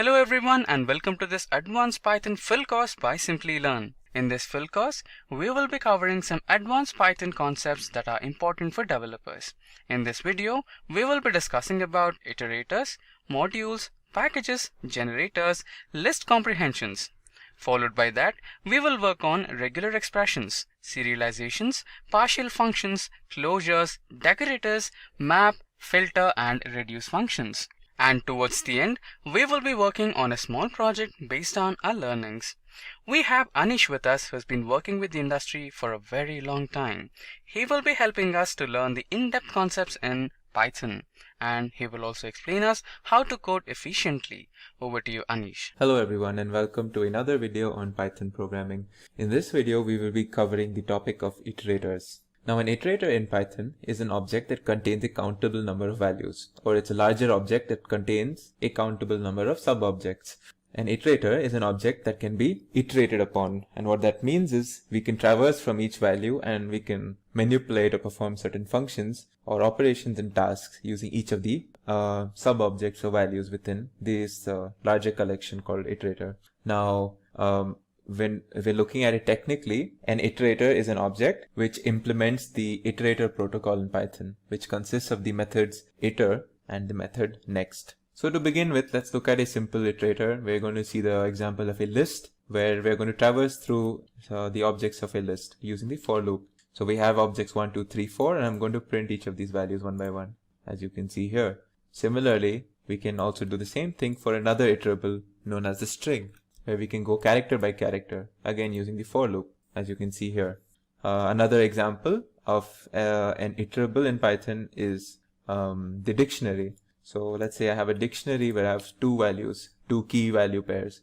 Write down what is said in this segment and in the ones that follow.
Hello everyone and welcome to this advanced Python full course by Simply Learn. In this full course, we will be covering some advanced Python concepts that are important for developers. In this video, we will be discussing about iterators, modules, packages, generators, list comprehensions. Followed by that, we will work on regular expressions, serializations, partial functions, closures, decorators, map, filter, and reduce functions. And towards the end, we will be working on a small project based on our learnings. We have Anish with us who has been working with the industry for a very long time. He will be helping us to learn the in-depth concepts in Python, and he will also explain us how to code efficiently. Over to you, Anish. Hello everyone and welcome to another video on Python programming. In this video, we will be covering the topic of iterators. Now, an iterator in Python is an object that contains a countable number of values, or it's a larger object that contains a countable number of sub-objects. An iterator is an object that can be iterated upon, and what that means is we can traverse from each value and we can manipulate or perform certain functions or operations and tasks using each of the sub-objects or values within this larger collection called iterator. Now, when we're looking at it technically, an iterator is an object which implements the iterator protocol in Python, which consists of the methods iter and the method next. So to begin with, let's look at a simple iterator. We're going to see the example of a list where we're going to traverse through the objects of a list using the for loop. So we have objects 1, 2, 3, 4, and I'm going to print each of these values one by one, as you can see here. Similarly, we can also do the same thing for another iterable known as the string, where we can go character by character, again using the for loop, as you can see here. Another example of an iterable in Python is the dictionary. So let's say I have a dictionary where I have two values, two key value pairs,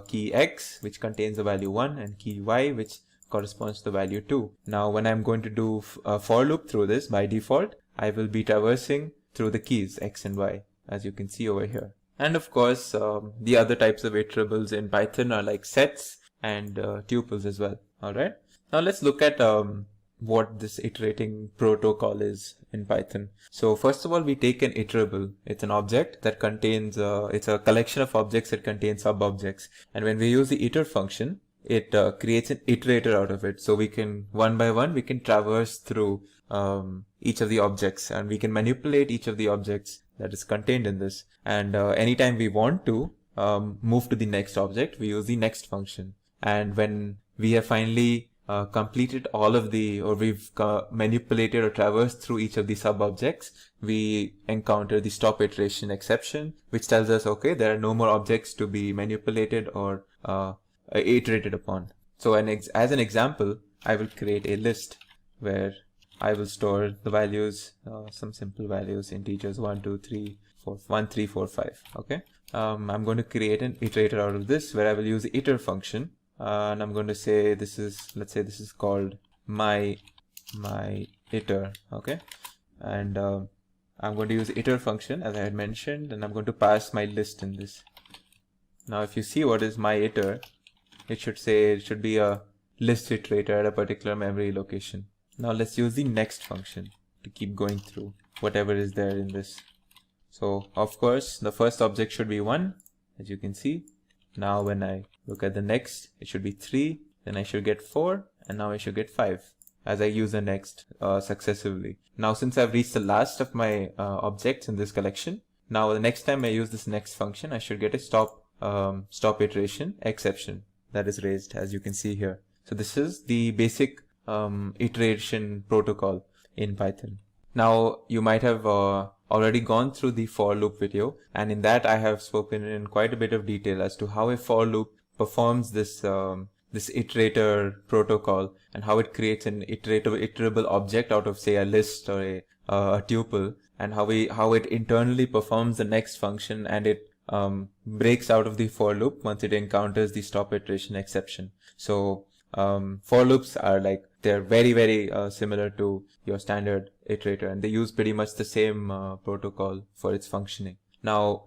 key x, which contains the value 1, and key y, which corresponds to the value 2. Now, when I'm going to do a for loop through this, by default, I will be traversing through the keys x and y, as you can see over here. And of course, the other types of iterables in Python are like sets and tuples as well. Alright. Now let's look at what this iterating protocol is in Python. So first of all, we take an iterable. It's an object that contains, it's a collection of objects that contain sub-objects. And when we use the iter function, it creates an iterator out of it. So we can, one by one, we can traverse through each of the objects, and we can manipulate each of the objects that is contained in this. And anytime we want to move to the next object, we use the next function. And when we have finally completed all of the, or we've manipulated or traversed through each of the sub-objects, we encounter the stop iteration exception, which tells us, okay, there are no more objects to be manipulated or iterated upon. So as an example, I will create a list where I will store the values, some simple values, integers 1, 2, 3, 4, 1, 3, 4, 5. Okay. I'm going to create an iterator out of this where I will use the iter function. And I'm going to say this is, let's say this is called my iter. Okay. And I'm going to use the iter function as I had mentioned, and I'm going to pass my list in this. Now, if you see what is my iter, it should be a list iterator at a particular memory location. Now let's use the next function to keep going through whatever is there in this. So of course, the first object should be 1, as you can see. Now when I look at the next, it should be 3, then I should get 4, and now I should get 5 as I use the next successively. Now since I've reached the last of my objects in this collection, now the next time I use this next function, I should get a stop iteration exception that is raised, as you can see here. So this is the basic iteration protocol in Python. Now you might have already gone through the for loop video, and in that I have spoken in quite a bit of detail as to how a for loop performs this iterator protocol and how it creates an iterable object out of, say, a list or a tuple, and how it internally performs the next function, and it breaks out of the for loop once it encounters the stop iteration exception. So for loops are like, they're very, very similar to your standard iterator, and they use pretty much the same protocol for its functioning. Now,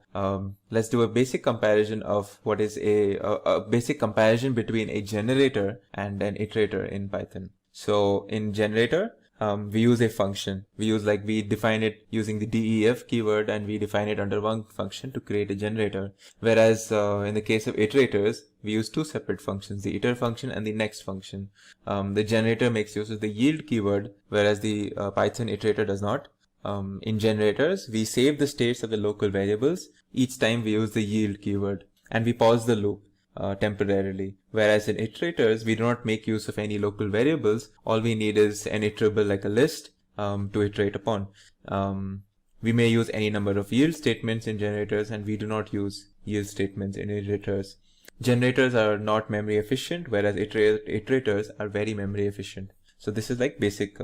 let's do a basic comparison of what is a basic comparison between a generator and an iterator in Python. So in generator, we use a function. We define it using the def keyword, and we define it under one function to create a generator. Whereas in the case of iterators, we use two separate functions, the iter function and the next function. The generator makes use of the yield keyword, whereas the Python iterator does not. In generators, we save the states of the local variables each time we use the yield keyword, and we pause the loop temporarily. Whereas in iterators, we do not make use of any local variables. All we need is an iterable like a list to iterate upon. We may use any number of yield statements in generators, and we do not use yield statements in iterators. Generators are not memory efficient, whereas iterators are very memory efficient. So this is like basic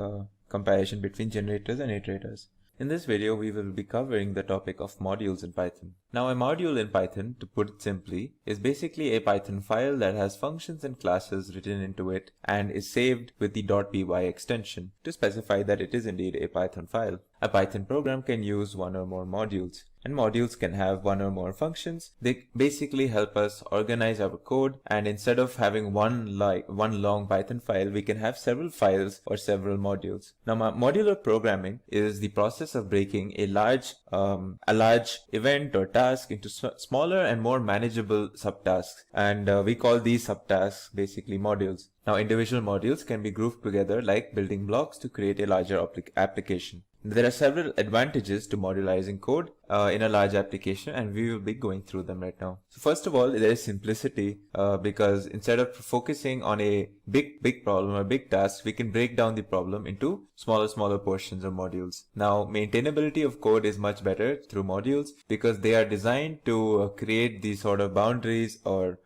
comparison between generators and iterators. In this video, we will be covering the topic of modules in Python. Now, a module in Python, to put it simply, is basically a Python file that has functions and classes written into it and is saved with the .py extension to specify that it is indeed a Python file. A Python program can use one or more modules, and modules can have one or more functions. They basically help us organize our code, and instead of having one long Python file, we can have several files or several modules. Now, modular programming is the process of breaking a large event or task into smaller and more manageable subtasks, and we call these subtasks basically modules. Now, individual modules can be grouped together like building blocks to create a larger application. There are several advantages to modularizing code in a large application, and we will be going through them right now. So first of all, there is simplicity because instead of focusing on a big problem or big task, we can break down the problem into smaller portions or modules. Now, maintainability of code is much better through modules because they are designed to create these sort of boundaries or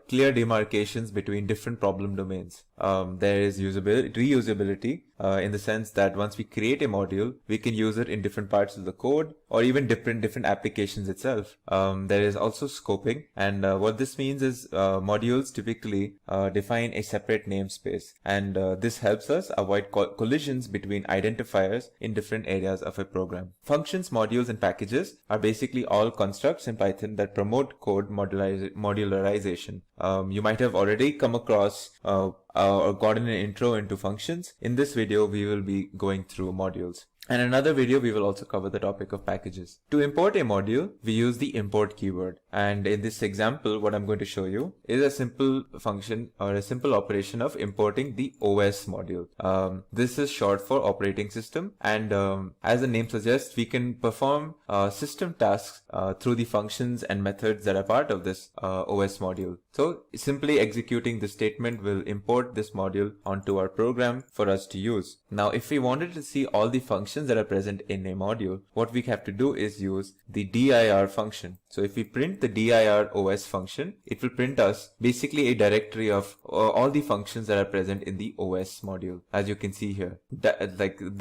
clear demarcations between different problem domains. There is reusability in the sense that once we create a module, we can use it in different parts of the code or even different applications itself. There is also scoping, and what this means is modules typically define a separate namespace, and this helps us avoid collisions between identifiers in different areas of a program. Functions, modules, and packages are basically all constructs in Python that promote code modularization. You might have already come across or gotten an intro into functions. In this video, we will be going through modules. And in another video, we will also cover the topic of packages. To import a module, we use the import keyword. And in this example, what I'm going to show you is a simple function or a simple operation of importing the OS module. This is short for operating system. And as the name suggests, we can perform system tasks through the functions and methods that are part of this OS module. So simply executing this statement will import this module onto our program for us to use. Now, if we wanted to see all the functions that are present in a module, what we have to do is use the dir function. So if we print the dir OS function, it will print us basically a directory of all the functions that are present in the OS module. As you can see here,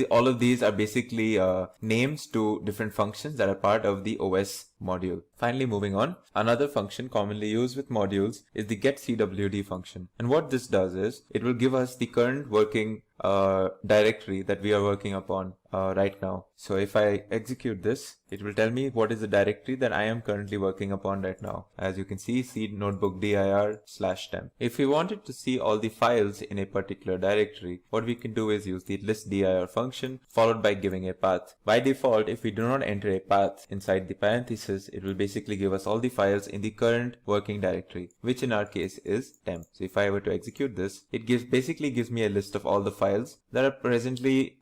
all of these are basically names to different functions that are part of the OS module. Finally, moving on, another function commonly used with modules is the getCwd function. And what this does is it will give us the current working directory that we are working upon right now. So if I execute this, it will tell me what is the directory that I am currently working upon right now. As you can see, C notebook dir/temp. If we wanted to see all the files in a particular directory, what we can do is use the listdir function followed by giving a path. By default, if we do not enter a path inside the parenthesis, it will basically give us all the files in the current working directory, which in our case is temp. So if I were to execute this, it basically gives me a list of all the files that are presently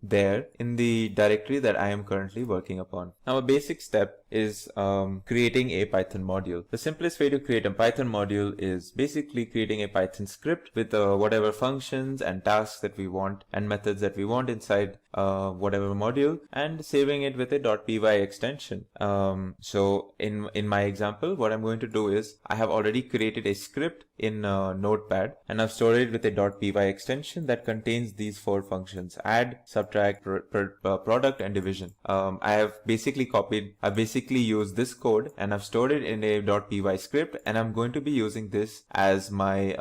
there in the directory that I am currently working upon. Now, a basic step is creating a Python module. The simplest way to create a Python module is basically creating a Python script with whatever functions and tasks that we want and methods that we want inside whatever module, and saving it with a .py extension. So in my example, what I'm going to do is I have already created a script in Notepad, and I've stored it with a .py extension that contains these four functions: add, subtract, product, and division. I've basically used this code and I've stored it in a .py script, and I'm going to be using this as my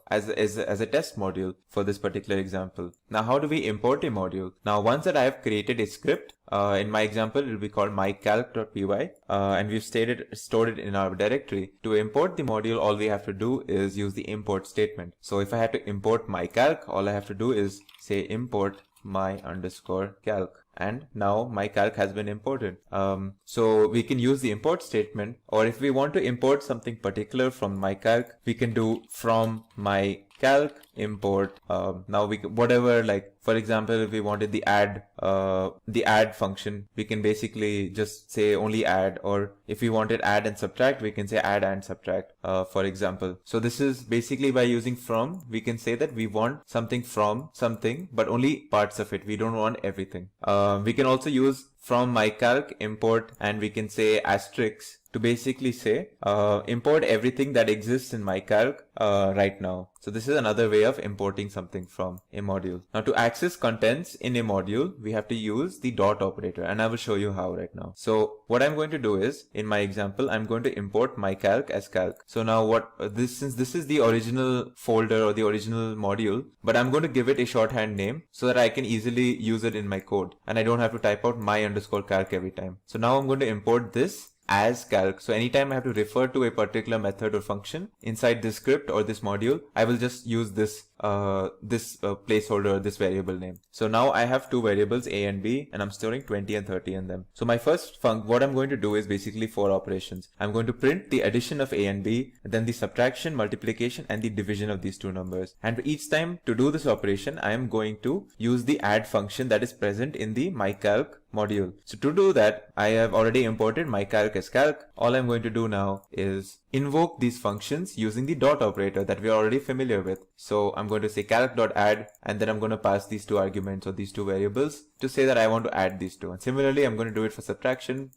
as a test module for this particular example. Now, how do we import a module? Now, once that I have created a script, in my example, it will be called mycalc.py, and we've stored it in our directory. To import the module, all we have to do is use the import statement. So if I have to import mycalc, all I have to do is say import my underscore calc. And now my calc has been imported. So we can use the import statement, or if we want to import something particular from my calc, we can do from my calc import. Now we can, whatever, like for example, if we wanted the add function, we can basically just say only add, or if we wanted add and subtract, we can say add and subtract, for example. So this is basically by using from, we can say that we want something from something, but only parts of it. We don't want everything. We can also use from my calc import, and we can say asterisk to basically say import everything that exists in my calc right now. So this is another way of importing something from a module. Now to access contents in a module, we have to use the dot operator, and I will show you how right now. So what I'm going to do is, in my example, I'm going to import my calc as calc. So now since this is the original folder or the original module, but I'm going to give it a shorthand name so that I can easily use it in my code and I don't have to type out my underscore calc every time. So now I'm going to import this as calc. So anytime I have to refer to a particular method or function inside this script or this module, I will just use this placeholder, this variable name. So now I have two variables, a and b, and I'm storing 20 and 30 in them. So my first what I'm going to do is basically 4 operations. I'm going to print the addition of a and b, and then the subtraction, multiplication, and the division of these two numbers. And each time to do this operation, I am going to use the add function that is present in the mycalc module. So to do that, I have already imported mycalc as calc. All I'm going to do now is invoke these functions using the dot operator that we are already familiar with. So I'm going to say calc.add, and then I'm going to pass these two arguments or these two variables to say that I want to add these two. And similarly, I'm going to do it for subtraction,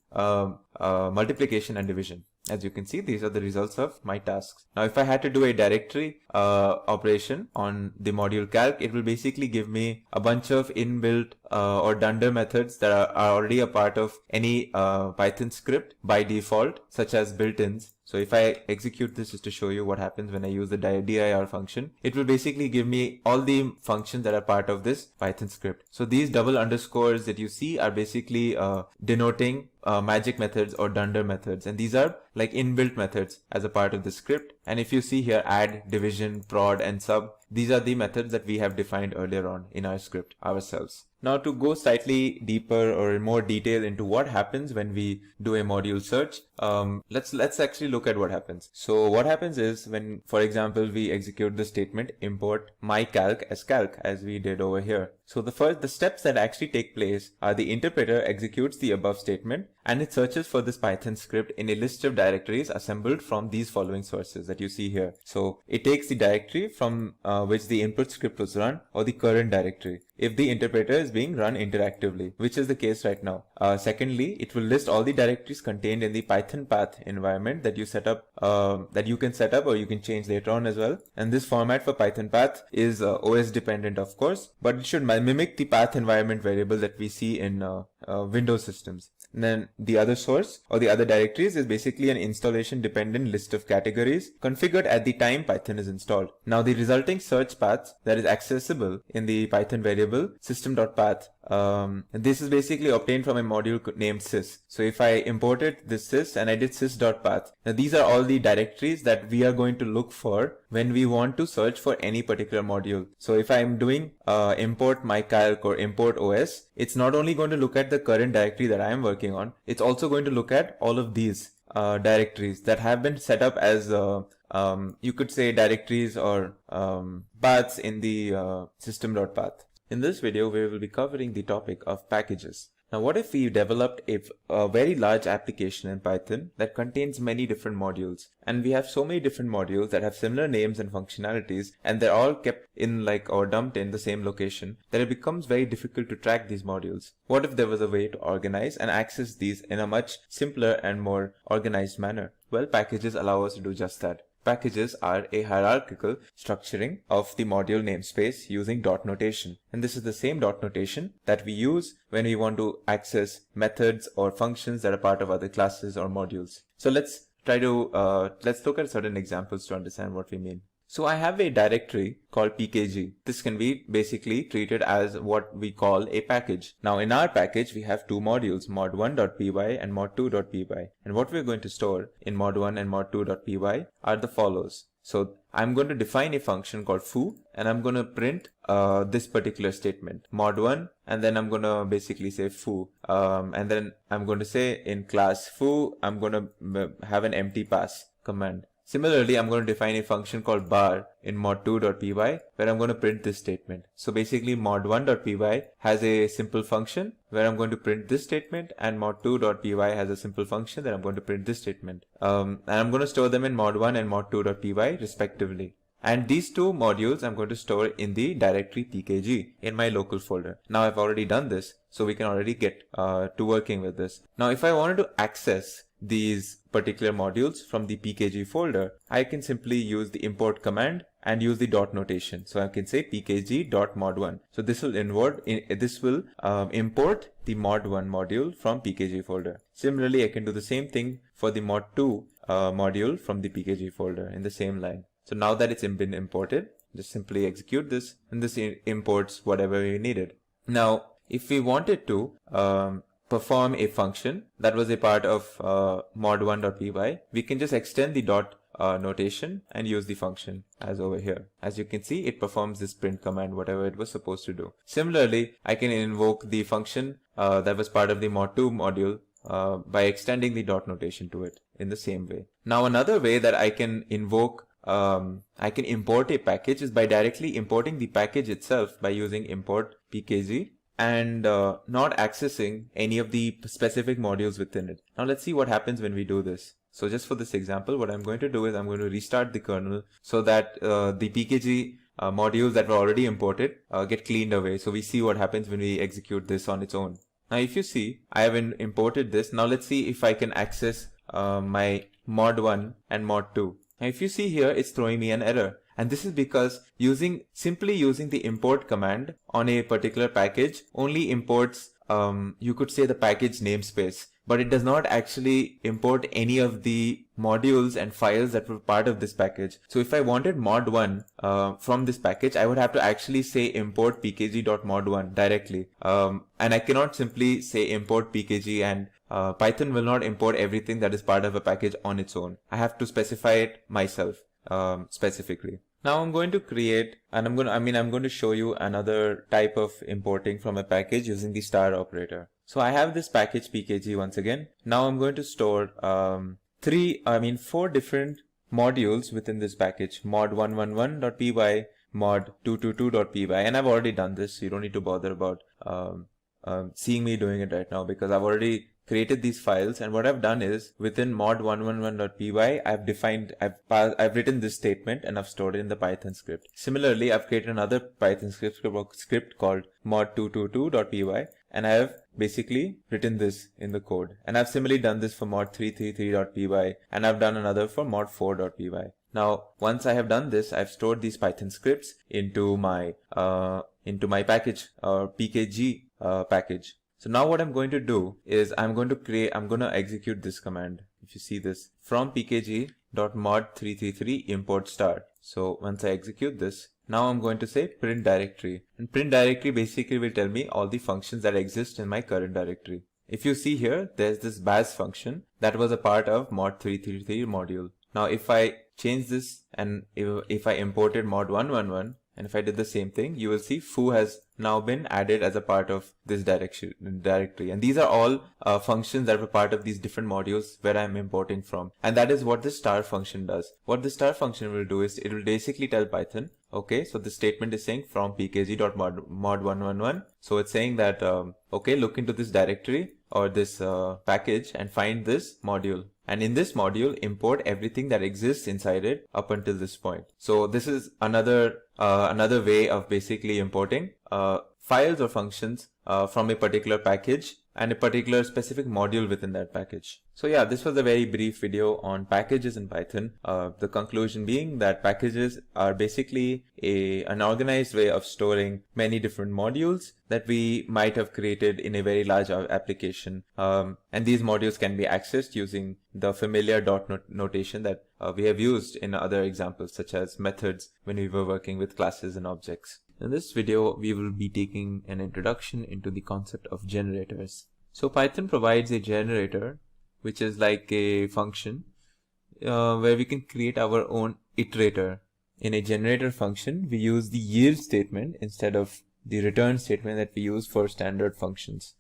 multiplication, and division. As you can see, these are the results of my tasks. Now, if I had to do a directory operation on the module calc, it will basically give me a bunch of inbuilt or dunder methods that are already a part of any Python script by default, such as built-ins. So if I execute this just to show you what happens when I use the dir function, it will basically give me all the functions that are part of this Python script. So these double underscores that you see are basically denoting magic methods or dunder methods, and these are like inbuilt methods as a part of the script. And if you see here, add, division, prod, and sub, these are the methods that we have defined earlier on in our script ourselves. Now to go slightly deeper or in more detail into what happens when we do a module search, let's actually look at what happens. So what happens is when, for example, we execute the statement import mycalc as calc, as we did over here. So the steps that actually take place are the interpreter executes the above statement and it searches for this Python script in a list of directories assembled from these following sources that you see here. So it takes the directory from which the input script was run, or the current directory, if the interpreter is being run interactively, which is the case right now. Secondly, it will list all the directories contained in the Python path environment that you set up, that you can set up or you can change later on as well. And this format for Python path is OS dependent, of course, but it should mimic the path environment variable that we see in Windows systems. And then the other source or the other directories is basically an installation dependent list of categories configured at the time Python is installed. Now the resulting search path that is accessible in the Python variable system.path, this is basically obtained from a module named sys. So if I imported this sys and I did sys.path, now these are all the directories that we are going to look for when we want to search for any particular module. So if I'm doing import mycalc or import OS, it's not only going to look at the current directory that I am working on, it's also going to look at all of these directories that have been set up as you could say directories or paths in the system.path. In this video, we will be covering the topic of packages. Now, what if we developed a very large application in Python that contains many different modules, and we have so many different modules that have similar names and functionalities, and they're all kept in or dumped in the same location, that it becomes very difficult to track these modules? What if there was a way to organize and access these in a much simpler and more organized manner? Well, packages allow us to do just that. Packages are a hierarchical structuring of the module namespace using dot notation. And this is the same dot notation that we use when we want to access methods or functions that are part of other classes or modules. So let's look at certain examples to understand what we mean. So I have a directory called pkg. This can be basically treated as what we call a package. Now in our package, we have two modules, mod1.py and mod2.py. And what we're going to store in mod1 and mod2.py are the follows. So I'm going to define a function called foo, and I'm going to print this particular statement, mod1, and then I'm going to basically say foo, and then I'm going to say in class foo, I'm going to have an empty pass command. Similarly, I'm going to define a function called bar in mod2.py where I'm going to print this statement. So basically mod1.py has a simple function where I'm going to print this statement, and mod2.py has a simple function that I'm going to print this statement. And I'm going to store them in mod1 and mod2.py respectively. And these two modules I'm going to store in the directory pkg in my local folder. Now I've already done this, so we can already get to working with this. Now if I wanted to access these particular modules from the pkg folder, I can simply use the import command and use the dot notation. So I can say pkg.mod1. So this will import the mod1 module from pkg folder. Similarly, I can do the same thing for the mod2 module from the pkg folder in the same line. So now that it's been imported, just simply execute this, and this imports whatever you needed. Now, if we wanted to perform a function that was a part of mod1.py, we can just extend the dot notation and use the function as over here. As you can see, it performs this print command, whatever it was supposed to do. Similarly, I can invoke the function that was part of the mod2 module by extending the dot notation to it in the same way. Now, another way that I can invoke I can import a package is by directly importing the package itself by using import pkg and not accessing any of the specific modules within it. Now let's see what happens when we do this. So just for this example, what I'm going to do is I'm going to restart the kernel so that the pkg modules that were already imported get cleaned away. So we see what happens when we execute this on its own. Now if you see, I have imported this. Now let's see if I can access my mod1 and mod2. Now if you see here, it's throwing me an error. And this is because simply using the import command on a particular package only imports, you could say, the package namespace, but it does not actually import any of the modules and files that were part of this package. So if I wanted mod1 from this package, I would have to actually say import pkg.mod1 directly. And I cannot simply say import pkg, and Python will not import everything that is part of a package on its own. I have to specify it myself specifically. Now I'm going to create, and I'm going to show you another type of importing from a package using the star operator. So I have this package pkg once again. Now I'm going to store 4 different modules within this package: mod111.py, mod222.py, and I've already done this, so you don't need to bother about seeing me doing it right now, because I've already created these files. And what I've done is within mod111.py, I've written this statement and I've stored it in the Python script. Similarly, I've created another Python script called mod222.py, and I have basically written this in the code. And I've similarly done this for mod333.py, and I've done another for mod4.py. Now, once I have done this, I've stored these Python scripts into my package or pkg package. So now what I'm going to do is I'm going to execute this command. If you see this, from pkg.mod333 import star. So once I execute this, now I'm going to say print directory, and print directory basically will tell me all the functions that exist in my current directory. If you see here, there's this baz function that was a part of mod333 module. Now if I change this, and if I imported mod111, and if I did the same thing, you will see foo has now been added as a part of this directory. And these are all functions that were part of these different modules where I'm importing from. And that is what the star function does. What the star function will do is it will basically tell Python, okay, so the statement is saying from pkg.mod111. So it's saying that, okay, look into this directory or this package and find this module. And in this module, import everything that exists inside it up until this point. So this is another way of basically importing files or functions from a particular package and a particular specific module within that package. So yeah, this was a very brief video on packages in Python. The conclusion being that packages are basically an organized way of storing many different modules that we might have created in a very large application. And these modules can be accessed using the familiar dot notation that we have used in other examples, such as methods when we were working with classes and objects. In this video, we will be taking an introduction into the concept of generators. So Python provides a generator, which is like a function where we can create our own iterator. In a generator function, we use the yield statement instead of the return statement that we use for standard functions.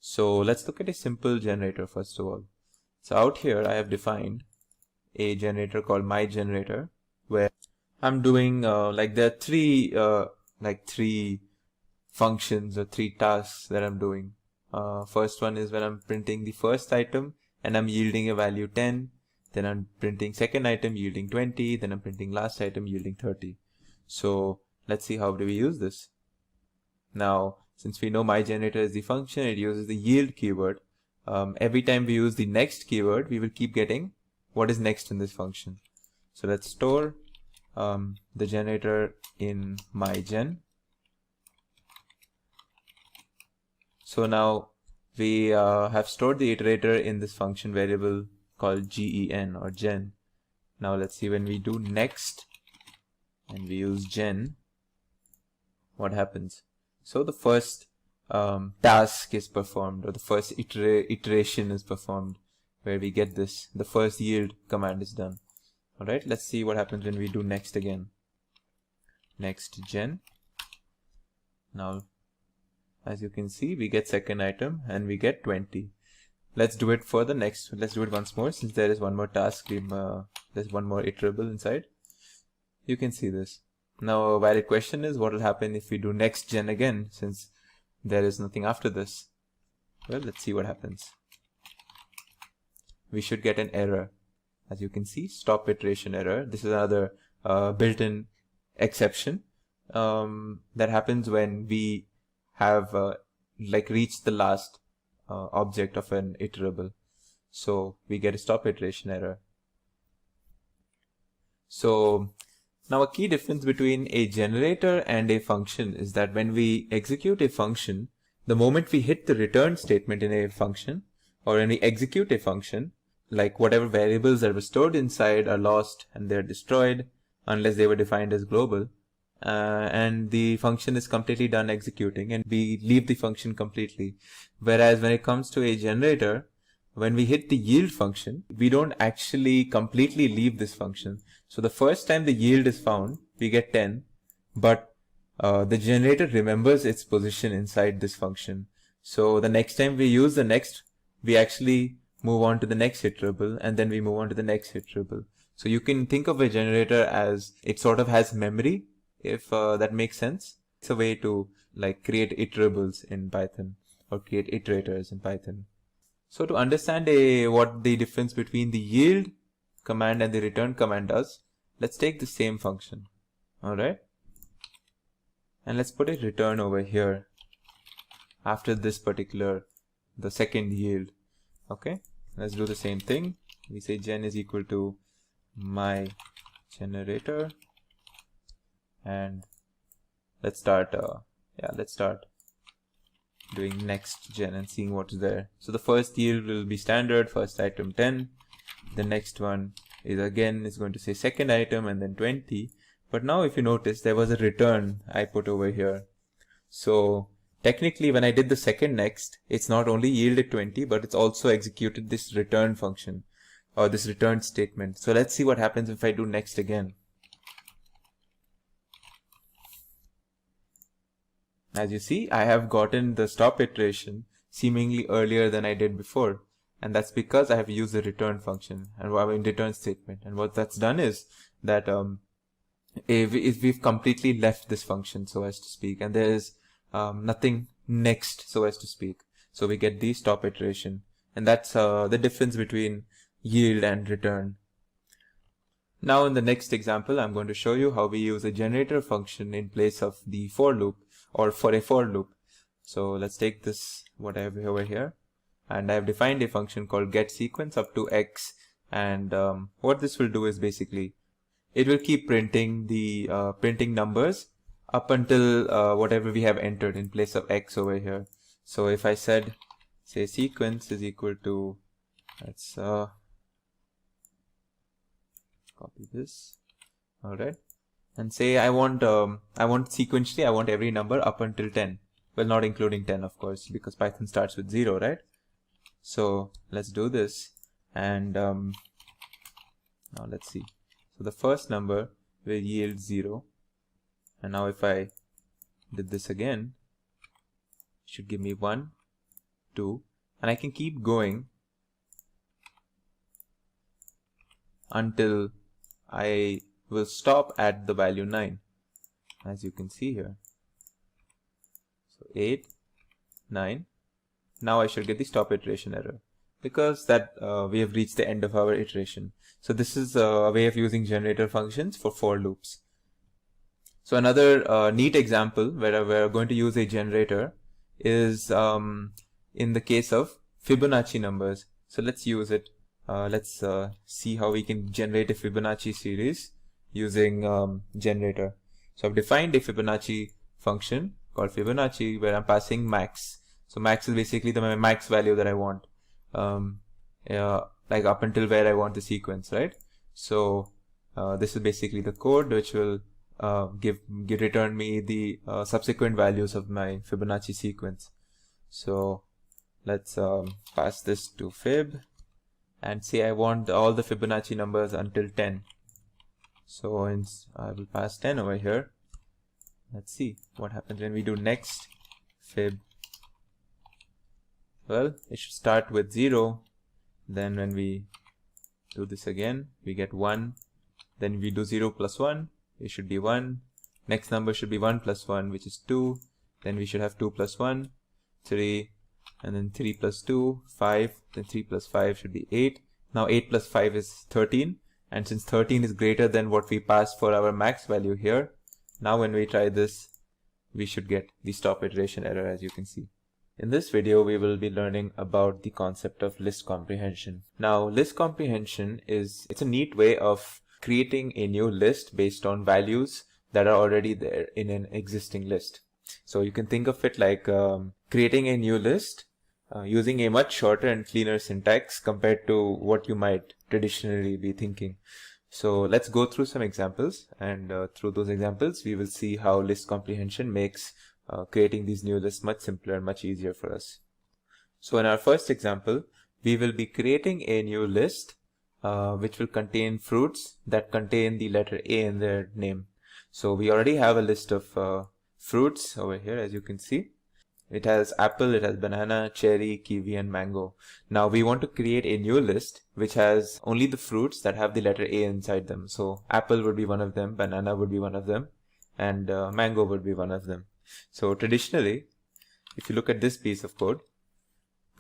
So let's look at a simple generator first of all. So out here I have defined a generator called myGenerator, where I'm doing like there are three functions or three tasks that I'm doing. First one is when I'm printing the first item and I'm yielding a value 10. Then I'm printing second item yielding 20. Then I'm printing last item yielding 30. So let's see how do we use this. Now, since we know myGenerator is the function, it uses the yield keyword. Every time we use the next keyword, we will keep getting what is next in this function. So let's store the generator in mygen. So now we have stored the iterator in this function variable called gen or gen. Now let's see, when we do next and we use gen, what happens? So the first task is performed, or the first iteration is performed, where we get this, the first yield command is done. Alright, let's see what happens when we do next again. Next gen. Now, as you can see, we get second item and we get 20. Let's do it for the next. Let's do it once more, since there is one more task. There's one more iterable inside. You can see this. Now, a valid question is, what will happen if we do next gen again, since there is nothing after this? Well, let's see what happens. We should get an error. As you can see, stop iteration error. This is another built-in exception that happens when we have reached the last object of an iterable. So we get a stop iteration error. So now a key difference between a generator and a function is that when we execute a function, the moment we hit the return statement in a function, or when we execute a function, like whatever variables that were stored inside are lost and they're destroyed unless they were defined as global. And the function is completely done executing and we leave the function completely. Whereas when it comes to a generator, when we hit the yield function, we don't actually completely leave this function. So the first time the yield is found, we get 10, but the generator remembers its position inside this function. So the next time we use the next, we actually move on to the next iterable, and then we move on to the next iterable. So you can think of a generator as it sort of has memory, if that makes sense. It's a way to create iterables in Python or create iterators in Python. So to understand what the difference between the yield command and the return command does, let's take the same function. Alright, and let's put a return over here after this particular, the second yield. Okay, let's do the same thing. We say gen is equal to my generator, and let's start doing next gen and seeing what's there. So the first yield will be standard, first item 10. The next one is going to say second item and then 20. But now if you notice, there was a return I put over here. So technically when I did the second next, it's not only yielded 20, but it's also executed this return function or this return statement. So let's see what happens if I do next again. As you see, I have gotten the stop iteration seemingly earlier than I did before. And that's because I have used the return function and return statement. And what that's done is that if we've completely left this function, so as to speak, and there is nothing next, so as to speak. So we get the stop iteration. And that's the difference between yield and return. Now in the next example, I'm going to show you how we use a generator function in place of the for loop, or for a for loop. So let's take this, what I have over here, and I have defined a function called getSequence up to x, and what this will do is basically it will keep printing the printing numbers up until whatever we have entered in place of x over here. So if I said, say, sequence is equal to, let's copy this, all right, and say I want sequentially, I want every number up until 10. Well, not including 10, of course, because Python starts with 0, right? So let's do this, and now let's see. So the first number will yield 0. And now if I did this again, it should give me 1, 2, and I can keep going until I will stop at the value 9, as you can see here. So 8, 9. Now I should get the stop iteration error because that we have reached the end of our iteration. So this is a way of using generator functions for for loops. So another neat example where we're going to use a generator is in the case of Fibonacci numbers. So let's use it. Let's see how we can generate a Fibonacci series using generator. So I've defined a Fibonacci function called Fibonacci where I'm passing max. So max is basically the max value that I want, like up until where I want the sequence, right? So this is basically the code which will return me the subsequent values of my Fibonacci sequence. So let's pass this to fib and say I want all the Fibonacci numbers until 10. So I will pass 10 over here. Let's see what happens when we do next fib. Well, it should start with 0. Then when we do this again, we get 1. Then we do 0 plus 1. It should be 1. Next number should be 1 plus 1, which is 2. Then we should have 2 plus 1, 3. And then 3 plus 2, 5. Then 3 plus 5 should be 8. Now 8 plus 5 is 13. And since 13 is greater than what we passed for our max value here, now when we try this, we should get the stop iteration error, as you can see. In this video, we will be learning about the concept of list comprehension. Now, list comprehension it's a neat way of creating a new list based on values that are already there in an existing list. So you can think of it like creating a new list using a much shorter and cleaner syntax compared to what you might traditionally be thinking. So let's go through some examples, and through those examples, we will see how list comprehension makes creating these new lists much simpler and much easier for us. So in our first example, we will be creating a new list which will contain fruits that contain the letter A in their name. So we already have a list of fruits over here, as you can see. It has apple, it has banana, cherry, kiwi, and mango. Now we want to create a new list which has only the fruits that have the letter A inside them. So apple would be one of them, banana would be one of them, and mango would be one of them. So traditionally, if you look at this piece of code,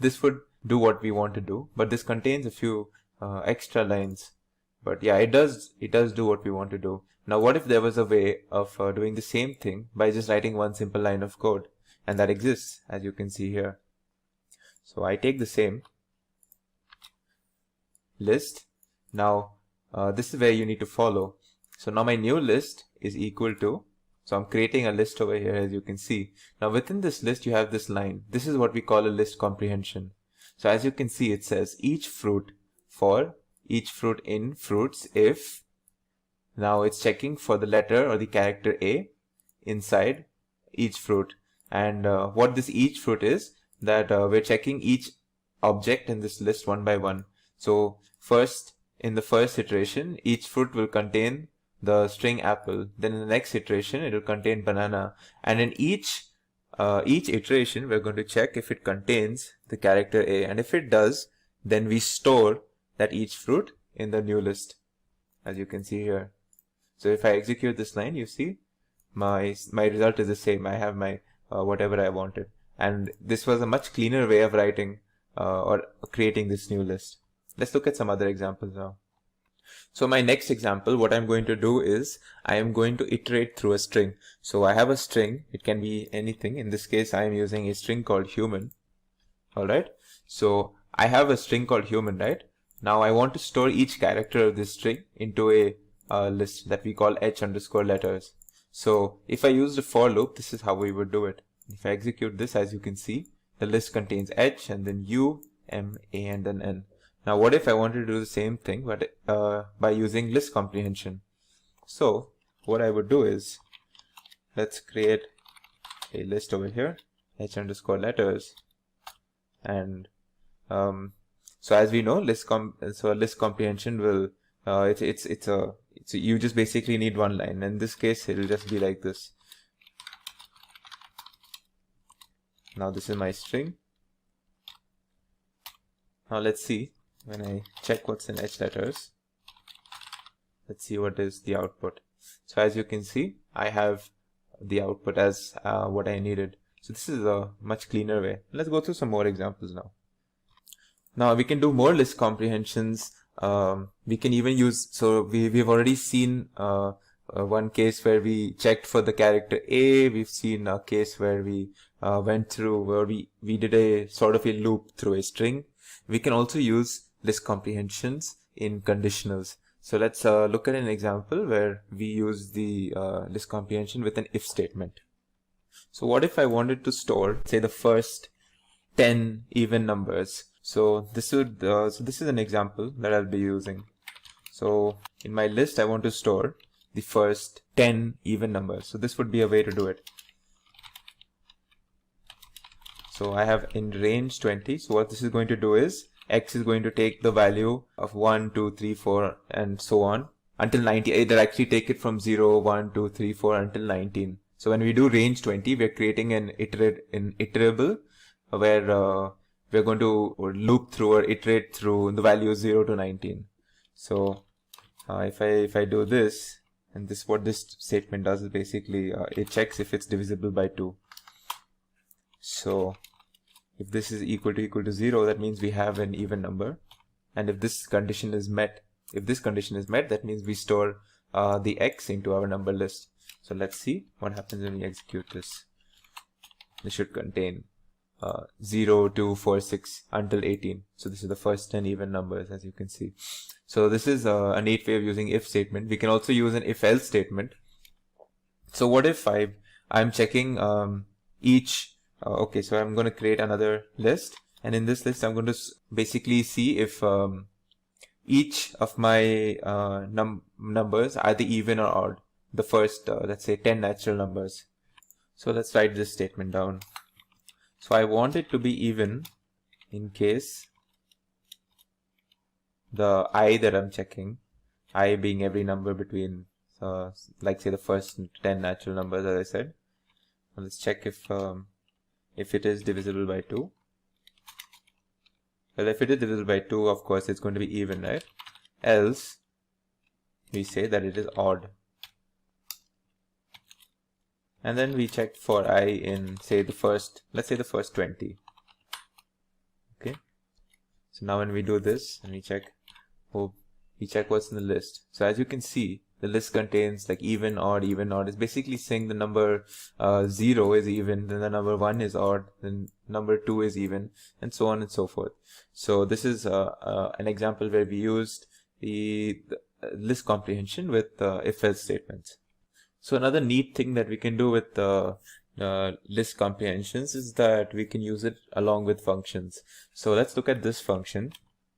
this would do what we want to do, but this contains a few extra lines. But yeah, it does do what we want to do. Now what if there was a way of doing the same thing by just writing one simple line of code? And that exists, as you can see here. So I take the same list. Now this is where you need to follow. So now my new list is equal to, so I'm creating a list over here, as you can see. Now within this list you have this line. This is what we call a list comprehension. So as you can see, it says each fruit for each fruit in fruits if, now it's checking for the letter or the character A inside each fruit. And what this each fruit is, that we're checking each object in this list one by one. So first, in the first iteration, each fruit will contain the string apple. Then in the next iteration, it will contain banana. And in each iteration, we're going to check if it contains the character A. And if it does, then we store that each fruit in the new list, as you can see here. So if I execute this line, you see my result is the same. I have my whatever I wanted. And this was a much cleaner way of writing or creating this new list. Let's look at some other examples now. So my next example, what I'm going to do is I am going to iterate through a string. So I have a string. It can be anything. In this case, I am using a string called human. All right. So I have a string called human, right? Now I want to store each character of this string into a list that we call h_letters. So if I used a for loop, this is how we would do it. If I execute this, as you can see, the list contains h and then u, m, a, and then n. Now what if I wanted to do the same thing but by using list comprehension? So what I would do is, let's create a list over here, h_letters, and so as we know, list comprehension will it's So you just basically need one line. In this case, it'll just be like this. Now this is my string. Now let's see when I check what's in Iterators. Let's see what is the output. So as you can see, I have the output as what I needed. So this is a much cleaner way. Let's go through some more examples now. Now we can do more list comprehensions. We can even use, so we've already seen one case where we checked for the character A. We've seen a case where we went through, where we did a sort of a loop through a string. We can also use list comprehensions in conditionals. So let's look at an example where we use the list comprehension with an if statement. So what if I wanted to store, say, the first 10 even numbers? So this would, this is an example that I'll be using. So in my list, I want to store the first 10 even numbers. So this would be a way to do it. So I have in range 20. So what this is going to do is X is going to take the value of 1, 2, 3, 4, and so on until 90. It'll actually take it from 0, 1, 2, 3, 4 until 19. So when we do range 20, we're creating an iterable where we're going to loop through or iterate through the values 0 to 19. So if I do this, and this, what this statement does is basically it checks if it's divisible by 2. So if this is equal to 0, that means we have an even number. And if this condition is met, that means we store the X into our number list. So let's see what happens when we execute this. This should contain 0, 2, 4, 6 until 18. So this is the first 10 even numbers, as you can see. So this is a neat way of using if statement. We can also use an if else statement. So what if I'm checking each, okay, so I'm going to create another list, and in this list I'm going to basically see if each of my numbers are the even or odd. The first, let's say 10 natural numbers. So let's write this statement down. So I want it to be even in case the I that I'm checking, I being every number between, like say the first 10 natural numbers, as I said. Now let's check if it is divisible by 2. Well, if it is divisible by 2, of course it's going to be even, right? Else, we say that it is odd. And then we check for I in, say, the first, let's say the first 20. Okay. So now when we do this and we check what's in the list. So as you can see, the list contains like even, odd. It's basically saying the number 0 is even, then the number 1 is odd, then number 2 is even, and so on and so forth. So this is an example where we used the list comprehension with if-else statements. So another neat thing that we can do with list comprehensions is that we can use it along with functions. So let's look at this function.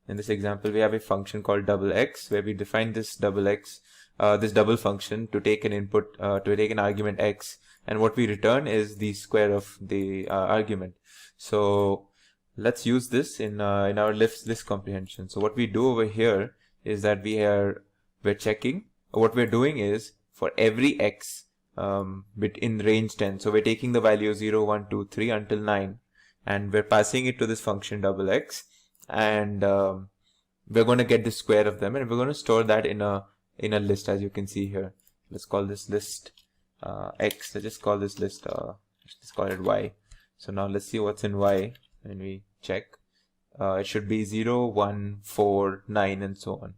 In this example, we have a function called double x, where we define this double x, this double function to take an input, to take an argument x, and what we return is the square of the argument. So let's use this in our list comprehension. So what we do over here is that we're checking. What we're doing is, for every x in range 10, so we're taking the value 0, 1, 2, 3 until 9, and we're passing it to this function double x, and we're going to get the square of them, and we're going to store that in a list, as you can see here. Let's call this list x. Let's just call this list, let's call it y. So now let's see what's in y, and we check. It should be 0, 1, 4, 9, and so on.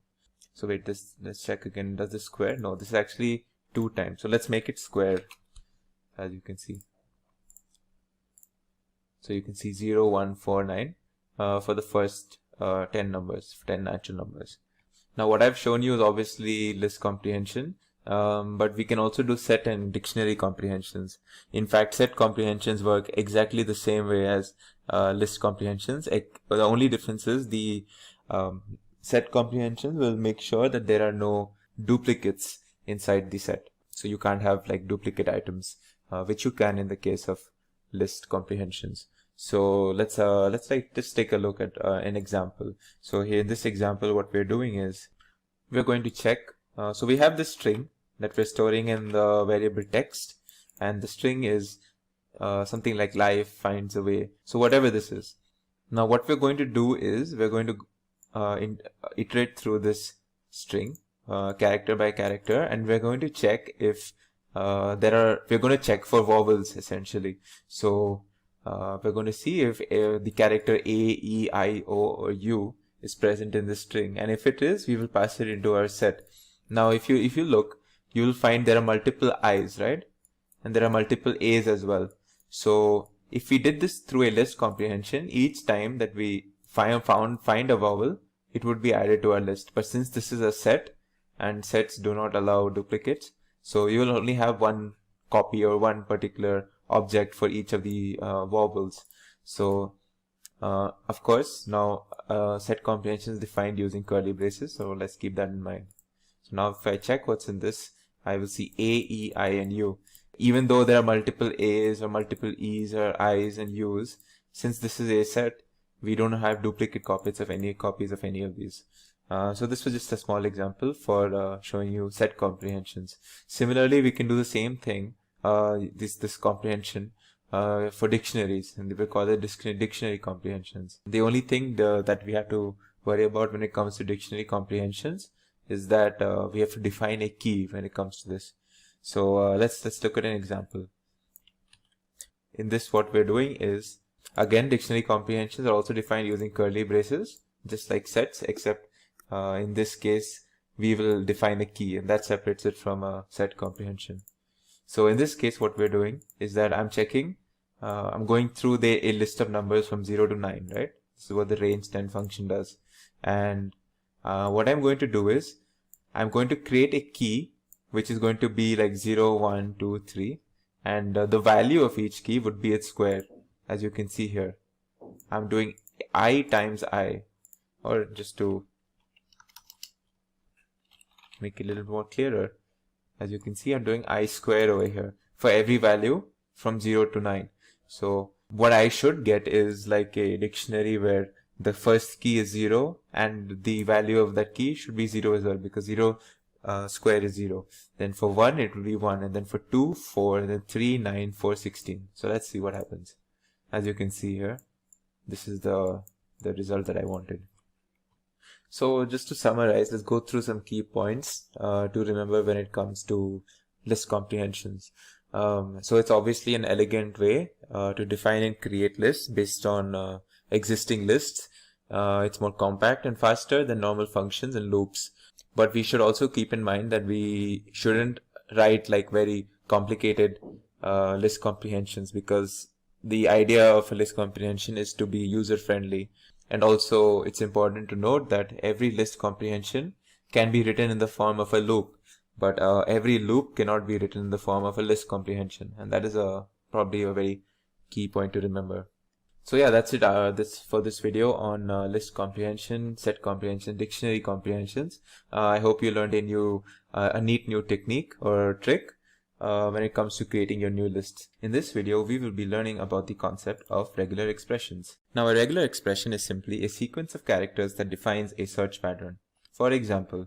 So wait, let's check again. Does this square? No, this is actually 2 times. So let's make it square, as you can see. So you can see 0, 1, 4, 9 for the first 10 numbers, 10 natural numbers. Now what I've shown you is obviously list comprehension, but we can also do set and dictionary comprehensions. In fact, set comprehensions work exactly the same way as list comprehensions. The only difference is the set comprehensions will make sure that there are no duplicates inside the set. So you can't have like duplicate items, which you can in the case of list comprehensions. So let's just take a look at an example. So here in this example, what we're doing is we're going to check So we have this string that we're storing in the variable text, and the string is something like life finds a way. So whatever this is. Now what we're going to do is we're going to iterate through this string character by character, and we're going to check if we're going to check for vowels essentially. So we're going to see if the character A, E, I, O, or U is present in the string, and if it is, we will pass it into our set. Now if you look, you will find there are multiple I's, right? And there are multiple A's as well. So if we did this through a list comprehension, each time that we find a vowel, it would be added to our list. But since this is a set, and sets do not allow duplicates, so you will only have one copy or one particular object for each of the vowels. So of course, now set comprehension is defined using curly braces, so let's keep that in mind. So now if I check what's in this, I will see A, E, I, and U. Even though there are multiple A's or multiple E's or I's and U's, since this is a set, we don't have duplicate copies of any of these. So this was just a small example for showing you set comprehensions. Similarly, we can do the same thing, this comprehension for dictionaries, and we call it dictionary comprehensions. The only thing that we have to worry about when it comes to dictionary comprehensions is that we have to define a key when it comes to this. So let's look at an example. In this, what we're doing is, again, dictionary comprehensions are also defined using curly braces, just like sets, except in this case, we will define a key, and that separates it from a set comprehension. So in this case, what we're doing is that I'm checking, I'm going through a list of numbers from 0 to 9, right? This is what the range 10 function does. And what I'm going to do is, I'm going to create a key, which is going to be like 0, 1, 2, 3. And the value of each key would be its square, as you can see here. I'm doing I times I, or just to make it a little more clearer, as you can see, I'm doing I square over here for every value from 0 to 9. So what I should get is like a dictionary where the first key is 0 and the value of that key should be 0 as well, because 0 square is 0. Then for 1 it will be 1, and then for 2, 4, and then 3, 9, 4, 16. So let's see what happens. As you can see here, this is the result that I wanted. So just to summarize, let's go through some key points to remember when it comes to list comprehensions. So it's obviously an elegant way to define and create lists based on existing lists. It's more compact and faster than normal functions and loops. But we should also keep in mind that we shouldn't write like very complicated list comprehensions, because the idea of a list comprehension is to be user friendly. And also it's important to note that every list comprehension can be written in the form of a loop, but every loop cannot be written in the form of a list comprehension. And that is probably a very key point to remember. So yeah, that's it for this video on list comprehension, set comprehension, dictionary comprehensions. I hope you learned a neat new technique or trick when it comes to creating your new lists. In this video, we will be learning about the concept of regular expressions. Now, a regular expression is simply a sequence of characters that defines a search pattern. For example,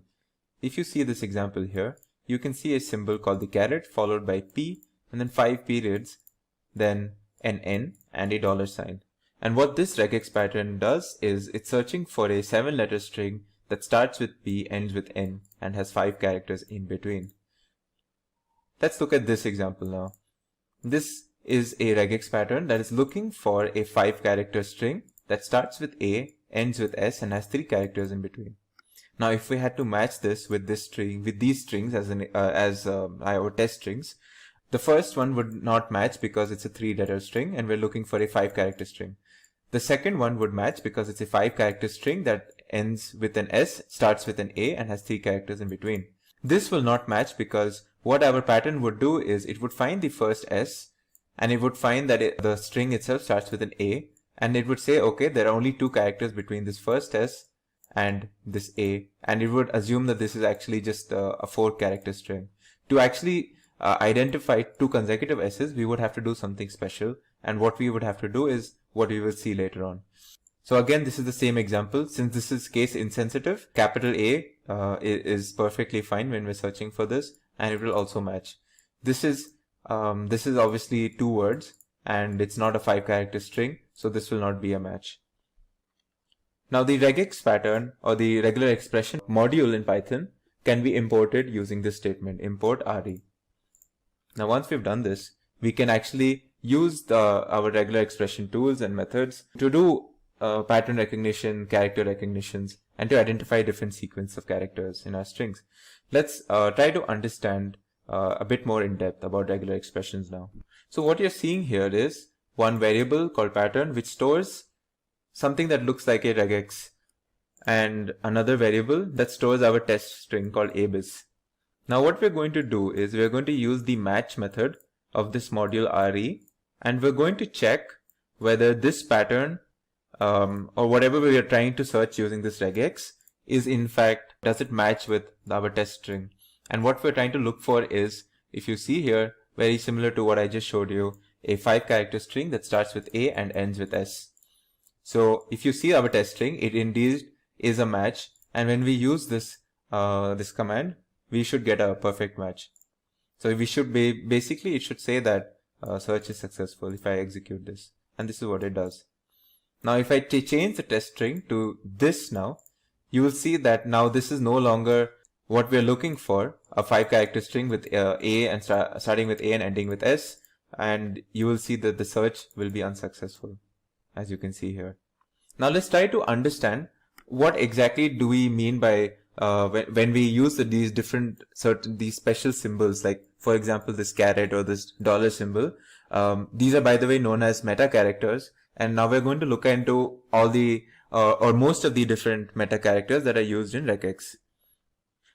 if you see this example here, you can see a symbol called the caret followed by P and then 5 periods, then an N and a $sign. And what this regex pattern does is it's searching for a 7-letter string that starts with P, ends with N, and has 5 characters in between. Let's look at this example now. This is a regex pattern that is looking for a 5-character string that starts with A, ends with S, and has 3 characters in between. Now, if we had to match this with this string, with these strings as our test strings, the first one would not match because it's a 3-letter string and we're looking for a 5-character string. The second one would match because it's a 5-character string that ends with an S, starts with an A, and has 3 characters in between. This will not match because what our pattern would do is it would find the first S, and it would find that the string itself starts with an A, and it would say, okay, there are only 2 characters between this first S and this A, and it would assume that this is actually just a 4-character string. To actually identify 2 consecutive S's, we would have to do something special, and what we would have to do is what we will see later on. So again, this is the same example. Since this is case insensitive, capital A is perfectly fine when we're searching for this, and it will also match. This is obviously 2 words, and it's not a 5-character string, so this will not be a match. Now the regex pattern, or the regular expression module in Python, can be imported using this statement, import re. Now once we've done this, we can actually use our regular expression tools and methods to do pattern recognition, character recognitions, and to identify different sequence of characters in our strings. Let's try to understand a bit more in depth about regular expressions now. So what you're seeing here is one variable called pattern, which stores something that looks like a regex, and another variable that stores our test string called abis. Now what we're going to do is we're going to use the match method of this module re, and we're going to check whether this pattern or whatever we are trying to search using this regex is in fact, does it match with our test string. And what we're trying to look for is, if you see here, very similar to what I just showed you, a 5-character string that starts with A and ends with S. So if you see our test string, it indeed is a match, and when we use this this command, we should get a perfect match. So we should basically it should say that search is successful if I execute this, and this is what it does. Now if I change the test string to this now, you will see that now this is no longer what we're looking for, a 5-character string with A and starting with A and ending with S, and you will see that the search will be unsuccessful, as you can see here. Now let's try to understand what exactly do we mean by when we use these special symbols, like for example this caret or this dollar symbol. These are, by the way, known as meta characters, and now we're going to look into all the or most of the different meta characters that are used in regex.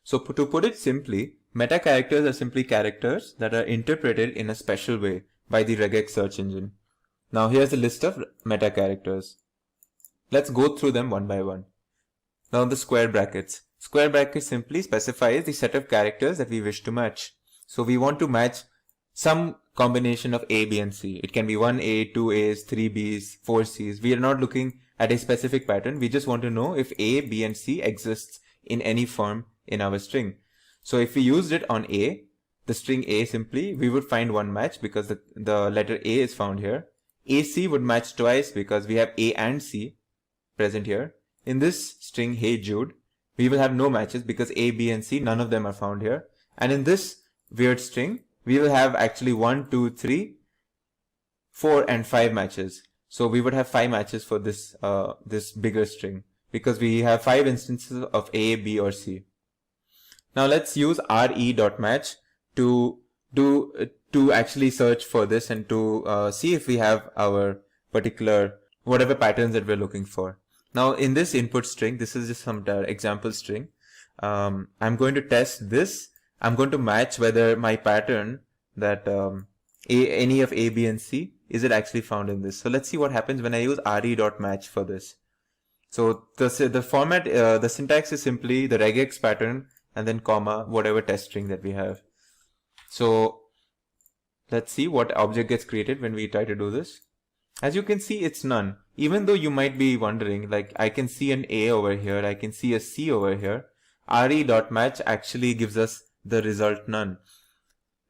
So to put it simply, meta characters are simply characters that are interpreted in a special way by the regex search engine. Now here's a list of meta characters. Let's go through them one by one. Now the square brackets. Square brackets simply specifies the set of characters that we wish to match. So we want to match some combination of A, B, and C. It can be 1A, 2A's, 3B's, 4C's. We are not looking at a specific pattern. We just want to know if A, B, and C exists in any form in our string. So if we used it on A, the string A simply, we would find one match because the letter A is found here. AC would match twice because we have A and C present here. In this string, Hey Jude, we will have no matches because A, B, and C, none of them are found here. And in this weird string, we will have actually 1, 2, 3, 4, and 5 matches. So we would have 5 matches for this this bigger string because we have 5 instances of A, B, or C. Now let's use re.match to actually search for this and to see if we have our particular whatever patterns that we're looking for. Now in this input string, this is just some example string. I'm going to test this. I'm going to match whether my pattern that any of A, B, and C, is it actually found in this. So let's see what happens when I use re.match for this. So the format, the syntax is simply the regex pattern and then comma whatever test string that we have. So let's see what object gets created when we try to do this. As you can see, it's none. Even though you might be wondering, like I can see an A over here, I can see a C over here. re.match actually gives us the result none.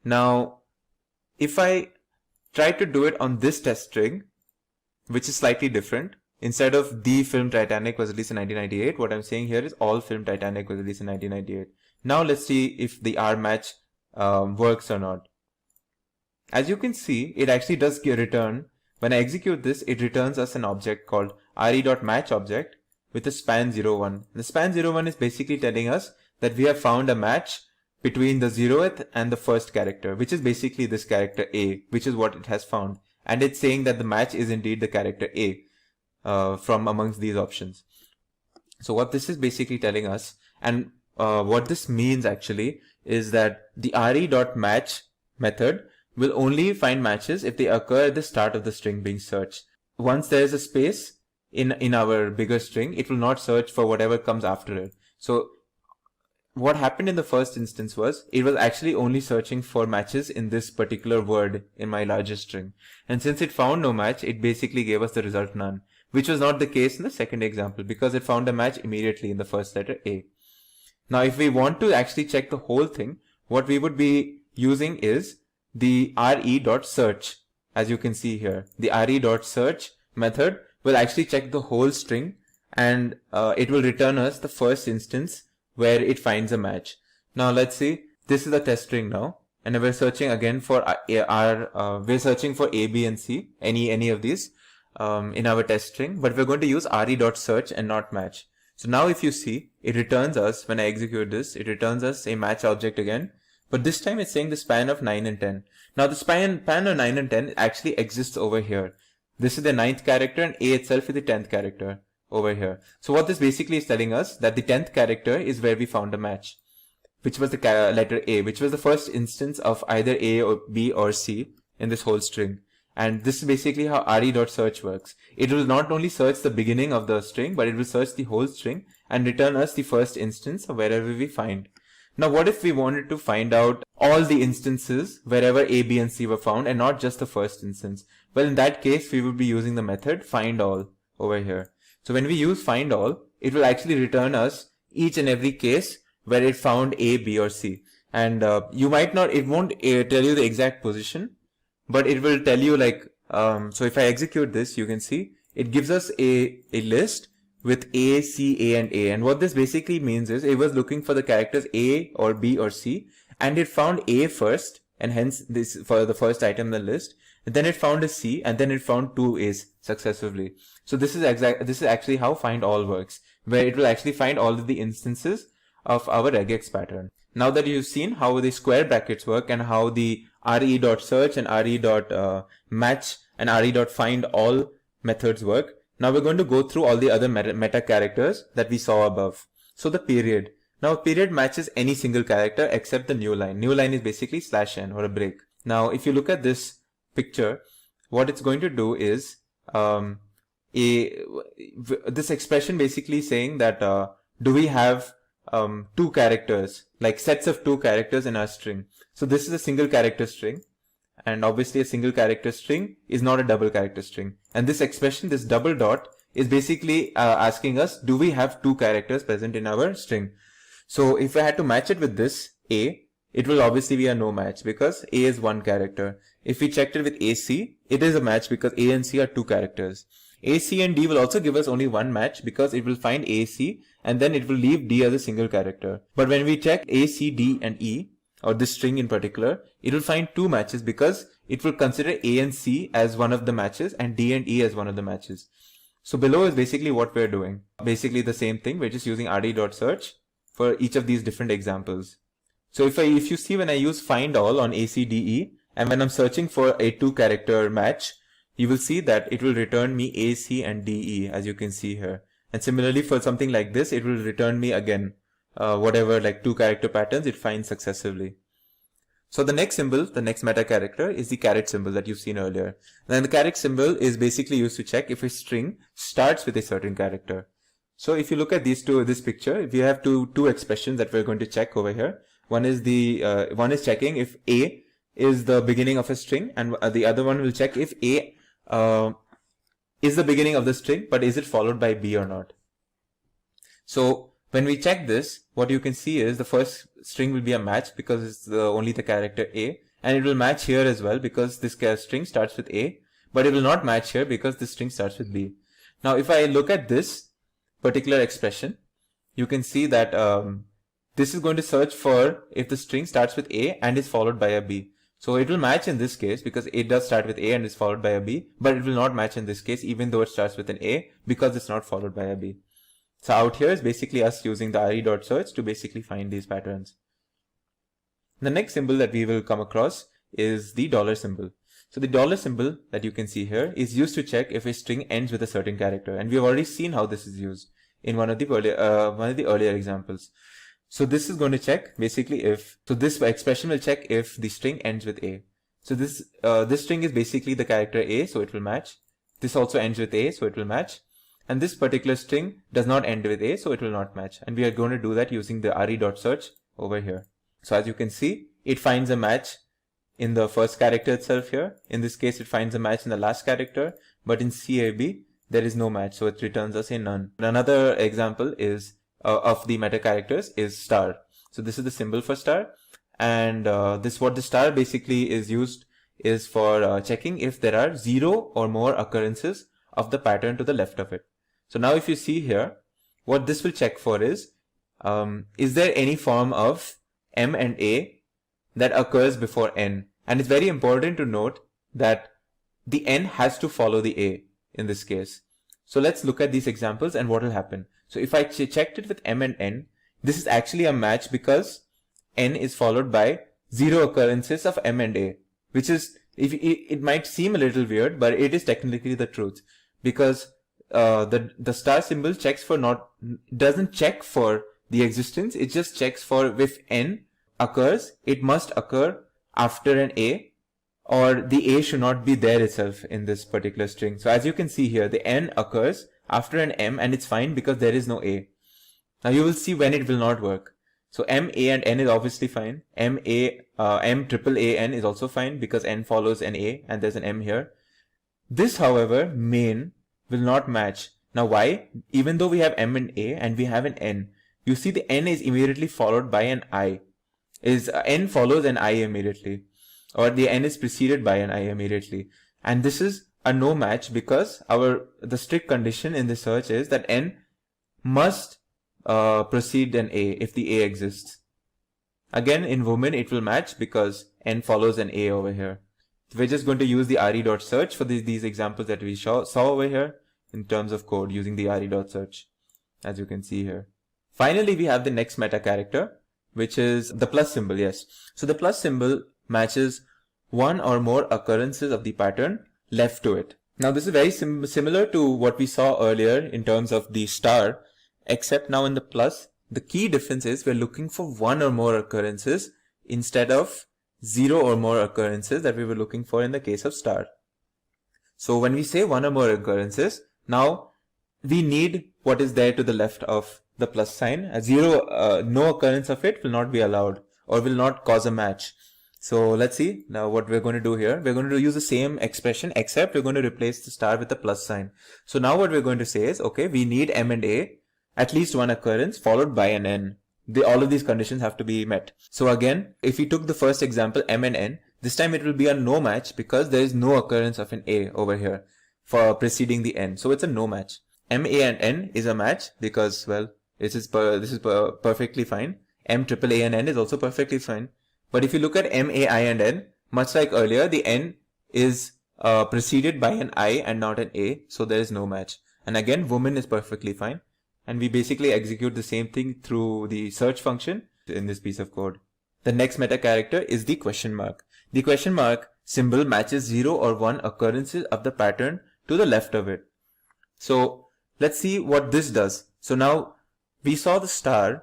Now, if I try to do it on this test string, which is slightly different, instead of the film Titanic was released in 1998, what I'm saying here is all film Titanic was released in 1998. Now let's see if the R-match works or not. As you can see, it actually does return. When I execute this, it returns us an object called re.match object with a span 01. The span 01 is basically telling us that we have found a match between the 0th and the first character, which is basically this character A, which is what it has found. And it's saying that the match is indeed the character A from amongst these options. So what this is basically telling us, and what this means actually, is that the re.match method will only find matches if they occur at the start of the string being searched. Once there is a space in our bigger string, it will not search for whatever comes after it. So what happened in the first instance was, it was actually only searching for matches in this particular word in my larger string. And since it found no match, it basically gave us the result none. which was not the case in the second example because it found a match immediately in the first letter A. Now, if we want to actually check the whole thing, what we would be using is the re.search. As you can see here, the re.search method will actually check the whole string, and it will return us the first instance where it finds a match. Now let's see, this is a test string now, and we're searching again for we're searching for A, B, and C, any of these in our test string, but we're going to use re.search and not match. So now if you see, it returns us, when I execute this, it returns us a match object again, but this time it's saying the span of 9 and 10. Now the span of 9 and 10 actually exists over here. This is the 9th character and A itself is the 10th character over here. So what this basically is telling us that the 10th character is where we found a match, which was the letter A, which was the first instance of either A or B or C in this whole string. And this is basically how re.search works. It will not only search the beginning of the string, but it will search the whole string and return us the first instance of wherever we find. Now, what if we wanted to find out all the instances wherever A, B, and C were found and not just the first instance? Well, in that case, we would be using the method findAll over here. So when we use findAll, it will actually return us each and every case where it found A, B, or C. And you might not, it won't tell you the exact position, but it will tell you like, so if I execute this, you can see it gives us a list with A, C, A, and A. And what this basically means is it was looking for the characters A or B or C, and it found A first, and hence this for the first item in the list. And then it found a C, and then it found two A's successively. So this is actually how findAll works, where it will actually find all of the instances of our regex pattern. Now that you've seen how the square brackets work and how the re.search and re.match and re.findAll methods work, now we're going to go through all the other meta characters that we saw above. So the period. Now a period matches any single character except the new line. New line is basically /n or a break. Now if you look at this picture, what it's going to do is this expression basically saying that do we have two characters, like sets of two characters in our string. So this is a single character string, and obviously a single character string is not a double character string. And this expression, this double dot, is basically asking us, do we have two characters present in our string? So if I had to match it with this A, it will obviously be a no match because A is one character. If we checked it with AC, it is a match because A and C are two characters. AC and D will also give us only one match because it will find AC and then it will leave D as a single character. But when we check A, C, D and E, or this string in particular, it will find two matches because it will consider A and C as one of the matches and D and E as one of the matches. So below is basically what we're doing. Basically the same thing, we're just using re.search for each of these different examples. So if you see when I use findAll on ACDE, and when I'm searching for a two character match, you will see that it will return me A, C and DE, as you can see here. And similarly for something like this, it will return me again whatever like two character patterns it finds successively. So the next symbol, the next meta character, is the caret symbol that you've seen earlier. Then the caret symbol is basically used to check if a string starts with a certain character. So if you look at this picture, we have two expressions that we're going to check over here. One is checking if A is the beginning of a string, and the other one will check if A is the beginning of the string, but is it followed by B or not. So when we check this, what you can see is the first string will be a match because it's only the character A, and it will match here as well because this string starts with A, but it will not match here because this string starts with B. Now if I look at this particular expression, you can see that this is going to search for if the string starts with A and is followed by a B. So it will match in this case because it does start with A and is followed by a B, but it will not match in this case even though it starts with an A because it's not followed by a B. So out here is basically us using the re.search to basically find these patterns. The next symbol that we will come across is the dollar symbol. So the dollar symbol that you can see here is used to check if a string ends with a certain character, and we have already seen how this is used in one of the earlier examples. So this is going to check basically this expression will check if the string ends with A. So this string is basically the character A, so it will match. This also ends with A, so it will match. And this particular string does not end with A, so it will not match. And we are going to do that using the re.search over here. So as you can see, it finds a match in the first character itself here. In this case, it finds a match in the last character, but in CAB, there is no match, so it returns us a none. Another example is of the meta characters is star. So this is the symbol for star, and what the star basically is used is for checking if there are 0 or more occurrences of the pattern to the left of it. So now if you see here, what this will check for is there any form of M and A that occurs before N? And it's very important to note that the N has to follow the A in this case. So let's look at these examples and what will happen. So if I checked it with M and N, this is actually a match because N is followed by 0 occurrences of M and A, which is, it might seem a little weird, but it is technically the truth, because the star symbol doesn't check for the existence, it just checks for if N occurs, it must occur after an A, or the A should not be there itself in this particular string. So as you can see here, the N occurs after an M, and it's fine because there is no A. Now you will see when it will not work. So M, A and N is obviously fine. M triple A N is also fine because N follows an A and there's an M here. This, however, main will not match. Now why? Even though we have M and A and we have an N, you see the N is immediately followed by an I. N follows an I immediately, or the N is preceded by an I immediately. And this is a no match because the strict condition in the search is that N must precede an A if the A exists. Again, in women it will match because N follows an A over here. We're just going to use the re.search for these examples that we saw over here in terms of code using the re.search, as you can see here. Finally, we have the next meta character, which is the plus symbol. Yes. So the plus symbol matches one or more occurrences of the pattern left to it. Now this is very similar to what we saw earlier in terms of the star, except now in the plus, the key difference is we're looking for one or more occurrences instead of 0 or more occurrences that we were looking for in the case of star. So when we say one or more occurrences, now we need what is there to the left of the plus sign. A 0, no occurrence of it will not be allowed or will not cause a match. So let's see now what we're going to do here. We're going to use the same expression, except we're going to replace the star with the plus sign. So now what we're going to say is, okay, we need M and A, at least one occurrence followed by an N. All of these conditions have to be met. So again, if we took the first example, M and N, this time it will be a no match because there is no occurrence of an A over here for preceding the N. So it's a no match. M, A and N is a match because, well, this is perfectly fine. M triple A and N is also perfectly fine. But if you look at M, A, I and N, much like earlier, the N is preceded by an I and not an A, so there is no match. And again, woman is perfectly fine. And we basically execute the same thing through the search function in this piece of code. The next meta character is the question mark. The question mark symbol matches 0 or 1 occurrences of the pattern to the left of it. So let's see what this does. So now we saw the star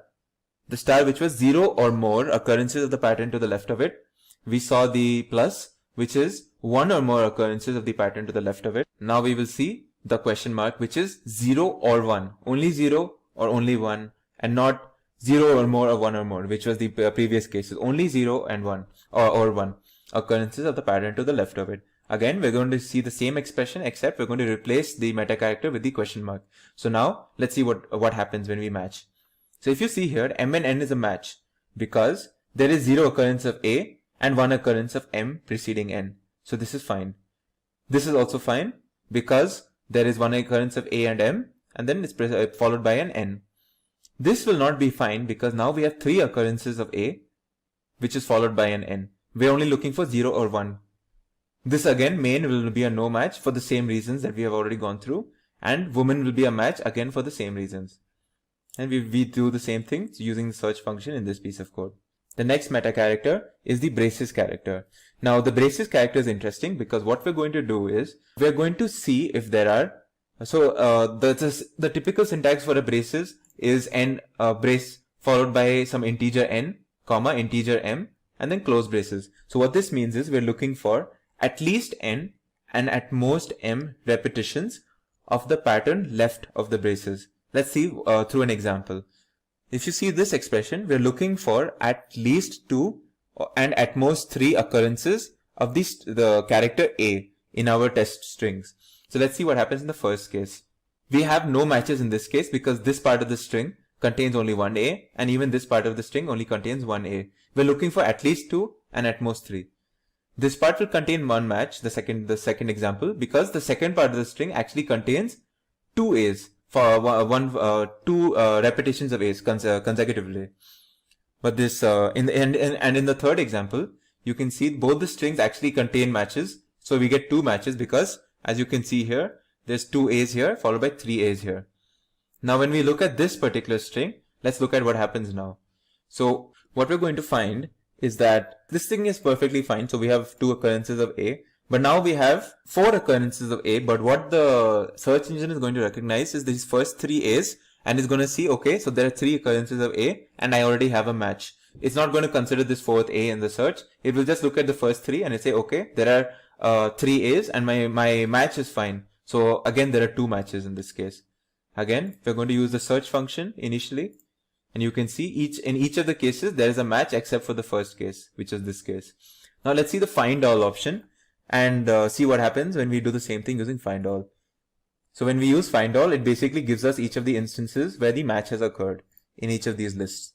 which was 0 or more occurrences of the pattern to the left of it. We saw the plus, which is 1 or more occurrences of the pattern to the left of it. Now we will see the question mark, which is 0 or 1, only 0 or only 1, and not 0 or more or 1 or more, which was the previous cases, only 0 and 1 or 1 occurrences of the pattern to the left of it. Again, we're going to see the same expression, except we're going to replace the meta character with the question mark. So now let's see what happens when we match. So if you see here, M and N is a match because there is 0 occurrence of A and 1 occurrence of M preceding N. So this is fine. This is also fine because there is 1 occurrence of A and M and then it's followed by an N. This will not be fine because now we have 3 occurrences of A which is followed by an N. We're only looking for 0 or 1. This again, main will be a no match for the same reasons that we have already gone through, and woman will be a match again for the same reasons. And we do the same thing using the search function in this piece of code. The next meta character is the braces character. Now the braces character is interesting because what we're going to do is we're going to see if there are, the typical syntax for a braces is n brace followed by some integer n, comma integer m, and then close braces. So what this means is we're looking for at least n and at most m repetitions of the pattern left of the braces. Let's see through an example. If you see this expression, we're looking for at least 2 and at most 3 occurrences of the character A in our test strings. So let's see what happens in the first case. We have no matches in this case because this part of the string contains only one A, and even this part of the string only contains one A. We're looking for at least 2 and at most 3. This part will contain one match, the second example, because the second part of the string actually contains 2 A's for two repetitions of A's consecutively. But this in the third example, you can see both the strings actually contain matches, so we get 2 matches because, as you can see here, there's 2 A's here followed by 3 A's here. Now when we look at this particular string, let's look at what happens now. So what we're going to find is that this thing is perfectly fine. So we have 2 occurrences of A, but now we have 4 occurrences of A. But what the search engine is going to recognize is these first 3 A's, and it's going to see, okay, so there are 3 occurrences of A and I already have a match. It's not going to consider this 4th A in the search. It will just look at the first 3 and it say, okay, there are 3 A's and my match is fine. So again, there are 2 matches in this case. Again, we're going to use the search function initially, and you can see in each of the cases there is a match except for the first case, which is this case. Now let's see the find all option and see what happens when we do the same thing using find all. So when we use find all, it basically gives us each of the instances where the match has occurred in each of these lists.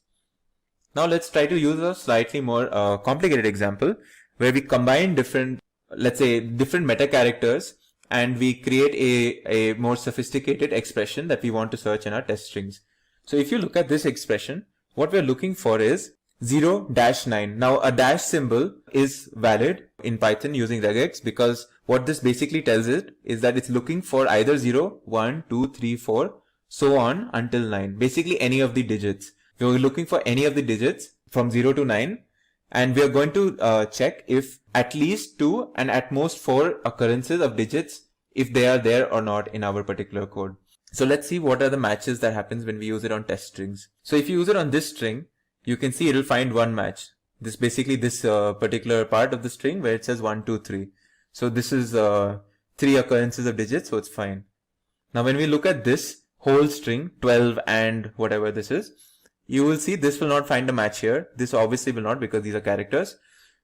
Now let's try to use a slightly more complicated example where we combine different, let's say, different meta characters, and we create a more sophisticated expression that we want to search in our test strings. So if you look at this expression, what we're looking for is 0-9. Now a dash symbol is valid in Python using regex because what this basically tells it is that it's looking for either 0, 1, 2, 3, 4, so on until 9. Basically any of the digits. We're looking for any of the digits from 0 to 9. And we are going to check if at least 2 and at most 4 occurrences of digits, if they are there or not in our particular code. So let's see what are the matches that happens when we use it on test strings. So if you use it on this string, you can see it will find one match. This basically this particular part of the string where it says 1, 2, 3. So this is 3 occurrences of digits, so it's fine. Now when we look at this whole string, 12 and whatever this is, you will see this will not find a match here. This obviously will not because these are characters.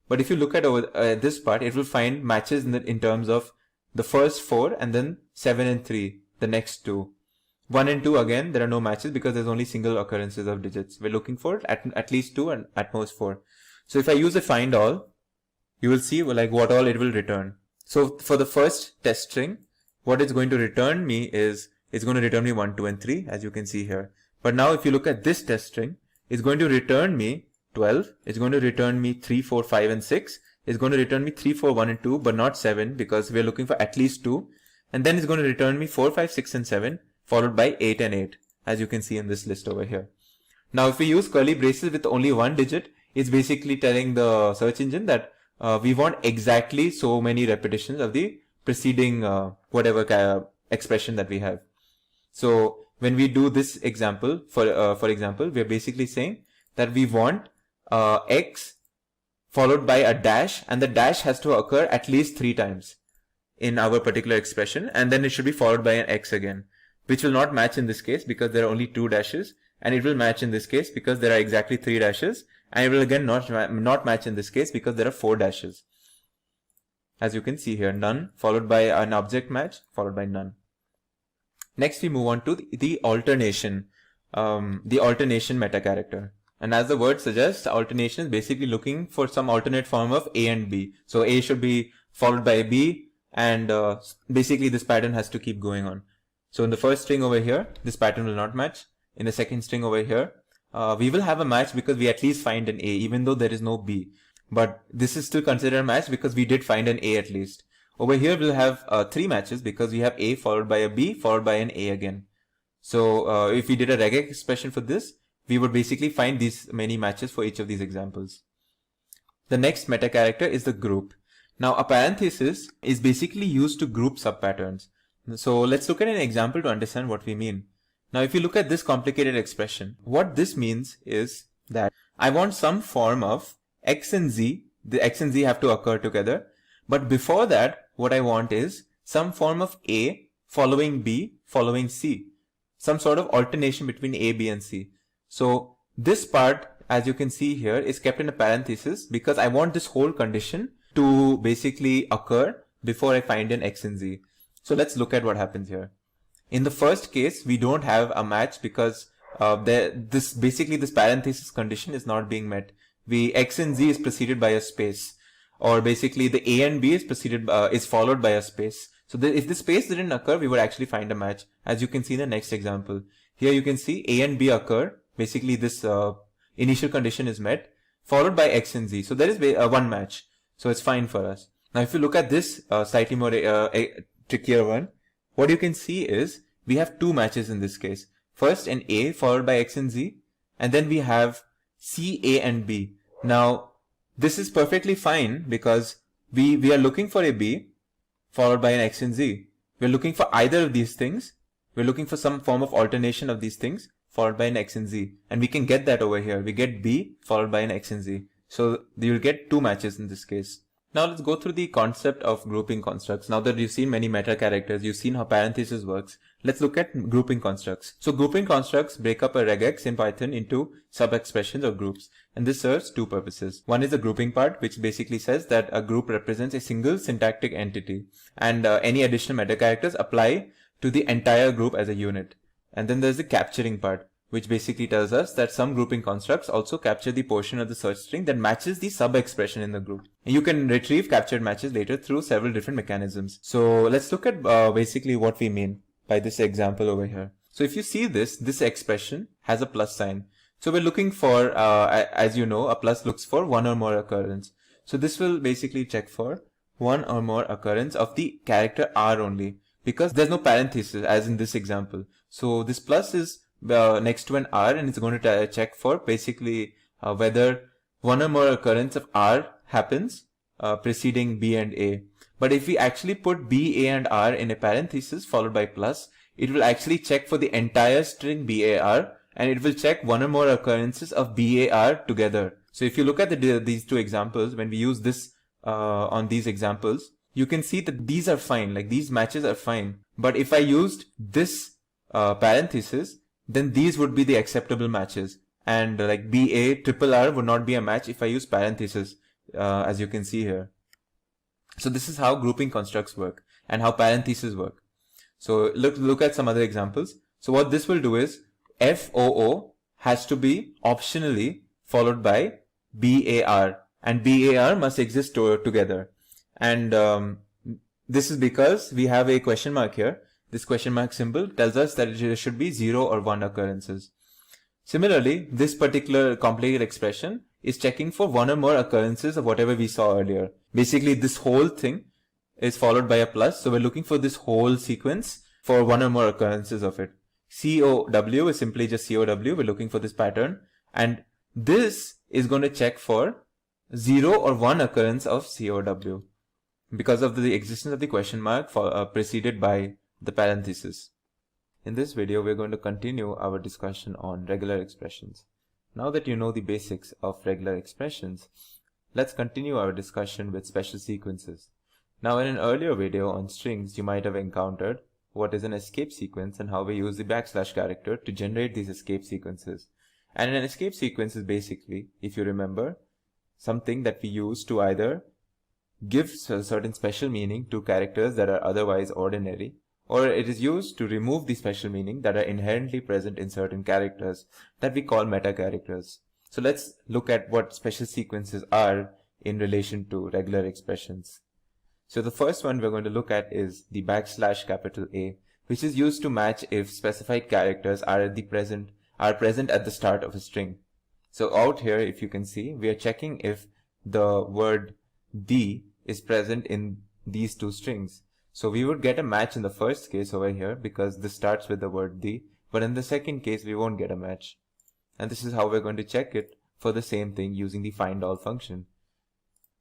But if you look at over this part, it will find matches in terms of the first 4 and then 7 and 3, the next 2. 1 and 2 again, there are no matches because there's only single occurrences of digits. We're looking for at least 2 and at most 4. So if I use a find all, you will see like what all it will return. So for the first test string, what it's going to return me is, it's going to return me 1, 2 and 3 as you can see here. But now if you look at this test string, it's going to return me 12, it's going to return me 3, 4, 5 and 6, it's going to return me 3, 4, 1 and 2 but not 7 because we're looking for at least 2, and then it's going to return me 4, 5, 6 and 7 followed by 8 and 8 as you can see in this list over here. Now if we use curly braces with only one digit, it's basically telling the search engine that we want exactly so many repetitions of the preceding whatever expression that we have. So when we do this example, for example, we are basically saying that we want x followed by a dash, and the dash has to occur at least 3 times in our particular expression, and then it should be followed by an x again, which will not match in this case because there are only 2 dashes, and it will match in this case because there are exactly 3 dashes, and it will again not match in this case because there are 4 dashes. As you can see here, none followed by an object match followed by none. Next we move on to the alternation meta character. And as the word suggests, alternation is basically looking for some alternate form of A and B. So A should be followed by B, and basically this pattern has to keep going on. So in the first string over here, this pattern will not match. In the second string over here, we will have a match because we at least find an A even though there is no B. But this is still considered a match because we did find an A at least. Over here we'll have 3 matches because we have A followed by a B followed by an A again. So if we did a regex expression for this, we would basically find these many matches for each of these examples. The next meta character is the group. Now a parenthesis is basically used to group subpatterns. So let's look at an example to understand what we mean. Now if you look at this complicated expression, what this means is that I want some form of x and z. The x and z have to occur together. But before that, what I want is some form of A following B following C. Some sort of alternation between A, B and C. So this part, as you can see here, is kept in a parenthesis because I want this whole condition to basically occur before I find an x and z. So let's look at what happens here. In the first case, we don't have a match because this parenthesis condition is not being met. X and Z is preceded by a space, or basically the A and B is followed by a space. So if the space didn't occur, we would actually find a match. As you can see in the next example, here you can see A and B occur. Basically, this initial condition is met, followed by X and Z. So there is one match. So it's fine for us. Now, if you look at this slightly more trickier one, what you can see is we have two matches in this case. First an A followed by X and Z, and then we have C, A and B. Now, this is perfectly fine because we are looking for a B followed by an X and Z. We're looking for either of these things. We're looking for some form of alternation of these things followed by an X and Z. And we can get that over here. We get B followed by an X and Z. So you'll get two matches in this case. Now let's go through the concept of grouping constructs. Now that you've seen many meta characters, you've seen how parenthesis works. Let's look at grouping constructs. So grouping constructs break up a regex in Python into sub-expressions or groups. And this serves two purposes. One is the grouping part, which basically says that a group represents a single syntactic entity. And any additional meta characters apply to the entire group as a unit. And then there's the capturing part, which basically tells us that some grouping constructs also capture the portion of the search string that matches the sub-expression in the group. And you can retrieve captured matches later through several different mechanisms. So let's look at basically what we mean by this example over here. So if you see this expression has a plus sign. So we're looking for, as you know, a plus looks for one or more occurrence. So this will basically check for one or more occurrence of the character R only, because there's no parenthesis as in this example. So this plus is next to an R, and it's going to check for basically whether one or more occurrence of R happens preceding B and A. But if we actually put B, A and R in a parenthesis followed by plus, it will actually check for the entire string BAR, and it will check one or more occurrences of BAR together. So if you look at these two examples, when we use this on these examples, you can see that these are fine, like these matches are fine. But if I used this parenthesis, then these would be the acceptable matches. And like BA triple R would not be a match if I use parenthesis, as you can see here. So this is how grouping constructs work and how parentheses work. So look at some other examples. So what this will do is FOO has to be optionally followed by BAR, and BAR must exist together. And this is because we have a question mark here. This question mark symbol tells us that there should be 0 or 1 occurrences. Similarly, this particular complicated expression is checking for one or more occurrences of whatever we saw earlier. Basically, this whole thing is followed by a plus. So we're looking for this whole sequence for one or more occurrences of it. COW is simply just COW. We're looking for this pattern. And this is going to check for 0 or 1 occurrence of COW because of the existence of the question mark preceded by the parenthesis. In this video, we're going to continue our discussion on regular expressions. Now that you know the basics of regular expressions, let's continue our discussion with special sequences. Now, in an earlier video on strings, you might have encountered what is an escape sequence and how we use the / character to generate these escape sequences. And an escape sequence is basically, if you remember, something that we use to either give a certain special meaning to characters that are otherwise ordinary, or it is used to remove the special meaning that are inherently present in certain characters that we call meta characters. So let's look at what special sequences are in relation to regular expressions. So the first one we're going to look at is the \A, which is used to match if specified characters are present at the start of a string. So out here, if you can see, we are checking if the word the is present in these two strings. So we would get a match in the first case over here because this starts with the word the, but in the second case we won't get a match. And this is how we're going to check it for the same thing using the findAll function.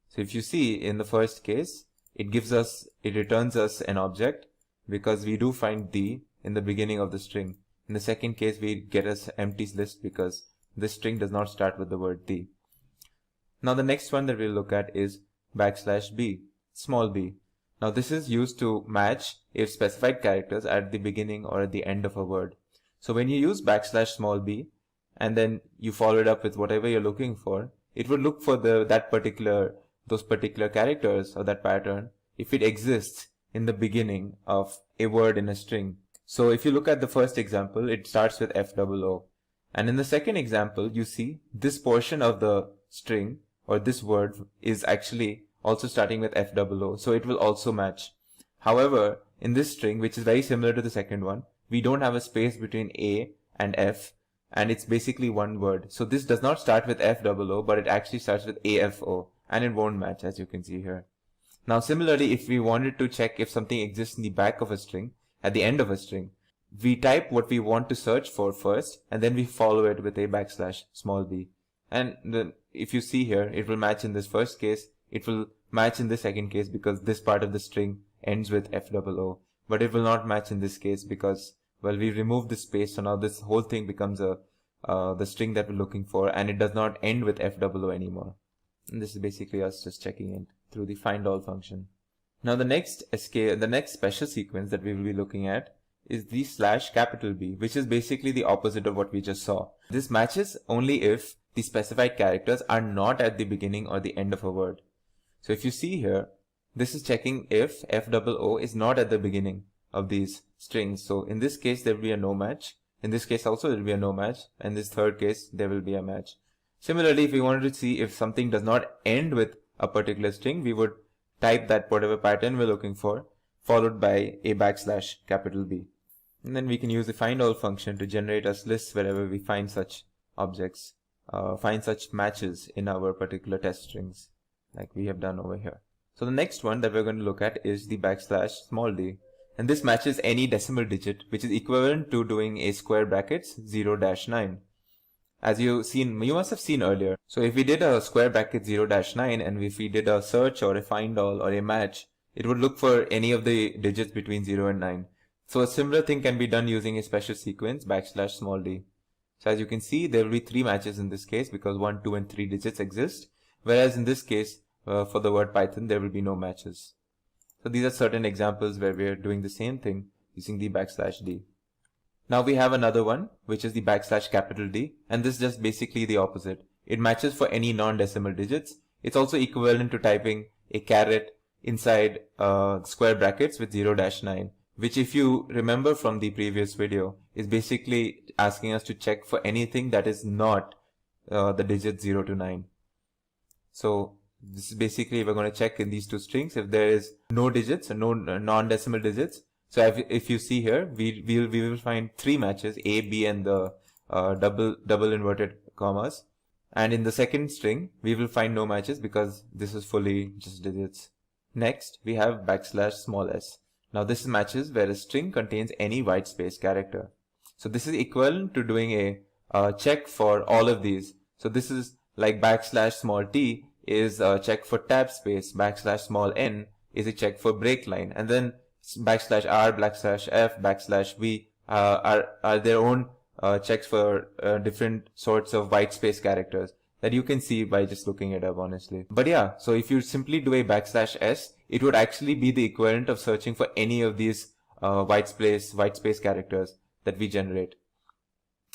So if you see in the first case, it returns us an object because we do find the in the beginning of the string. In the second case, we get us empty list because this string does not start with the word the. Now the next one that we'll look at is \B, small b. Now this is used to match if specified characters are at the beginning or at the end of a word. So when you use \b and then you follow it up with whatever you're looking for, it would look for those particular characters or that pattern if it exists in the beginning of a word in a string. So if you look at the first example, it starts with FOO. And in the second example, you see this portion of the string or this word is actually also starting with FOO. So it will also match. However, in this string, which is very similar to the second one, we don't have a space between A and F, and it's basically one word. So this does not start with FOO, but it actually starts with AFO, and it won't match, as you can see here. Now similarly, if we wanted to check if something exists in the back of a string, at the end of a string, we type what we want to search for first, and then we follow it with a \b. And then if you see here, it will match in this first case, it will match in the second case because this part of the string ends with FOO, but it will not match in this case because, well, we removed the space, so now this whole thing becomes the string that we're looking for, and it does not end with FOO anymore. And this is basically us just checking it through the findAll function. Now the next special sequence that we will be looking at is the /B, which is basically the opposite of what we just saw. This matches only if the specified characters are not at the beginning or the end of a word. So if you see here, this is checking if FOO is not at the beginning of these strings. So in this case, there will be a no match. In this case also, there will be a no match. In this third case, there will be a match. Similarly, if we wanted to see if something does not end with a particular string, we would type that whatever pattern we're looking for, followed by a \B. And then we can use the findAll function to generate us lists wherever we find such objects, find such matches in our particular test strings, like we have done over here. So the next one that we're going to look at is the \d. And this matches any decimal digit, which is equivalent to doing a square brackets 0-9. As you must have seen earlier. So if we did a square bracket 0-9, and if we did a search or a findAll or a match, it would look for any of the digits between 0 and 9. So a similar thing can be done using a special sequence \d. So as you can see, there will be 3 matches in this case because 1, 2, and 3 digits exist. Whereas in this case, for the word Python, there will be no matches. So these are certain examples where we are doing the same thing using the \d. Now we have another one, which is the \D, and this is just basically the opposite. It matches for any non-decimal digits. It's also equivalent to typing a caret inside square brackets with 0-9, which, if you remember from the previous video, is basically asking us to check for anything that is not the digits 0 to 9. So this is basically, we're going to check in these two strings if there is no digits or no non-decimal digits. So if you see here, we will find 3 matches, A, B, and the double inverted commas. And in the second string, we will find no matches because this is fully just digits. Next, we have \s. Now this matches where a string contains any white space character. So this is equivalent to doing a check for all of these. So this is like \t is a check for tab space, \n is a check for break line, and then /r, /f, \v are their own checks for different sorts of white space characters that you can see by just looking it up, honestly. But yeah, so if you simply do a \s, it would actually be the equivalent of searching for any of these white space characters that we generate.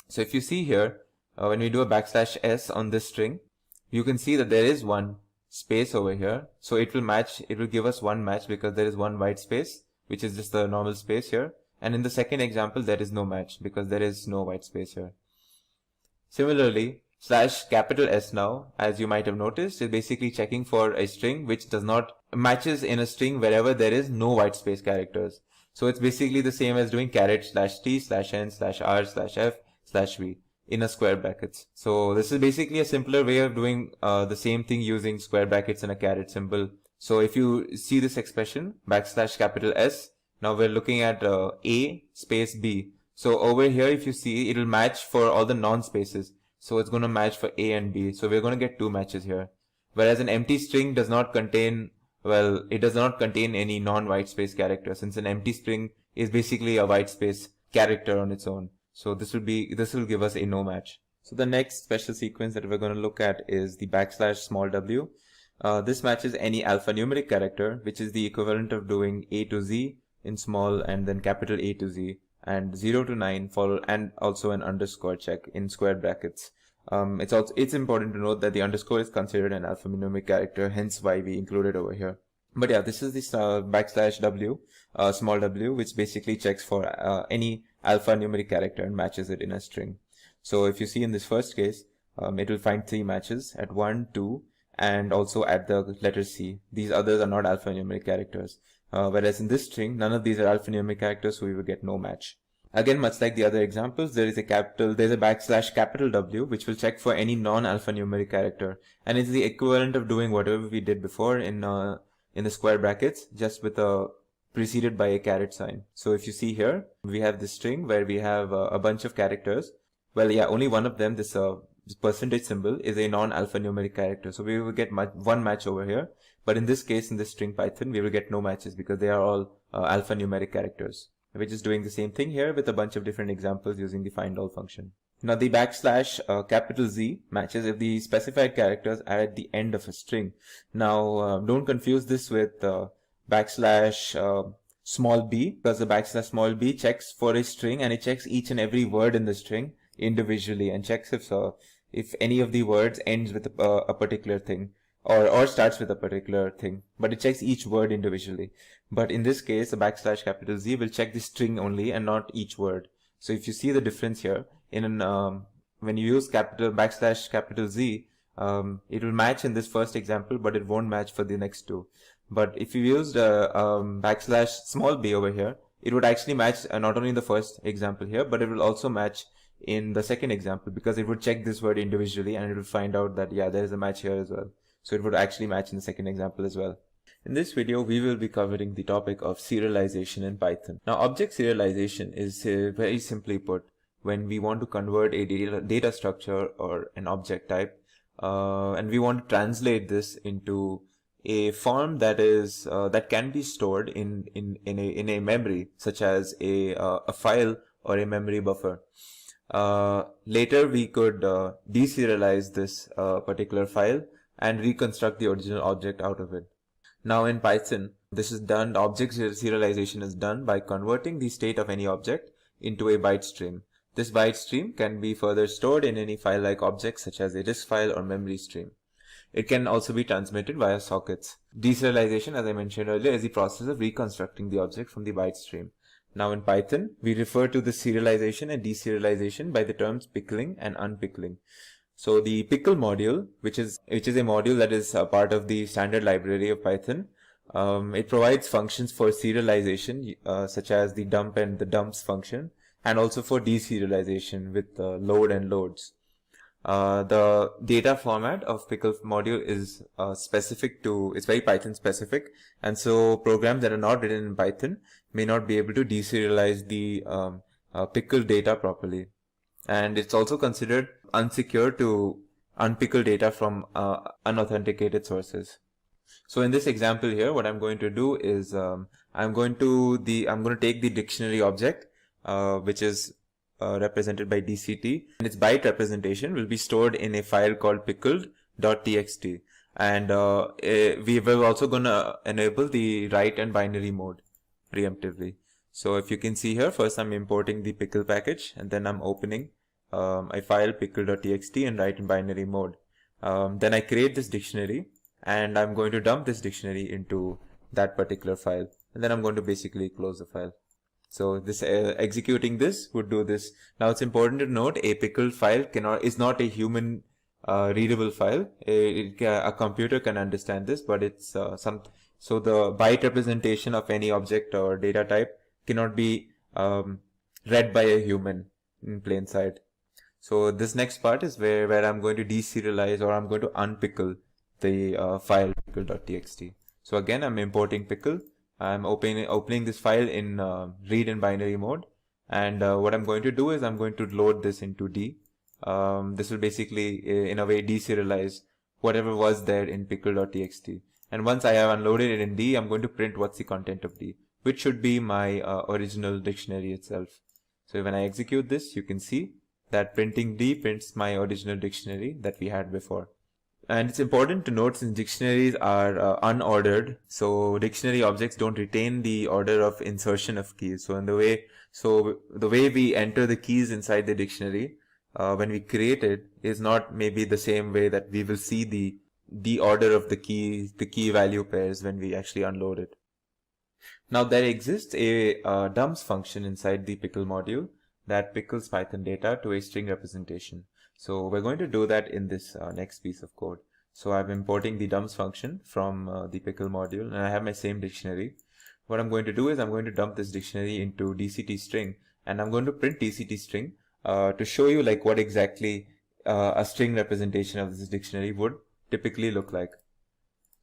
So if you see here, when we do a \s on this string, you can see that there is one space over here. So it will give us one match because there is one white space, which is just the normal space here. And in the second example, there is no match because there is no white space here. Similarly, /S now, as you might have noticed, is basically checking for a string which does not matches in a string wherever there is no white space characters. So it's basically the same as doing caret /t, /n, /r, /f, /v in a square brackets. So this is basically a simpler way of doing the same thing using square brackets and a caret symbol. So if you see this expression, \S, now we're looking at A space B. So over here, if you see, it will match for all the non-spaces. So it's going to match for A and B. So we're going to get 2 matches here. Whereas an empty string does not contain, well, it does not contain any non-white space character, since an empty string is basically a white space character on its own. So this will give us a no match. So the next special sequence that we're going to look at is the \w. This matches any alphanumeric character, which is the equivalent of doing A to Z in small and then capital A to Z, and 0 to 9 and also an underscore check in square brackets. It's important to note that the underscore is considered an alphanumeric character, hence why we include it over here. But yeah, this is this backslash w, small w, which basically checks for any alphanumeric character and matches it in a string. So if you see in this first case, it will find 3 matches at 1, 2, and also at the letter C. These others are not alphanumeric characters. Whereas in this string, none of these are alphanumeric characters, so we will get no match. Again, much like the other examples, there's a backslash capital W, which will check for any non-alphanumeric character. And it's the equivalent of doing whatever we did before in the square brackets, just with preceded by a caret sign. So if you see here, we have this string where we have a bunch of characters. Well, yeah, only one of them, this percentage symbol, is a non-alphanumeric character. So we will get one match over here. But in this case, in this string Python, we will get no matches because they are all alphanumeric characters. We're just doing the same thing here with a bunch of different examples using the find all function. Now the backslash capital Z matches if the specified characters are at the end of a string. Now don't confuse this with backslash small b, because the backslash small b checks for a string and it checks each and every word in the string individually and checks if any of the words ends with a particular thing or starts with a particular thing, but it checks each word individually. But in this case, the backslash capital Z will check the string only and not each word. So if you see the difference here, when you use backslash capital Z, it will match in this first example, but it won't match for the next two. But if you used backslash small b over here, it would actually match not only in the first example here, but it will also match in the second example, because it would check this word individually and it will find out that, yeah, there is a match here as well. So it would actually match in the second example as well. In this video, we will be covering the topic of serialization in Python. Now, object serialization is very simply put, when we want to convert a data structure or an object type, and we want to translate this into a form that can be stored in a memory, such as a file or a memory buffer. Later, we could deserialize this particular file and reconstruct the original object out of it. Now in Python, this is done, object serialization is done by converting the state of any object into a byte stream. This byte stream can be further stored in any file-like object such as a disk file or memory stream. It can also be transmitted via sockets. Deserialization, as I mentioned earlier, is the process of reconstructing the object from the byte stream. Now in Python, we refer to the serialization and deserialization by the terms pickling and unpickling. So the pickle module, which is a module that is a part of the standard library of Python, it provides functions for serialization, such as the dump and the dumps function, and also for deserialization with load and loads. The data format of pickle module is it's very Python specific, and so programs that are not written in Python may not be able to deserialize the pickle data properly. And it's also considered unsecure to unpickle data from unauthenticated sources. So in this example here, what I'm going to do is I'm going to take the dictionary object, which is represented by DCT, and its byte representation will be stored in a file called pickled.txt. And we were also going to enable the write and binary mode preemptively. So if you can see here, first I'm importing the pickle package, and then I'm opening a file pickle.txt and write in binary mode. Then I create this dictionary, and I'm going to dump this dictionary into that particular file, and then I'm going to basically close the file. So this executing this would do this. Now it's important to note a pickled file is not a human readable file. A computer can understand this, but it's so the byte representation of any object or data type cannot be read by a human in plain sight. So this next part is where I'm going to deserialize, or I'm going to unpickle the file pickle.txt. So again, I'm importing pickle. I'm opening this file in read in binary mode, and what I'm going to do is I'm going to load this into D. This will basically in a way deserialize whatever was there in pickle.txt. And once I have unloaded it in D, I'm going to print what's the content of D, which should be my original dictionary itself. So when I execute this, you can see that printing D prints my original dictionary that we had before. And it's important to note, since dictionaries are unordered, so dictionary objects don't retain the order of insertion of keys. So the way we enter the keys inside the dictionary when we create it is not maybe the same way that we will see the order of the key value pairs when we actually unload it. Now there exists a dumps function inside the pickle module that pickles Python data to a string representation. So we're going to do that in this next piece of code. So I'm importing the dumps function from the pickle module, and I have my same dictionary. What I'm going to do is I'm going to dump this dictionary into dct string, and I'm going to print dct string to show you like what exactly a string representation of this dictionary would typically look like.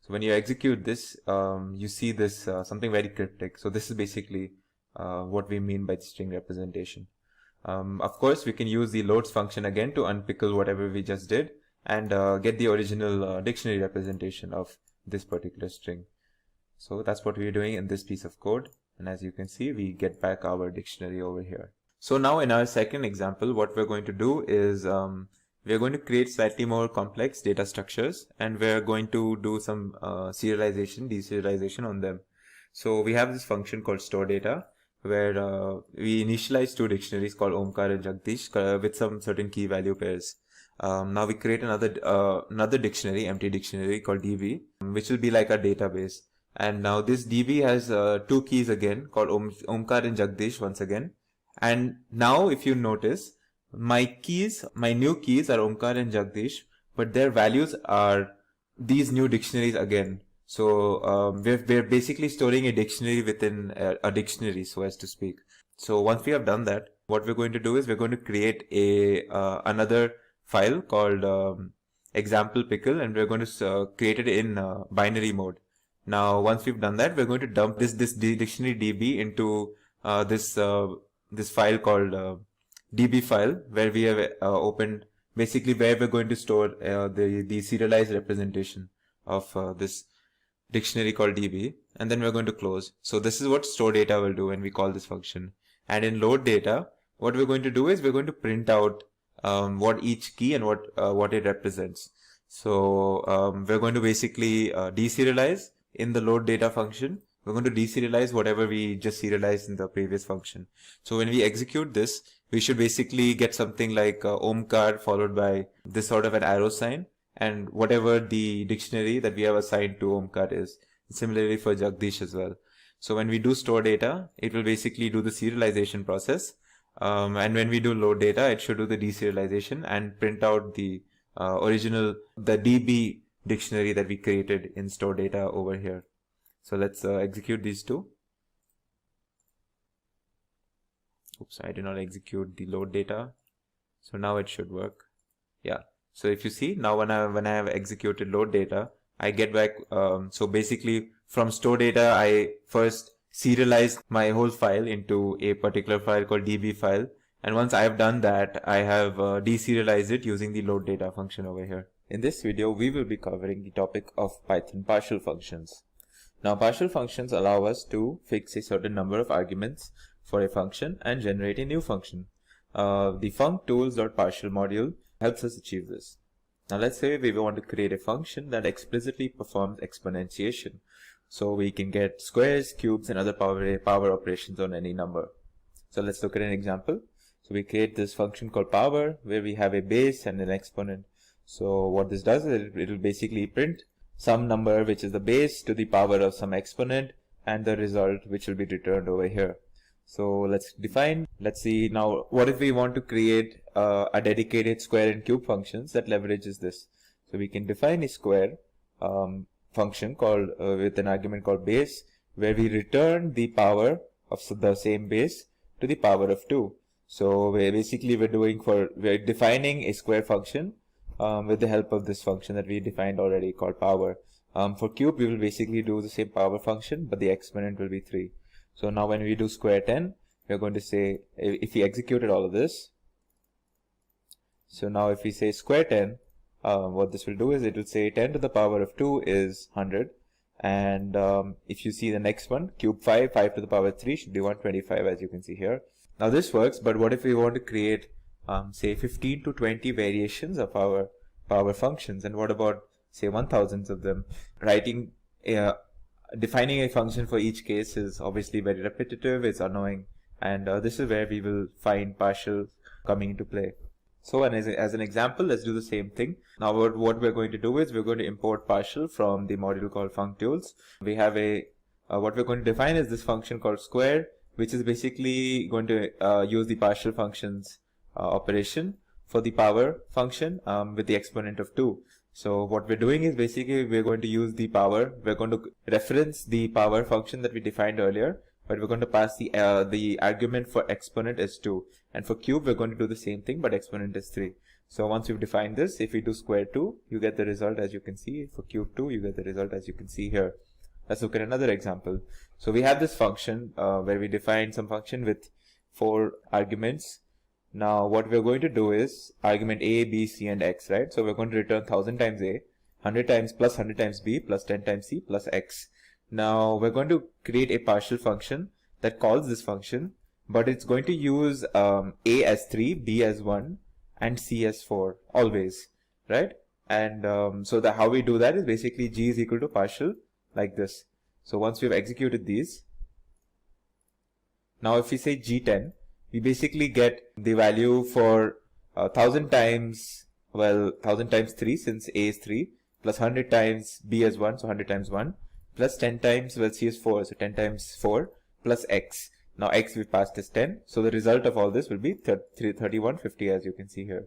So when you execute this, you see this something very cryptic. So this is basically what we mean by the string representation. Of course, we can use the loads function again to unpickle whatever we just did and get the original dictionary representation of this particular string. So that's what we're doing in this piece of code. And as you can see, we get back our dictionary over here. So now in our second example, what we're going to do is we're going to create slightly more complex data structures, and we're going to do some serialization, deserialization on them. So we have this function called store data, where we initialize two dictionaries called Omkar and Jagdish with some certain key value pairs. Now we create another dictionary, empty dictionary called db, which will be like a database. And now this db has two keys again called Omkar and Jagdish once again. And now if you notice, my new keys are Omkar and Jagdish, but their values are these new dictionaries again. So we're basically storing a dictionary within a dictionary, so as to speak. So once we have done that, what we're going to do is we're going to create another file called example pickle, and we're going to create it in binary mode. Now once we've done that, we're going to dump this dictionary db into this file called db file, where we have opened basically where we're going to store the serialized representation of this dictionary called db, and then we're going to close. So this is what store data will do when we call this function. And in load data, what we're going to do is we're going to print out what each key and what it represents. So we're going to basically deserialize in the load data function. We're going to deserialize whatever we just serialized in the previous function. So when we execute this, we should basically get something like Omkar followed by this sort of an arrow sign, and whatever the dictionary that we have assigned to Omkar is. Similarly for Jagdish as well. So when we do store data, it will basically do the serialization process. And when we do load data, it should do the deserialization and print out the the DB dictionary that we created in store data over here. So let's execute these two. Oops, I did not execute the load data. So now it should work. Yeah. So if you see now when I have executed load data, I get back. So basically from store data, I first serialized my whole file into a particular file called db file. And once I have done that, I have deserialized it using the load data function over here. In this video, we will be covering the topic of Python partial functions. Now, partial functions allow us to fix a certain number of arguments for a function and generate a new function. The functools.partial module helps us achieve this. Now, let's say we want to create a function that explicitly performs exponentiation. So we can get squares, cubes, and other power operations on any number. So let's look at an example. So we create this function called power, where we have a base and an exponent. So what this does is it will basically print some number which is the base to the power of some exponent, and the result which will be returned over here. So let's see now, what if we want to create a dedicated square and cube functions that leverages this. So we can define a square function called with an argument called base, where we return the power of the same base to the power of 2. So we're defining a square function with the help of this function that we defined already called power. For cube, we will basically do the same power function, but the exponent will be 3. So now when we do square 10, we're going to say, if we executed all of this, so now if we say square 10, what this will do is it will say 10 to the power of 2 is 100. And if you see the next one, cube 5 to the power 3 should be 125, as you can see here. Now this works, but what if we want to create say 15 to 20 variations of our power functions, and what about say 1000s of them? Defining a function for each case is obviously very repetitive, it's annoying, and this is where we will find partials coming into play. So as an example, let's do the same thing. Now what we're going to do is we're going to import partial from the module called functools. We have what we're going to define is this function called square, which is basically going to use the partial functions operation for the power function with the exponent of 2. So what we're doing is basically we're going to use the power. We're going to reference the power function that we defined earlier, but we're going to pass the argument for exponent as 2. And for cube, we're going to do the same thing, but exponent is 3. So once we've defined this, if we do square 2, you get the result as you can see. For cube 2, you get the result as you can see here. Let's look at another example. So we have this function where we define some function with 4 arguments. Now what we're going to do is argument a, b, c, and x, right? So we're going to return 1000 times a, 100 times plus 100 times b, plus 10 times c, plus x. Now we're going to create a partial function that calls this function, but it's going to use a as 3, b as 1, and c as 4 always, right? And so how we do that is basically g is equal to partial like this. So once we've executed these, now if we say g10, we basically get the value for 1000 times, well, 1000 times 3 since a is 3, plus 100 times b as 1, so 100 times 1, plus 10 times, well, c is 4, so 10 times 4, plus x. Now x we passed as 10, so the result of all this will be 3150 as you can see here.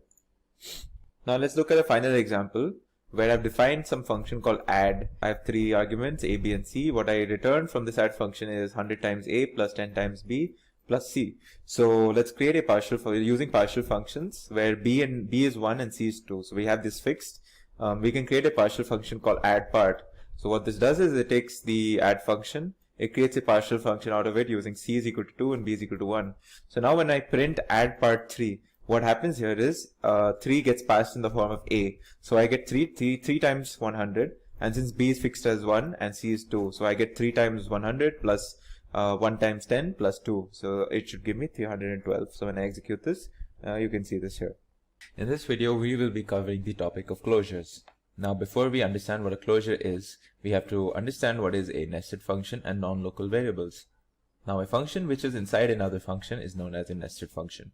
Now let's look at the final example where I've defined some function called add. I have 3 arguments, a, b, and c. What I return from this add function is 100 times a plus 10 times b plus c. So let's create a partial for using partial functions where b is 1 and c is 2. So we have this fixed. We can create a partial function called add part. So what this does is it takes the add function, it creates a partial function out of it using c is equal to 2 and b is equal to 1. So now when I print add part 3, what happens here is 3 gets passed in the form of a. So I get 3 times 100, and since b is fixed as 1 and c is 2, so I get 3 times 100 plus 1 times 10 plus 2. So it should give me 312. So when I execute this, you can see this here. In this video, we will be covering the topic of closures. Now, before we understand what a closure is, we have to understand what is a nested function and non-local variables. Now, a function which is inside another function is known as a nested function.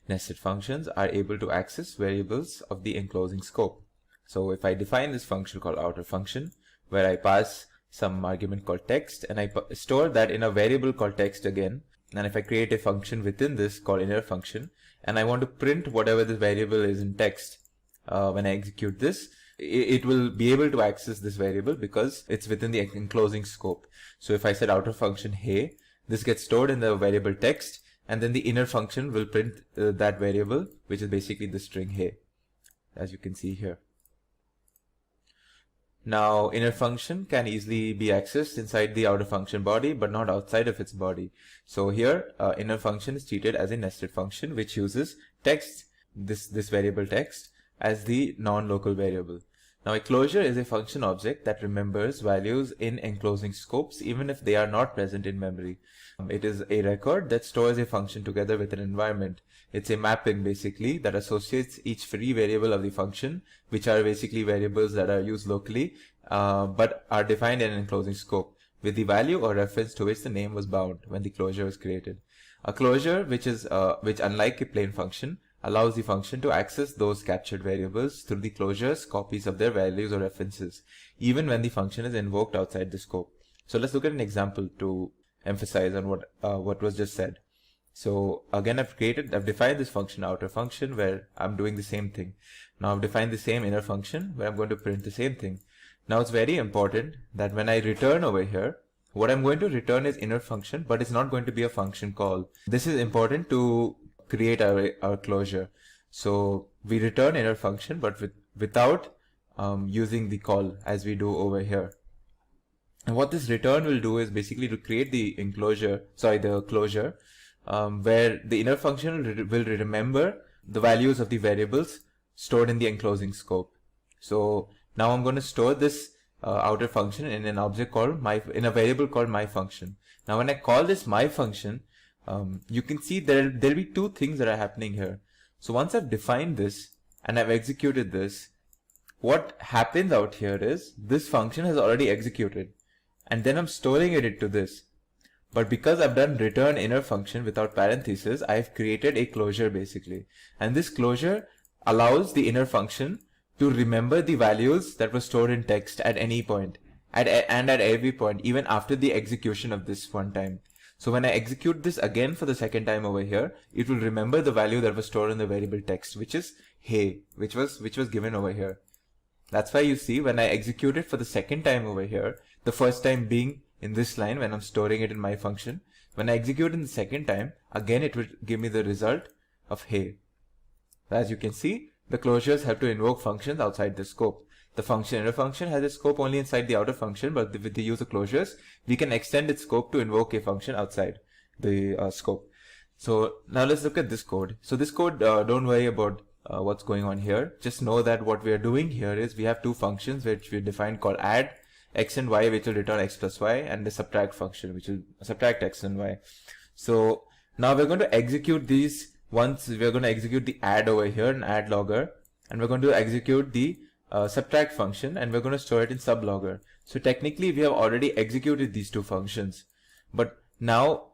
Nested functions are able to access variables of the enclosing scope. So if I define this function called outer function, where I pass some argument called text and I store that in a variable called text again, and if I create a function within this called inner function, and I want to print whatever the variable is in text, when I execute this, it will be able to access this variable because it's within the enclosing scope. So if I said outer function hey, this gets stored in the variable text, and then the inner function will print that variable, which is basically the string hey, as you can see here. Now, inner function can easily be accessed inside the outer function body, but not outside of its body. So here, inner function is treated as a nested function, which uses text, this variable text, as the non-local variable. Now, a closure is a function object that remembers values in enclosing scopes, even if they are not present in memory. It is a record that stores a function together with an environment. It's a mapping basically that associates each free variable of the function, which are basically variables that are used locally, but are defined in an enclosing scope, with the value or reference to which the name was bound when the closure was created. A closure, which unlike a plain function, allows the function to access those captured variables through the closures, copies of their values or references, even when the function is invoked outside the scope. So let's look at an example to emphasize on what was just said. So again, I've defined this function outer function where I'm doing the same thing. Now I've defined the same inner function where I'm going to print the same thing. Now it's very important that when I return over here, what I'm going to return is inner function, but it's not going to be a function call. This is important to create our closure. So we return inner function, but without using the call as we do over here. And what this return will do is basically to create the closure, where the inner function will remember the values of the variables stored in the enclosing scope. So now I'm going to store this outer function in an object called in a variable called my function. Now when I call this my function, you can see there'll be two things that are happening here. So once I've defined this and I've executed this, what happens out here is this function has already executed, and then I'm storing it into this. But because I've done return inner function without parentheses, I've created a closure basically. And this closure allows the inner function to remember the values that were stored in text at any point, and at every point, even after the execution of this one time. So when I execute this again for the second time over here, it will remember the value that was stored in the variable text, which is hey, which was given over here. That's why you see when I execute it for the second time over here, the first time being in this line when I'm storing it in my function, when I execute in the second time, again it will give me the result of hey. As you can see, the closures have to invoke functions outside the scope. The inner function has a scope only inside the outer function, but with the use of closures, we can extend its scope to invoke a function outside the scope. So now let's look at this code. So this code, don't worry about what's going on here. Just know that what we are doing here is we have two functions which we defined called add x and y, which will return x plus y, and the subtract function which will subtract x and y. So now we're going to execute these. Once we're going to execute the add over here and add logger, and we're going to execute the subtract function, and we're going to store it in sublogger. So technically we have already executed these two functions, but now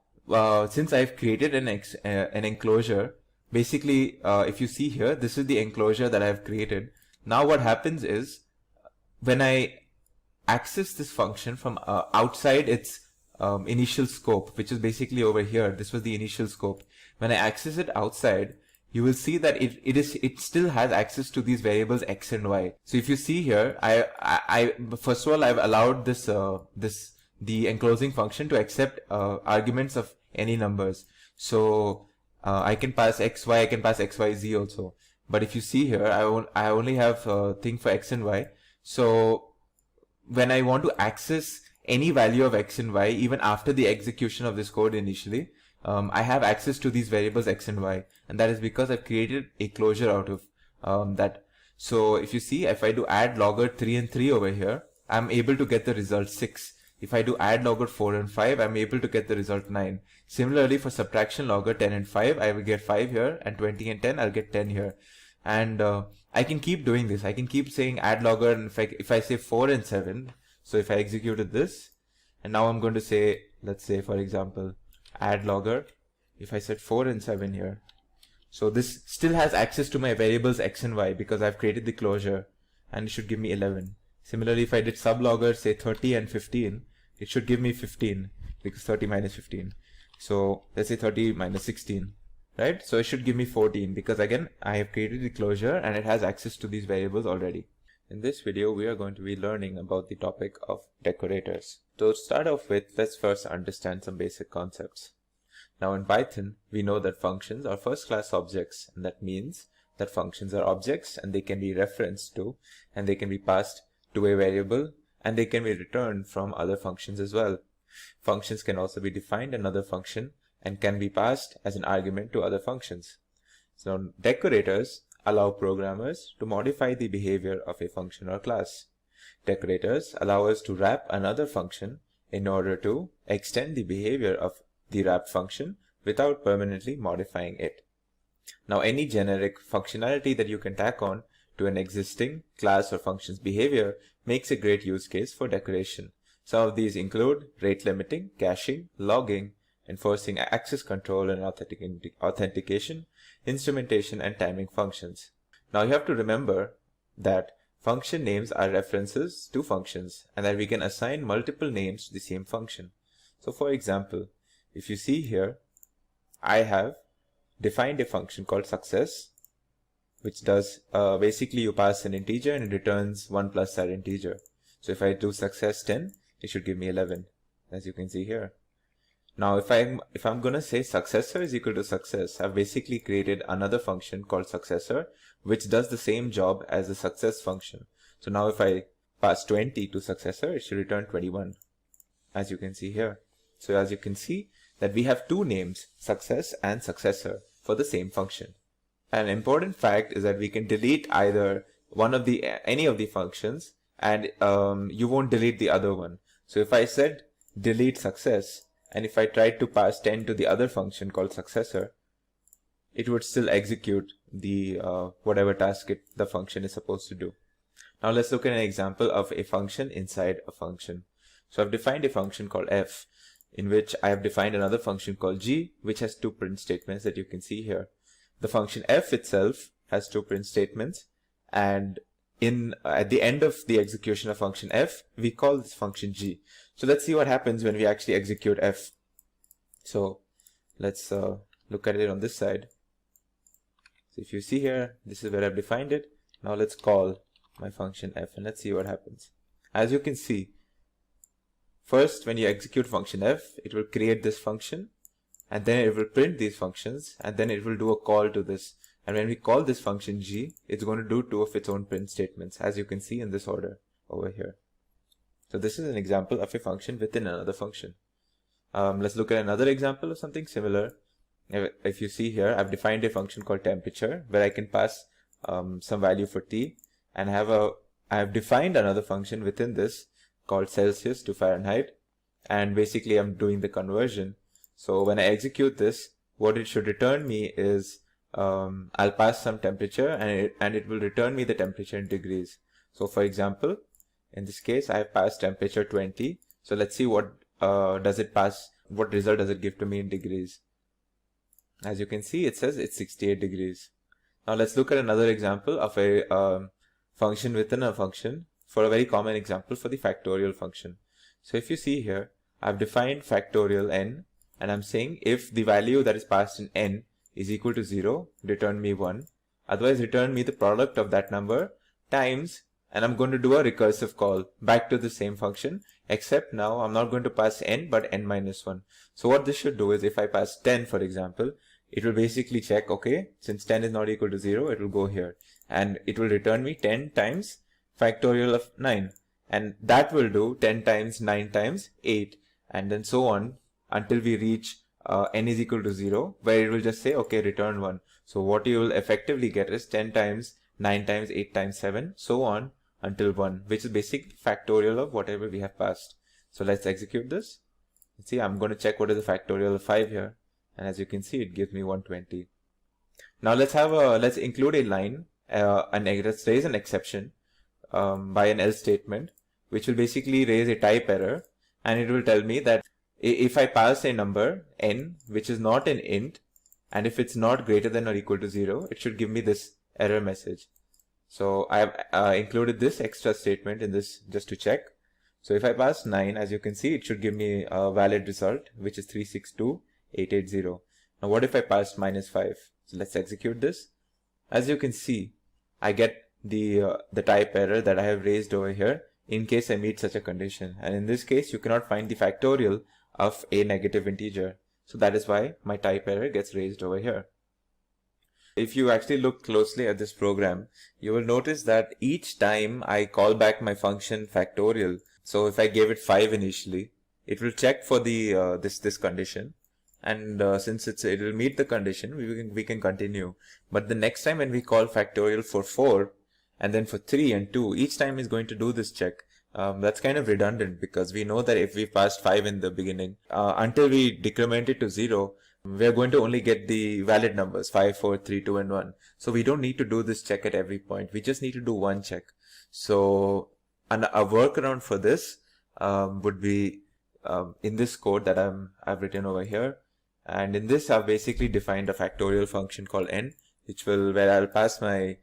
since I've created an enclosure, basically if you see here, this is the enclosure that I've created. Now what happens is when I access this function from outside its initial scope, which is basically over here, this was the initial scope. When I access it outside, you will see that it still has access to these variables x and y. So if you see here, I first of all I've allowed the enclosing function to accept arguments of any numbers. So I can pass x, y, I can pass x, y, z also. But if you see here, I only have a thing for x and y. So when I want to access any value of x and y, even after the execution of this code initially, I have access to these variables x and y, and that is because I've created a closure out of that. So if you see, if I do add logger 3 and 3 over here, I'm able to get the result 6. If I do add logger 4 and 5, I'm able to get the result 9. Similarly, for subtraction logger 10 and 5, I will get 5 here, and 20 and 10, I'll get 10 here. And I can keep doing this. I can keep saying add logger, and if I say 4 and 7, so if I executed this, and now I'm going to say, let's say for example, add logger, if I set 4 and 7 here, so this still has access to my variables x and y because I've created the closure, and it should give me 11. Similarly, if I did sublogger, say 30 and 15, it should give me 15 because 30 minus 15. So let's say 30 minus 16, right? So it should give me 14 because again, I have created the closure and it has access to these variables already. In this video, we are going to be learning about the topic of decorators. To start off with, let's first understand some basic concepts. Now in Python, we know that functions are first-class objects, and that means that functions are objects and they can be referenced to, and they can be passed to a variable, and they can be returned from other functions as well. Functions can also be defined in another function and can be passed as an argument to other functions. So decorators allow programmers to modify the behavior of a function or class. Decorators allow us to wrap another function in order to extend the behavior of the wrapped function without permanently modifying it. Now, any generic functionality that you can tack on to an existing class or function's behavior makes a great use case for decoration. Some of these include rate limiting, caching, logging, enforcing access control and authentication, instrumentation, and timing functions. Now you have to remember that function names are references to functions and that we can assign multiple names to the same function. So for example, if you see here, I have defined a function called success, which does basically you pass an integer and it returns 1 plus that integer. So if I do success 10, it should give me 11, as you can see here. Now if I'm gonna say successor is equal to success, I've basically created another function called successor which does the same job as the success function. So now if I pass 20 to successor, it should return 21, as you can see here. So as you can see that we have two names, success and successor, for the same function. An important fact is that we can delete either any of the functions, and you won't delete the other one. So if I said delete success, and if I tried to pass 10 to the other function called successor, it would still execute the whatever task the function is supposed to do. Now let's look at an example of a function inside a function. So I've defined a function called f, in which I have defined another function called g, which has two print statements that you can see here. The function f itself has two print statements, and at the end of the execution of function f, we call this function g. So let's see what happens when we actually execute f. So let's look at it on this side. So if you see here, this is where I've defined it. Now let's call my function f and let's see what happens. As you can see, first when you execute function f, it will create this function, and then it will print these functions, and then it will do a call to this. And when we call this function g, it's going to do two of its own print statements, as you can see in this order over here. So this is an example of a function within another function. Let's look at another example of something similar. If you see here, I've defined a function called temperature, where I can pass some value for T, and I have defined another function within this called Celsius to Fahrenheit, and basically I'm doing the conversion. So when I execute this, what it should return me is I'll pass some temperature, and it will return me the temperature in degrees. So for example, in this case, I have passed temperature 20. So let's see what does it pass, what result does it give to me in degrees. As you can see, it says it's 68 degrees. Now let's look at another example of a function within a function, for a very common example for the factorial function. So if you see here, I've defined factorial n, and I'm saying if the value that is passed in n is equal to 0, return me 1. Otherwise, return me the product of that number times, and I'm going to do a recursive call back to the same function, except now I'm not going to pass n, but n minus 1. So what this should do is, if I pass 10, for example, it will basically check, okay, since 10 is not equal to 0, it will go here, and it will return me 10 times factorial of 9, and that will do 10 times 9 times 8, and then so on until we reach n is equal to 0, where it will just say, okay, return 1. So what you will effectively get is 10 times 9 times 8 times 7, so on until 1, which is basically factorial of whatever we have passed. So let's execute this. See, I'm going to check what is the factorial of 5 here, and as you can see, it gives me 120. Now let's include a line, let's raise an exception by an else statement, which will basically raise a type error, and it will tell me that if I pass a number n which is not an int, and if it's not greater than or equal to 0, it should give me this error message. So I have included this extra statement in this just to check. So if I pass 9, as you can see, it should give me a valid result, which is 362880. Now what if I pass minus 5? So let's execute this. As you can see, I get the type error that I have raised over here in case I meet such a condition. And in this case, you cannot find the factorial of a negative integer. So that is why my type error gets raised over here. If you actually look closely at this program, you will notice that each time I call back my function factorial, so if I gave it 5 initially, it will check for the this condition, and since it will meet the condition, we can continue. But the next time when we call factorial for 4 and then for 3 and 2, each time is going to do this check. That's kind of redundant, because we know that if we passed 5 in the beginning, until we decrement it to 0, we are going to only get the valid numbers 5, 4, 3, 2 and 1. So we don't need to do this check at every point. We just need to do one check. So a workaround for this would be in this code that I've written over here. And in this, I've basically defined a factorial function called n, where I'll pass my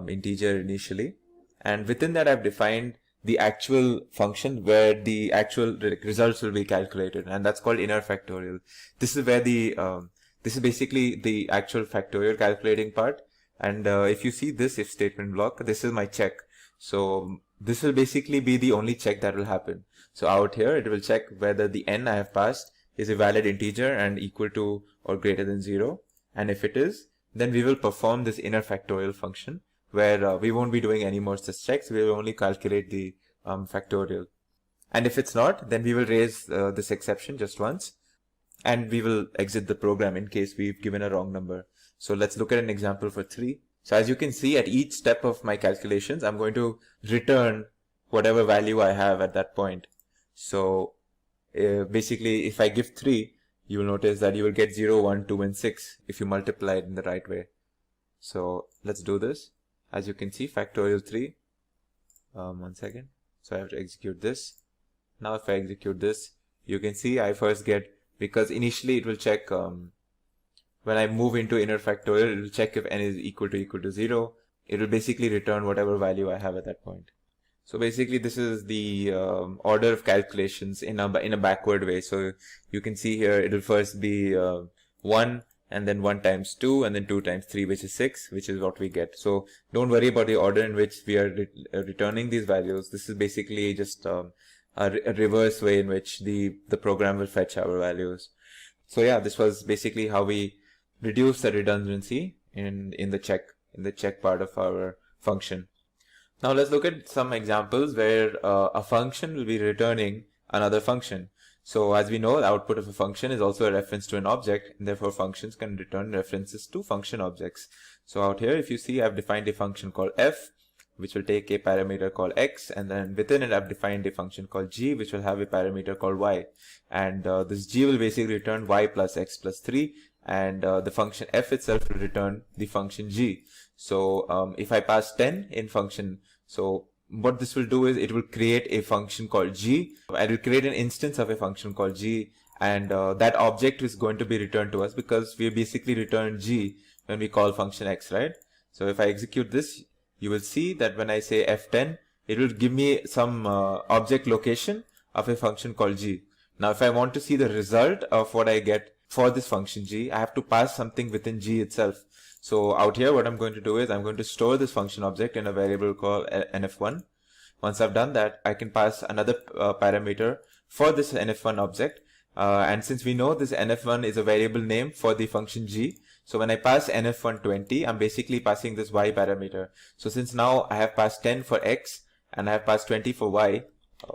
integer initially. And within that, I've defined the actual function where the actual results will be calculated, and that's called inner factorial. This is where this is basically the actual factorial calculating part. And if you see this if statement block, this is my check. So this will basically be the only check that will happen. So out here, it will check whether the n I have passed is a valid integer and equal to or greater than 0. And if it is, then we will perform this inner factorial function, where we won't be doing any more such checks. We will only calculate the factorial. And if it's not, then we will raise this exception just once, and we will exit the program in case we've given a wrong number. So let's look at an example for 3. So as you can see, at each step of my calculations, I'm going to return whatever value I have at that point. So basically, if I give 3, you will notice that you will get 0, 1, 2 and 6 if you multiply it in the right way. So let's do this. As you can see, factorial 3. One second. So I have to execute this. Now if I execute this, you can see I first get, because initially it will check when I move into inner factorial, it will check if n is equal to 0. It will basically return whatever value I have at that point. So basically this is the order of calculations in a backward way. So you can see here it will first be 1, and then 1 times 2, and then 2 times 3, which is 6, which is what we get. So don't worry about the order in which we are returning these values. This is basically just a reverse way in which the program will fetch our values. So yeah, this was basically how we reduce the redundancy in the check part of our function. Now let's look at some examples where a function will be returning another function. So as we know, the output of a function is also a reference to an object, and therefore functions can return references to function objects. So out here, if you see, I've defined a function called f, which will take a parameter called x, and then within it I've defined a function called g, which will have a parameter called y. And this g will basically return y plus x plus 3, and the function f itself will return the function g. So if I pass 10 in function, so what this will do is it will create a function called g. I will create an instance of a function called g, and that object is going to be returned to us because we basically return g when we call function x, right? So if I execute this, you will see that when I say f10, it will give me some object location of a function called g. Now if I want to see the result of what I get for this function g, I have to pass something within g itself. So out here, what I'm going to do is I'm going to store this function object in a variable called nf1. Once I've done that, I can pass another parameter for this nf1 object. And since we know this nf1 is a variable name for the function g, so when I pass nf120, I'm basically passing this y parameter. So since now I have passed 10 for x and I have passed 20 for y,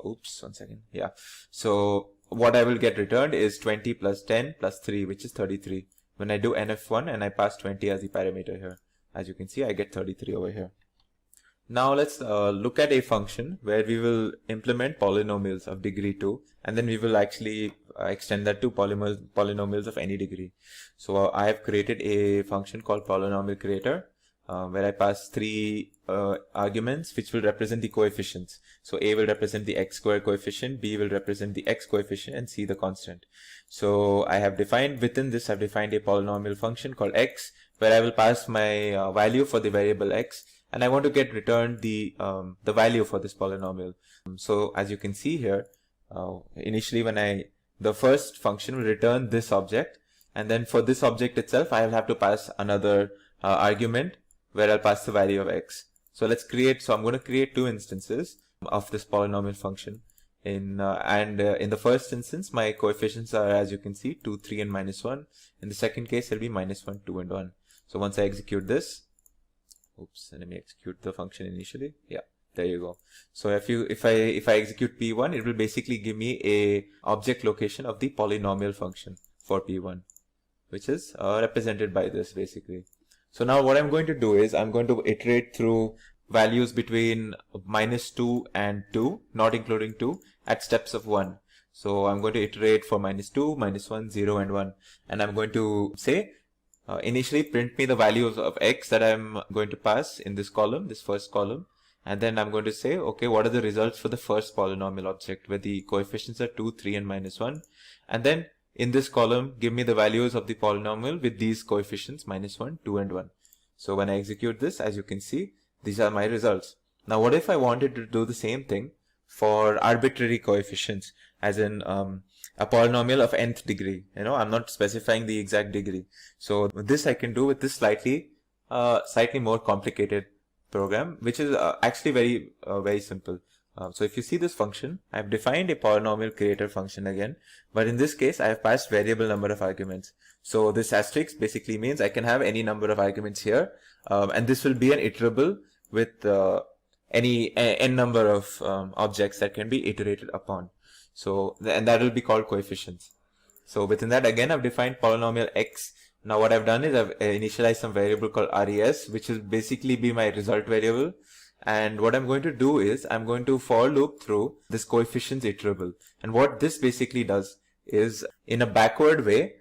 oops, 1 second, yeah. So what I will get returned is 20 plus 10 plus 3, which is 33. When I do nf1 and I pass 20 as the parameter here, as you can see, I get 33 over here. Now let's look at a function where we will implement polynomials of degree 2, and then we will actually extend that to polynomials of any degree. So I have created a function called polynomial creator, where I pass 3 arguments which will represent the coefficients. So a will represent the x square coefficient, b will represent the x coefficient, and c the constant. So I have defined within this, I've defined a polynomial function called x, where I will pass my value for the variable x, and I want to get returned the value for this polynomial. So as you can see here, initially the first function will return this object, and then for this object itself, I will have to pass another argument where I'll pass the value of x. So I'm going to create 2 instances of this polynomial function. In the first instance, my coefficients are, as you can see, 2, 3, and minus 1. In the second case, it'll be minus 1, 2, and 1. So once I execute this, oops, let me execute the function initially. Yeah, there you go. So if I execute p1, it will basically give me a object location of the polynomial function for p1, which is represented by this basically. So now what I'm going to do is I'm going to iterate through values between minus 2 and 2, not including 2, at steps of 1. So I'm going to iterate for minus 2, minus 1, 0, and 1. And I'm going to say, initially print me the values of x that I'm going to pass in this column, this first column. And then I'm going to say, okay, what are the results for the first polynomial object where the coefficients are 2, 3, and minus 1. And then in this column, give me the values of the polynomial with these coefficients, minus 1, 2, and 1. So when I execute this, as you can see, these are my results. Now, what if I wanted to do the same thing for arbitrary coefficients, as in a polynomial of nth degree? I'm not specifying the exact degree. So this I can do with this slightly more complicated program, which is actually very simple. So if you see this function, I've defined a polynomial creator function again, but in this case, I have passed variable number of arguments. So this asterisk basically means I can have any number of arguments here, and this will be an iterable with any n number of objects that can be iterated upon. So, and that will be called coefficients. So within that, again, I've defined polynomial x. Now what I've done is I've initialized some variable called res, which will basically be my result variable. And what I'm going to do is I'm going to for loop through this coefficients iterable. And what this basically does is, in a backward way,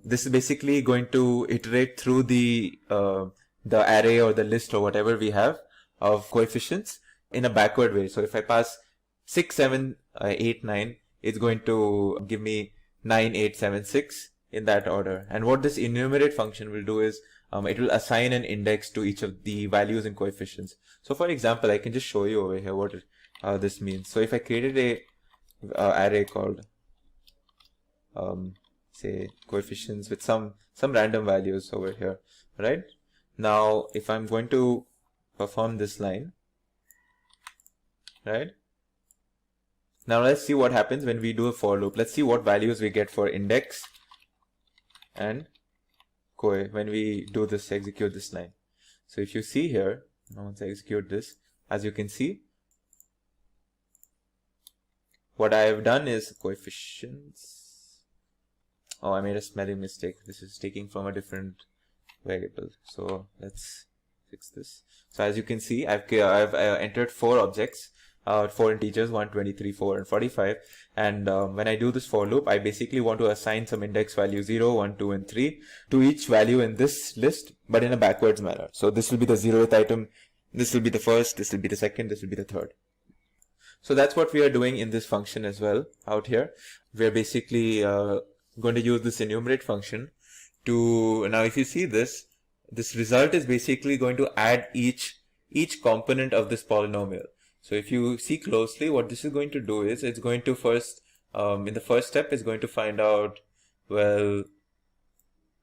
this is basically going to iterate through the array or the list or whatever we have of coefficients in a backward way. So if I pass 6, 7, 8, 9, it's going to give me 9, 8, 7, 6 in that order. And what this enumerate function will do is it will assign an index to each of the values and coefficients. So for example, I can just show you over here what this means. So if I created a array called say coefficients with some random values over here, right? Now if I'm going to perform this line, right? Now let's see what happens when we do a for loop. Let's see what values we get for index and when we do this, execute this line. So if you see here, once I execute this, as you can see, what I have done is coefficients. Oh, I made a spelling mistake. This is taking from a different variable. So let's fix this. So as you can see, I've entered 4 objects, 4 integers, 1, 23, 4, and 45. And when I do this for loop, I basically want to assign some index value 0, 1, 2, and 3 to each value in this list, but in a backwards manner. So this will be the 0th item, this will be the first, this will be the second, this will be the third. So that's what we are doing in this function as well out here. We're basically going to use this enumerate function to, now if you see this result is basically going to add each component of this polynomial. So if you see closely, what this is going to do is it's going to first, in the first step, is going to find out, well,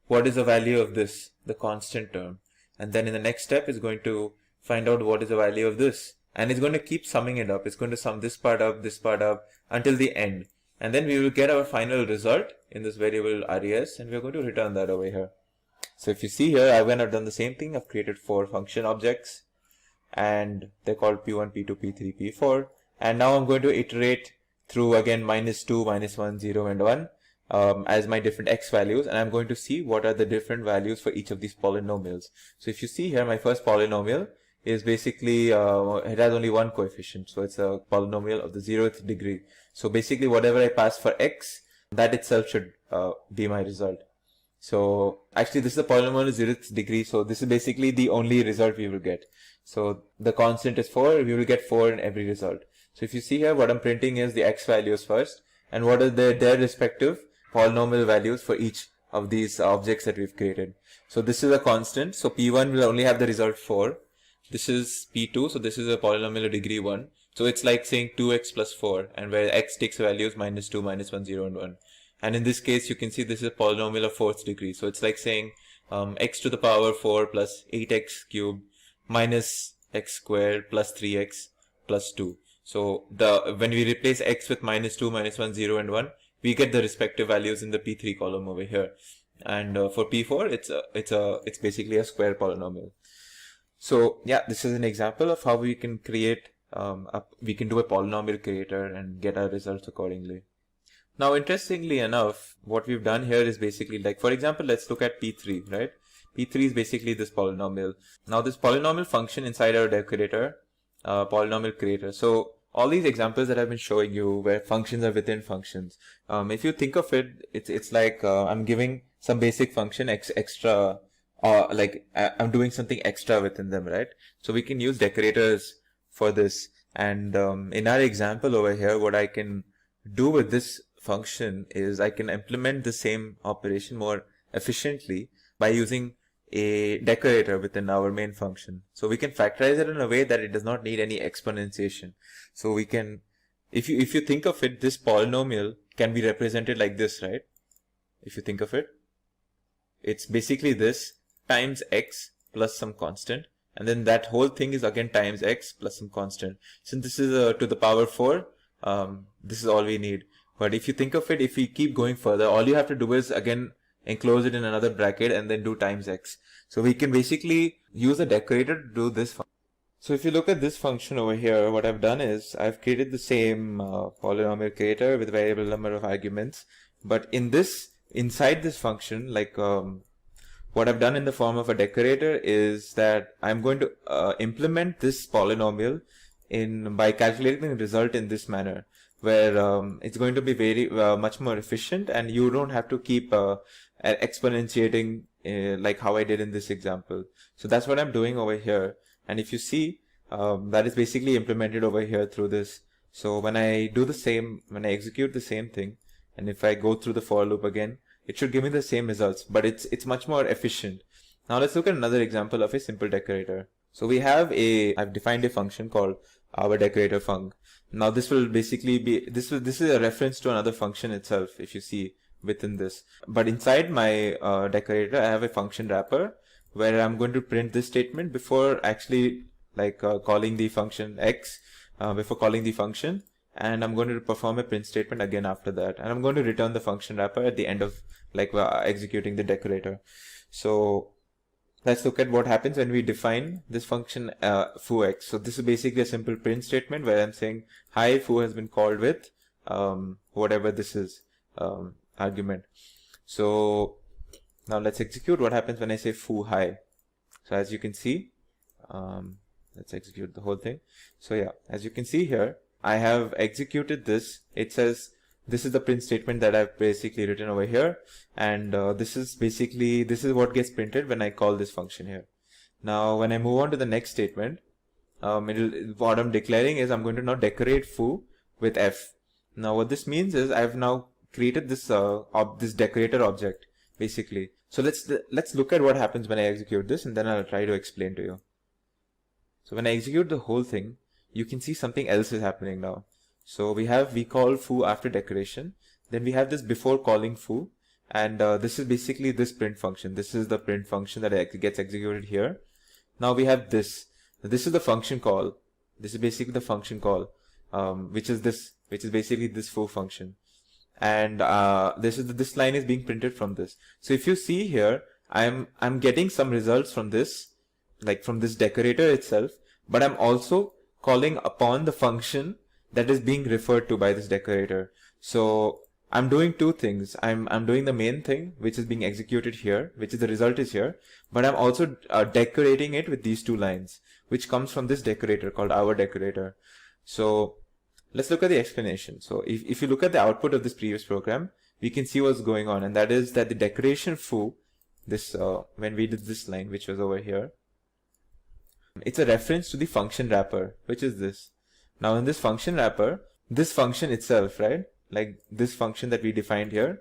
what is the value of this, the constant term. And then in the next step is going to find out what is the value of this. And it's going to keep summing it up. It's going to sum this part up until the end. And then we will get our final result in this variable res, and we're going to return that over here. So if you see here, I've done the same thing. I've created 4 function objects, and they're called P1, P2, P3, P4. And now I'm going to iterate through again -2, -1, 0, and 1 as my different x values, and I'm going to see what are the different values for each of these polynomials. So if you see here, my first polynomial is basically, it has only 1 coefficient, so it's a polynomial of the 0th degree. So basically whatever I pass for x, that itself should be my result. So actually this is a polynomial of 0th degree, so this is basically the only result we will get. So the constant is 4, we will get 4 in every result. So if you see here, what I'm printing is the x values first, and what are their respective polynomial values for each of these objects that we've created. So this is a constant, so P1 will only have the result 4. This is P2, so this is a polynomial of degree 1. So it's like saying 2x plus 4, and where x takes values -2, -1, 0, and 1. And in this case, you can see this is a polynomial of 4th degree. So it's like saying x to the power 4 plus 8x cubed minus x squared plus 3x plus 2. So when we replace x with -2, -1, 0, and 1, we get the respective values in the P3 column over here. And for P4, it's basically a square polynomial. So yeah, this is an example of how we can create, we can do a polynomial creator and get our results accordingly. Now, interestingly enough, what we've done here is basically, like, for example, let's look at P3, right? P3 is basically this polynomial. Now, this polynomial function inside our decorator, polynomial creator. So all these examples that I've been showing you where functions are within functions, if you think of it, it's like I'm giving some basic function extra, like I'm doing something extra within them, right? So we can use decorators for this. And in our example over here, what I can do with this function is I can implement the same operation more efficiently by using a decorator within our main function. So we can factorize it in a way that it does not need any exponentiation. So we can, if you think of it, this polynomial can be represented like this, right? If you think of it, it's basically this times x plus some constant, and then that whole thing is again times x plus some constant. Since this is to the power 4, this is all we need. But if you think of it, if we keep going further, all you have to do is again enclose it in another bracket and then do times x. So we can basically use a decorator to do this function. So if you look at this function over here, what I've done is I've created the same polynomial creator with variable number of arguments. But inside this function, like what I've done in the form of a decorator is that I'm going to implement this polynomial by calculating the result in this manner, where it's going to be very much more efficient, and you don't have to keep exponentiating like how I did in this example. So that's what I'm doing over here. And if you see, that is basically implemented over here through this. So when I do the same, when I execute the same thing, and if I go through the for loop again, it should give me the same results, but it's much more efficient. Now let's look at another example of a simple decorator. So I've defined a function called our decorator func. Now this will basically be, this is a reference to another function itself, if you see within this. But inside my decorator, I have a function wrapper where I'm going to print this statement before actually calling the function x, before calling the function, and I'm going to perform a print statement again after that, and I'm going to return the function wrapper at the end of executing the decorator. So let's look at what happens when we define this function foo x. So this is basically a simple print statement where I'm saying hi, foo has been called with whatever this is, argument. So now let's execute what happens when I say foo hi. So as you can see, let's execute the whole thing. So yeah, as you can see here, I have executed this. It says this is the print statement that I've basically written over here, and this is what gets printed when I call this function here. Now when I move on to the next statement, what I'm declaring is I'm going to now decorate foo with f. Now what this means is I've now created this this decorator object basically. So let's look at what happens when I execute this, and then I'll try to explain to you. So when I execute the whole thing, you can see something else is happening now. So we call foo after decoration, then we have this before calling foo, and this is basically this print function. This is the print function that gets executed here. Now we have this is the function call. This is basically the function call, which is basically this foo function, and this line is being printed from this. So if you see here, I'm getting some results from this, like from this decorator itself, but I'm also calling upon the function that is being referred to by this decorator. So I'm doing two things. I'm doing the main thing, which is being executed here, which is the result is here, but I'm also decorating it with these two lines, which comes from this decorator called our decorator. So let's look at the explanation. So if you look at the output of this previous program, we can see what's going on, and that is that the decoration foo, this when we did this line, which was over here, it's a reference to the function wrapper, which is this. Now in this function wrapper, this function itself, right, like this function that we defined here,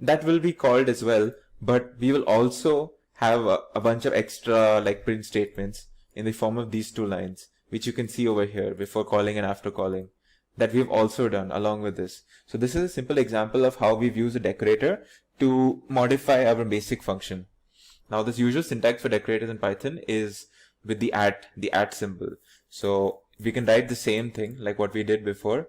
that will be called as well, but we will also have a bunch of extra print statements in the form of these two lines, which you can see over here, before calling and after calling, that we've also done along with this. So this is a simple example of how we've used a decorator to modify our basic function. Now this usual syntax for decorators in Python is with the at symbol. So we can write the same thing like what we did before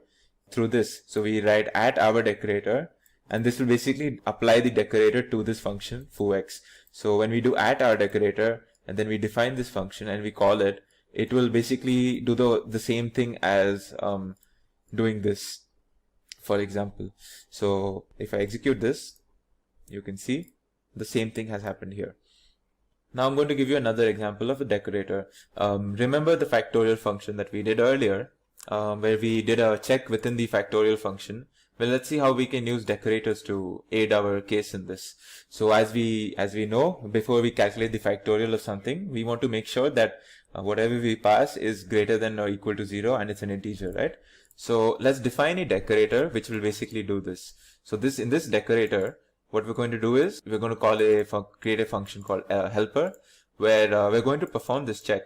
through this. So we write at our decorator, and this will basically apply the decorator to this function foo x. So when we do at our decorator and then we define this function and we call it, it will basically do the same thing as doing this, for example. So if I execute this, you can see the same thing has happened here. Now I'm going to give you another example of a decorator. Remember the factorial function that we did earlier, where we did a check within the factorial function. Well, let's see how we can use decorators to aid our case in this. So as we know, before we calculate the factorial of something, we want to make sure that whatever we pass is greater than or equal to 0, and it's an integer, right? So let's define a decorator which will basically do this. So in this decorator, what we're going to do is we're going to create a function called helper, where we're going to perform this check,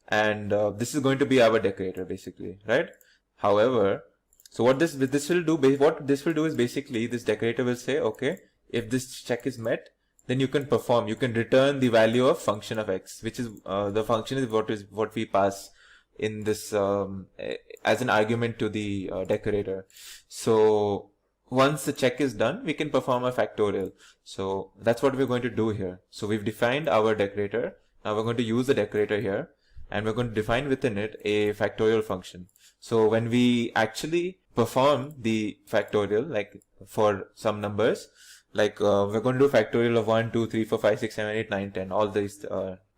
and this is going to be our decorator basically, right? However, so what this will do is basically this decorator will say, okay, if this check is met, then you can return the value of function of x, which is the function is what we pass in this as an argument to the decorator. So once the check is done, we can perform a factorial. So that's what we're going to do here. So we've defined our decorator. Now we're going to use the decorator here, and we're going to define within it a factorial function. So when we actually perform the factorial, like for some numbers, like we're going to do factorial of 1, 2, 3, 4, 5, 6, 7, 8, 9, 10, all these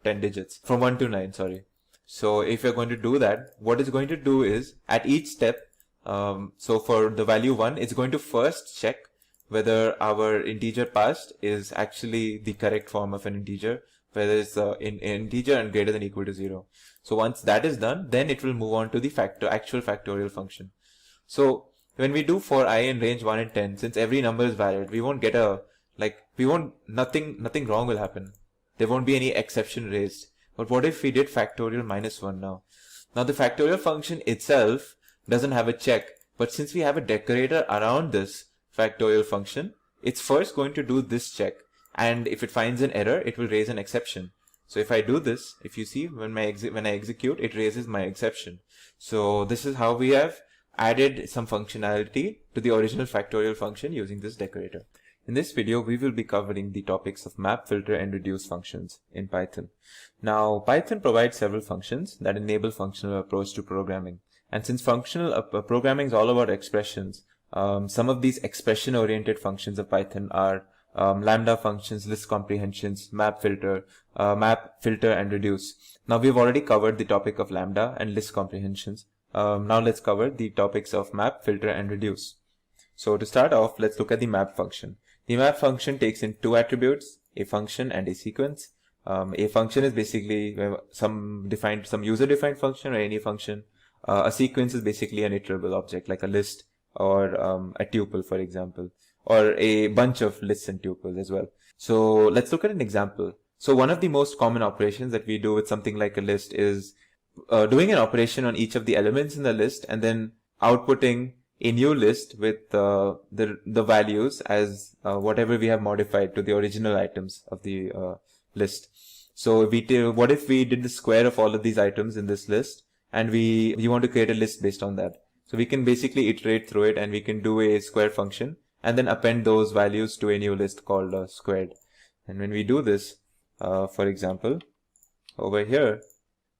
10 digits from 1 to 9, sorry. So if you're going to do that, what it's going to do is at each step, so for the value 1, it's going to first check whether our integer passed is actually the correct form of an integer, whether it's in integer and greater than or equal to 0. So once that is done, then it will move on to the actual factorial function. So when we do for I in range 1 and 10, since every number is valid, we won't get a Like nothing wrong will happen. There won't be any exception raised. But what if we did factorial -1 now? Now the factorial function itself doesn't have a check, but since we have a decorator around this factorial function, it's first going to do this check. And if it finds an error, it will raise an exception. So if I do this, if you see when I execute, it raises my exception. So this is how we have added some functionality to the original factorial function using this decorator. In this video, we will be covering the topics of map, filter, and reduce functions in Python. Now, Python provides several functions that enable functional approach to programming. And since functional programming is all about expressions, some of these expression-oriented functions of Python are lambda functions, list comprehensions, map, filter, and reduce. Now, we've already covered the topic of lambda and list comprehensions. Now let's cover the topics of map, filter, and reduce. So to start off, let's look at the map function. The map function takes in two attributes, a function and a sequence. A function is basically some user-defined function or any function. A sequence is basically an iterable object like a list or a tuple, for example, or a bunch of lists and tuples as well. So let's look at an example. So one of the most common operations that we do with something like a list is doing an operation on each of the elements in the list and then outputting a new list with the values as whatever we have modified to the original items of the list. So what if we did the square of all of these items in this list and we want to create a list based on that? So we can basically iterate through it and we can do a square function and then append those values to a new list called squared. And when we do this, for example, over here,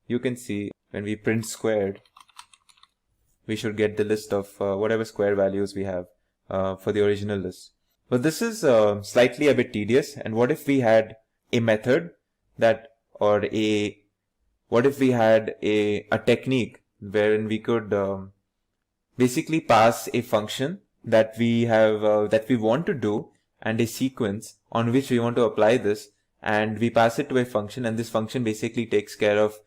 you can see when we print squared, we should get the list of whatever square values we have for the original list. But this is slightly a bit tedious. And what if we had a method what if we had a technique wherein we could basically pass a function that we have that we want to do and a sequence on which we want to apply this, and we pass it to a function, and this function basically takes care of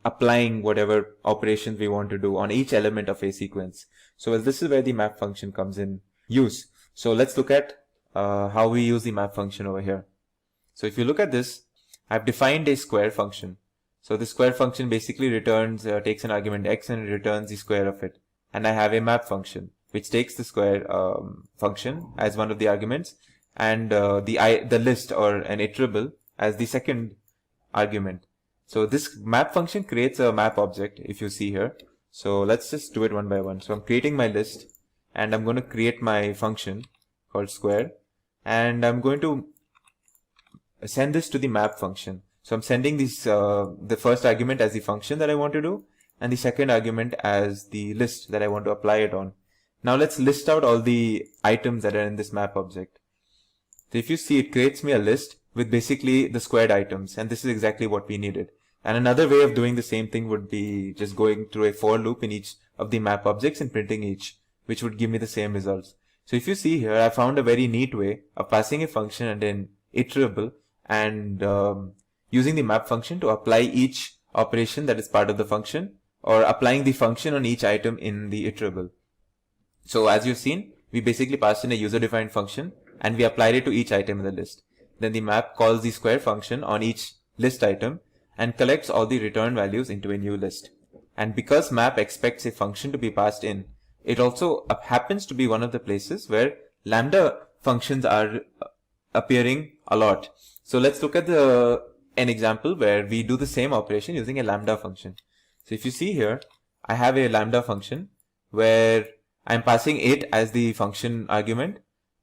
applying whatever operations we want to do on each element of a sequence. So this is where the map function comes in use. So let's look at how we use the map function over here. So if you look at this, I've defined a square function. So the square function basically returns, takes an argument x and returns the square of it. And I have a map function which takes the square function as one of the arguments and the list or an iterable as the second argument. So this map function creates a map object, if you see here. So let's just do it one by one. So I'm creating my list and I'm going to create my function called square, and I'm going to send this to the map function. So I'm sending this the first argument as the function that I want to do and the second argument as the list that I want to apply it on. Now let's list out all the items that are in this map object. So if you see, it creates me a list with basically the squared items, and this is exactly what we needed. And another way of doing the same thing would be just going through a for loop in each of the map objects and printing each, which would give me the same results. So if you see here, I found a very neat way of passing a function and an iterable and using the map function to apply each operation that is part of the function, or applying the function on each item in the iterable. So as you've seen, we basically passed in a user-defined function and we applied it to each item in the list. Then the map calls the square function on each list item and collects all the return values into a new list. And because map expects a function to be passed in, it also happens to be one of the places where lambda functions are appearing a lot. So let's look at an example where we do the same operation using a lambda function. So if you see here, I have a lambda function where I'm passing it as the function argument,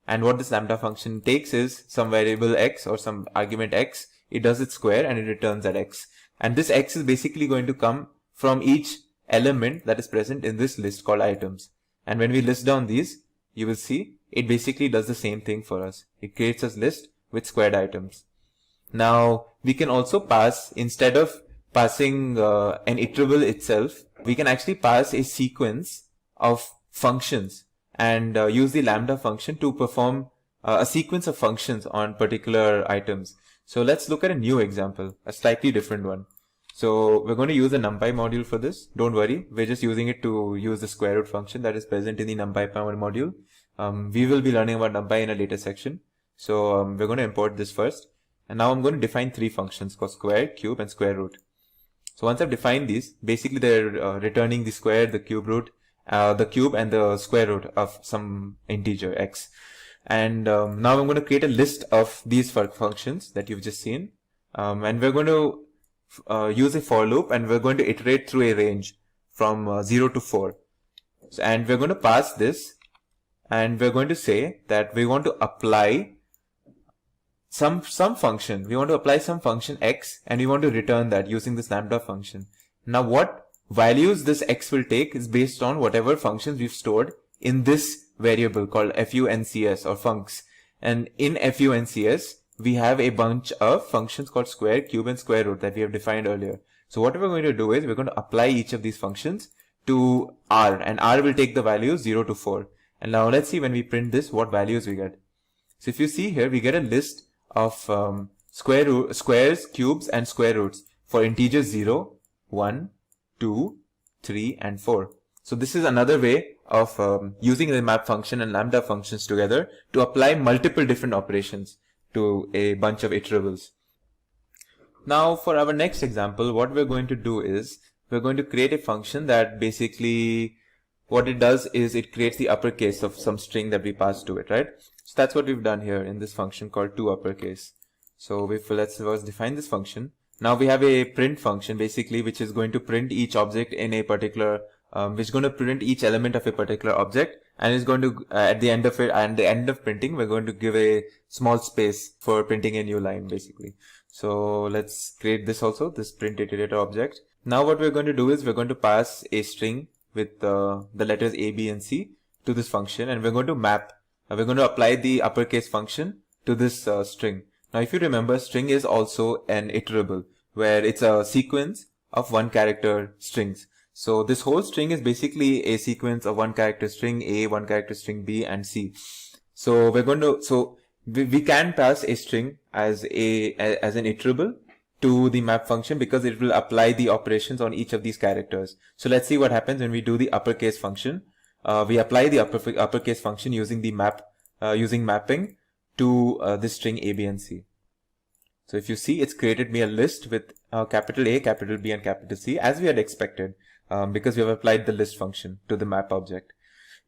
and what this lambda function takes is some variable x or some argument x. It does its square and it returns that x. And this x is basically going to come from each element that is present in this list called items. And when we list down these, you will see it basically does the same thing for us. It creates a list with squared items. Now we can also pass, instead of passing an iterable itself, we can actually pass a sequence of functions and use the lambda function to perform a sequence of functions on particular items. So let's look at a new example, a slightly different one. So we're going to use a numpy module for this. Don't worry, we're just using it to use the square root function that is present in the numpy module. We will be learning about numpy in a later section. So we're going to import this first. And now I'm going to define three functions called square, cube, and square root. So once I've defined these, basically they're returning the square, the cube root, the cube, and the square root of some integer x. And now I'm going to create a list of these functions that you've just seen. And we're going to use a for loop, and we're going to iterate through a range from 0 to 4. So, and we're going to pass this, and we're going to say that we want to apply some function. We want to apply some function x, and we want to return that using this lambda function. Now what values this x will take is based on whatever functions we've stored in this variable called funcs or funcs. And in funcs, we have a bunch of functions called square, cube, and square root that we have defined earlier. So what we're going to do is we're going to apply each of these functions to R, and R will take the values 0 to 4. And now let's see when we print this what values we get. So if you see here, we get a list of squares, cubes, and square roots for integers 0, 1, 2, 3, and 4. So this is another way of using the map function and lambda functions together to apply multiple different operations to a bunch of iterables. Now for our next example, what we're going to do is we're going to create a function that basically what it does is it creates the uppercase of some string that we pass to it, right? So that's what we've done here in this function called toUpperCase. So let's first define this function. Now we have a print function basically which is going to print each object in a particular, which is going to print each element of a particular object, and is going to at the end of it, and the end of printing, we're going to give a small space for printing a new line basically. So let's create this also, this print iterator object. Now what we're going to do is we're going to pass a string with the letters A, B, and C to this function, and we're going to map. We're going to apply the uppercase function to this string. Now if you remember, string is also an iterable where it's a sequence of one character strings. So this whole string is basically a sequence of one character string A, one character string B, and C. So we're going to, we can pass a string as an iterable to the map function because it will apply the operations on each of these characters. So let's see what happens when we do the uppercase function. We apply the uppercase function using the using mapping to this string A, B, and C. So if you see, it's created me a list with capital A, capital B, and capital C as we had expected because we have applied the list function to the map object.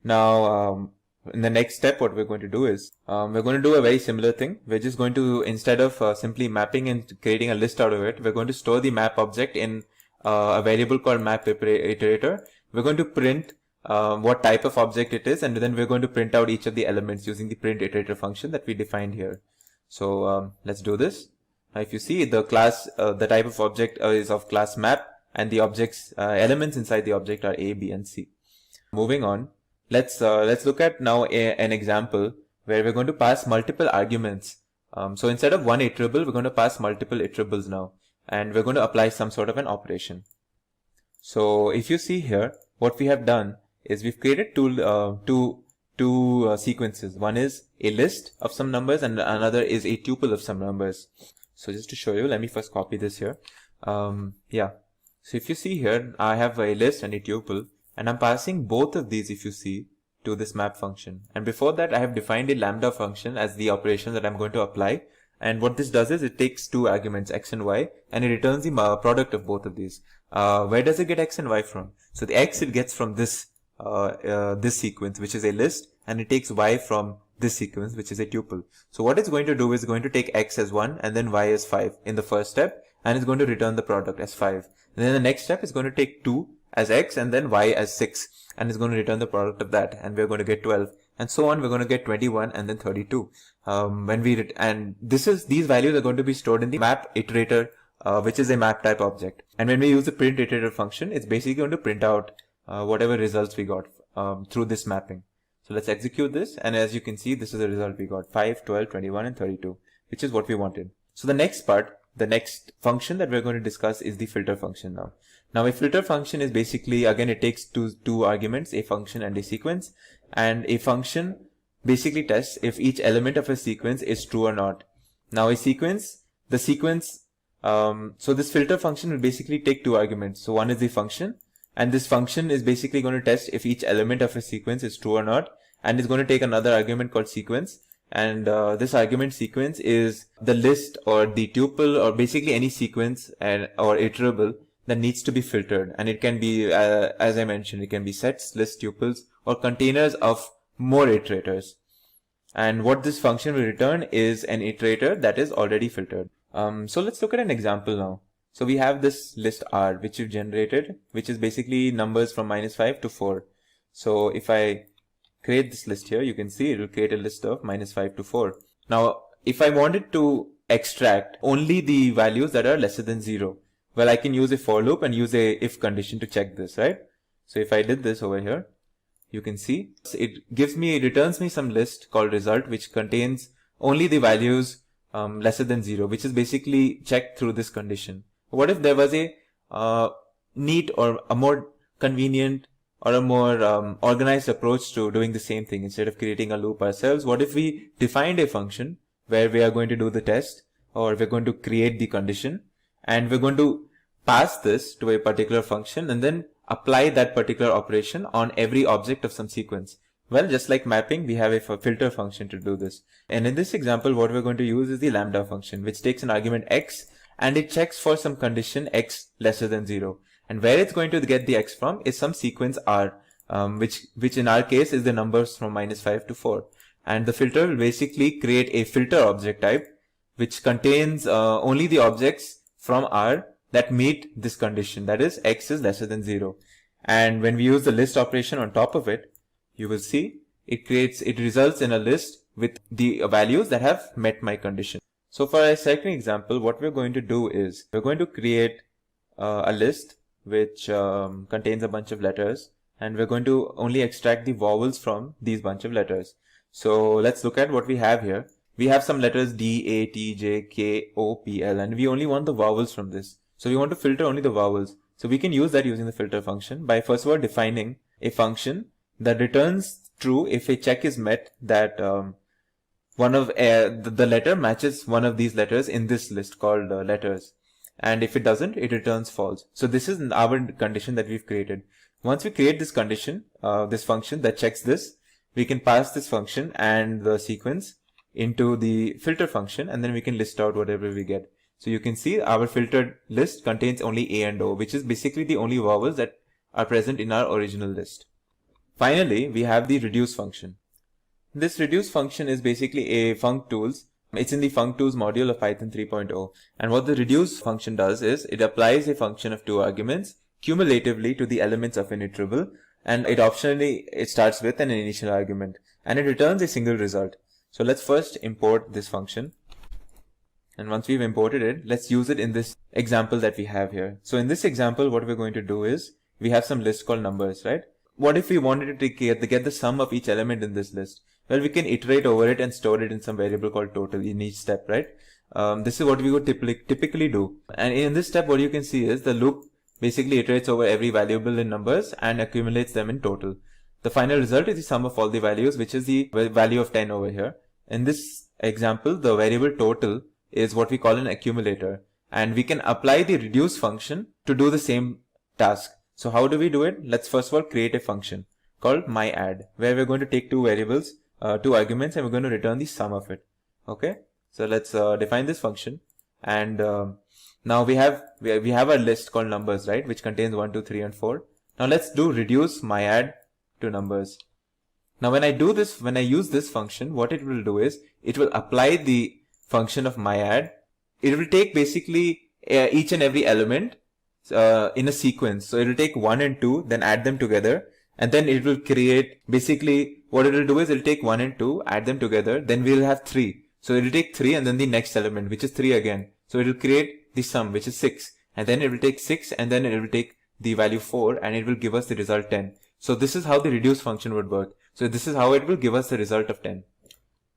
Now in the next step, what we're going to do is we're going to do a very similar thing. We're just going to, instead of simply mapping and creating a list out of it, we're going to store the map object in a variable called map iterator. We're going to print what type of object it is, and then we're going to print out each of the elements using the print iterator function that we defined here. So let's do this. Now if you see, the class, the type of object is of class map, and the objects elements inside the object are A, B, and C. Moving on, let's look at now an example where we're going to pass multiple arguments. So instead of one iterable, we're going to pass multiple iterables now, and we're going to apply some sort of an operation. So if you see here, what we have done is we've created two sequences. One is a list of some numbers, and another is a tuple of some numbers. So just to show you, let me first copy this here. Yeah. So if you see here, I have a list and a tuple, and I'm passing both of these, if you see, to this map function. And before that, I have defined a lambda function as the operation that I'm going to apply. And what this does is it takes two arguments, x and y, and it returns the product of both of these. Where does it get x and y from? So the x it gets from this sequence, which is a list, and it takes y from this sequence, which is a tuple. So what it's going to do is going to take x as 1 and then y as 5 in the first step, and it's going to return the product as 5. And then the next step is going to take 2 as x and then y as 6, and it's going to return the product of that, and we're going to get 12, and so on. We're going to get 21 and then 32. These values are going to be stored in the map iterator, which is a map type object. And when we use the print iterator function, it's basically going to print out whatever results we got through this mapping. So let's execute this, and as you can see, this is the result we got: 5, 12, 21, and 32, which is what we wanted. So the next part, the next function that we're going to discuss is the filter function now. Now a filter function is basically, again, it takes two arguments, a function and a sequence, and a function basically tests if each element of a sequence is true or not. Now so this filter function will basically take two arguments. So one is the function, and this function is basically going to test if each element of a sequence is true or not, and it's going to take another argument called sequence, And this argument sequence is the list or the tuple or basically any sequence or iterable that needs to be filtered. And it can be, as I mentioned, it can be sets, lists, tuples, or containers of more iterators. And what this function will return is an iterator that is already filtered. So let's look at an example now. So we have this list R which we've generated, which is basically numbers from -5 to 4. So if I create this list here, you can see it will create a list of -5 to 4. Now, if I wanted to extract only the values that are lesser than 0, well, I can use a for loop and use a if condition to check this, right? So if I did this over here, you can see it returns me some list called result, which contains only the values lesser than 0, which is basically checked through this condition. What if there was a neat or a more convenient or a more organized approach to doing the same thing? Instead of creating a loop ourselves, what if we defined a function where we are going to do the test, or we're going to create the condition, and we're going to pass this to a particular function and then apply that particular operation on every object of some sequence? Well, just like mapping, we have a filter function to do this. And in this example, what we're going to use is the lambda function, which takes an argument x and it checks for some condition x lesser than 0. And where it's going to get the x from is some sequence R, which in our case is the numbers from -5 to 4. And the filter will basically create a filter object type, which contains only the objects from R that meet this condition, that is x is lesser than 0. And when we use the list operation on top of it, you will see it results in a list with the values that have met my condition. So for our second example, what we're going to do is we're going to create a list which contains a bunch of letters, and we're going to only extract the vowels from these bunch of letters. So let's look at what we have here. We have some letters D, A, T, J, K, O, P, L, and we only want the vowels from this. So we want to filter only the vowels. So we can use that using the filter function by first of all defining a function that returns true if a check is met that one of the letter matches one of these letters in this list called letters. And if it doesn't, it returns false. So this is our condition that we've created. Once we create this condition, this function that checks this, we can pass this function and the sequence into the filter function, and then we can list out whatever we get. So you can see our filtered list contains only A and O, which is basically the only vowels that are present in our original list. Finally, we have the reduce function. This reduce function is basically a functools. It's in the functools module of Python 3.0. And what the reduce function does is it applies a function of 2 arguments cumulatively to the elements of an iterable, and it starts with an initial argument, and it returns a single result. So let's first import this function. And once we've imported it, let's use it in this example that we have here. So in this example, what we're going to do is we have some list called numbers, right? What if we wanted to get the sum of each element in this list? Well, we can iterate over it and store it in some variable called total in each step, right? This is what we would typically do. And in this step, what you can see is the loop basically iterates over every variable in numbers and accumulates them in total. The final result is the sum of all the values, which is the value of 10 over here. In this example, the variable total is what we call an accumulator, and we can apply the reduce function to do the same task. So how do we do it? Let's first of all create a function called myAdd, where we're going to take 2 variables, 2 arguments, and we're going to return the sum of it. Okay, so let's define this function, and now we have a list called numbers, right, which contains 1, 2, 3, and 4. Now let's do reduce myAdd to numbers. Now when I use this function, what it will do is it will apply the function of myAdd. It will take basically each and every element in a sequence. So it will take 1 and 2, then add them together, and then it will create, basically what it will do is it will take 1 and 2, add them together, then we will have 3. So it will take 3 and then the next element, which is 3 again. So it will create the sum, which is 6, and then it will take 6 and then it will take the value 4 and it will give us the result 10. So this is how the reduce function would work. So this is how it will give us the result of 10.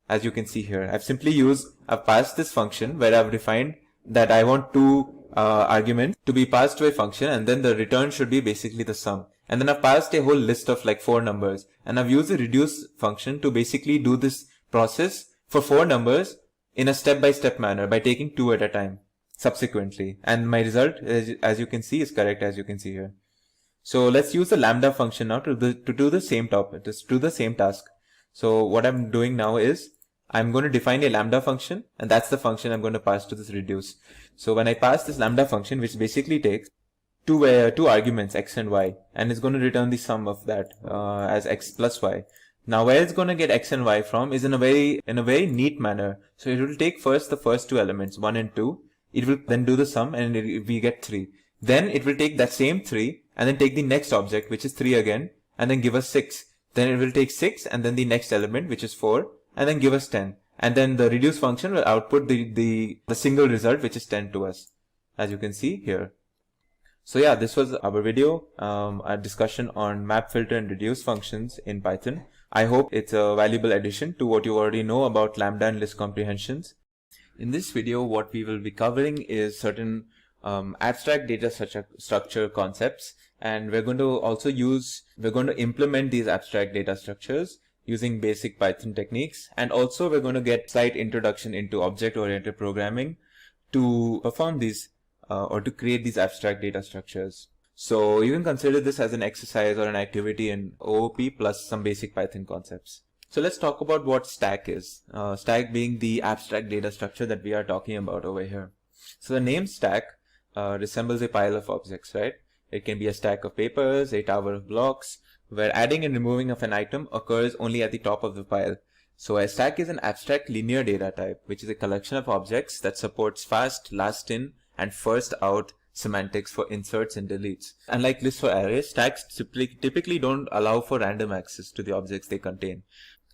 As you can see here, I've passed this function where I've defined that I want 2 arguments to be passed to a function, and then the return should be basically the sum. And then I've passed a whole list of like 4 numbers, and I've used the reduce function to basically do this process for 4 numbers in a step-by-step manner by taking 2 at a time subsequently. And my result, as you can see, is correct, as you can see here. So let's use the lambda function now to do the same task. So what I'm doing now is I'm going to define a lambda function, and that's the function I'm going to pass to this reduce. So when I pass this lambda function, which basically takes two arguments, x and y, and it's going to return the sum of that as x plus y. Now where it's going to get x and y from is in a very neat manner. So it will take first the first two elements, 1 and 2. It will then do the sum, and we get 3. Then it will take that same 3 and then take the next object, which is 3 again, and then give us 6. Then it will take 6 and then the next element, which is 4, and then give us 10. And then the reduce function will output the single result, which is 10 to us, as you can see here. So yeah, this was our video, a discussion on map, filter, and reduce functions in Python. I hope it's a valuable addition to what you already know about lambda and list comprehensions. In this video, what we will be covering is certain abstract data structure concepts, and we're going to implement these abstract data structures using basic Python techniques, and also we're going to get slight introduction into object-oriented programming to perform these or to create these abstract data structures. So you can consider this as an exercise or an activity in OOP plus some basic Python concepts. So let's talk about what stack is. Stack being the abstract data structure that we are talking about over here. So the name stack resembles a pile of objects, right? It can be a stack of papers, a tower of blocks, where adding and removing of an item occurs only at the top of the pile. So a stack is an abstract linear data type, which is a collection of objects that supports fast, last in, and first out semantics for inserts and deletes. Unlike lists or arrays, stacks typically don't allow for random access to the objects they contain.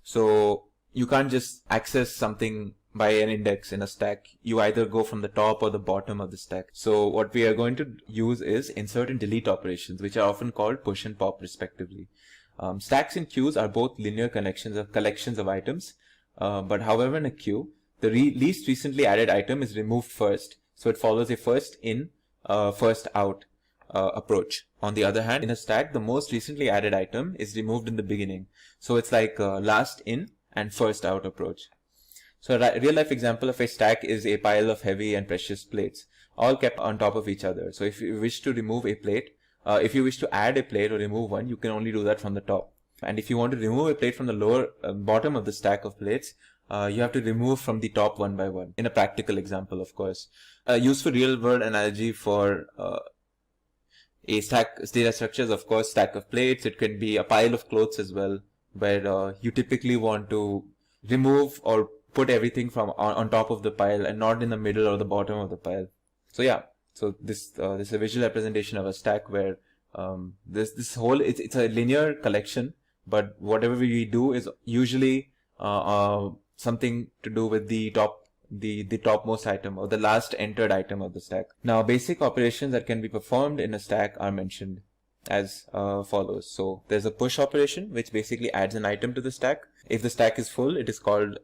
So you can't just access something by an index in a stack. You either go from the top or the bottom of the stack. So what we are going to use is insert and delete operations, which are often called push and pop respectively. Stacks and queues are both linear collections of items, but however in a queue, the least recently added item is removed first. So it follows a first in, first out approach. On the other hand, in a stack, the most recently added item is removed in the beginning. So it's like last in and first out approach. So a real life example of a stack is a pile of heavy and precious plates, all kept on top of each other. So if you wish to remove a plate, if you wish to add a plate or remove one, you can only do that from the top. And if you want to remove a plate from the lower bottom of the stack of plates, you have to remove from the top one by one, in a practical example, of course. A useful real world analogy for a stack data structure is, of course, stack of plates. It can be a pile of clothes as well, where you typically want to remove or put everything from on top of the pile and not in the middle or the bottom of the pile. So yeah, so this is a visual representation of a stack where this whole it's a linear collection, but whatever we do is usually something to do with the topmost item or the last entered item of the stack. Now basic operations that can be performed in a stack are mentioned as follows. So there's a push operation, which basically adds an item to the stack. If the stack is full, it is called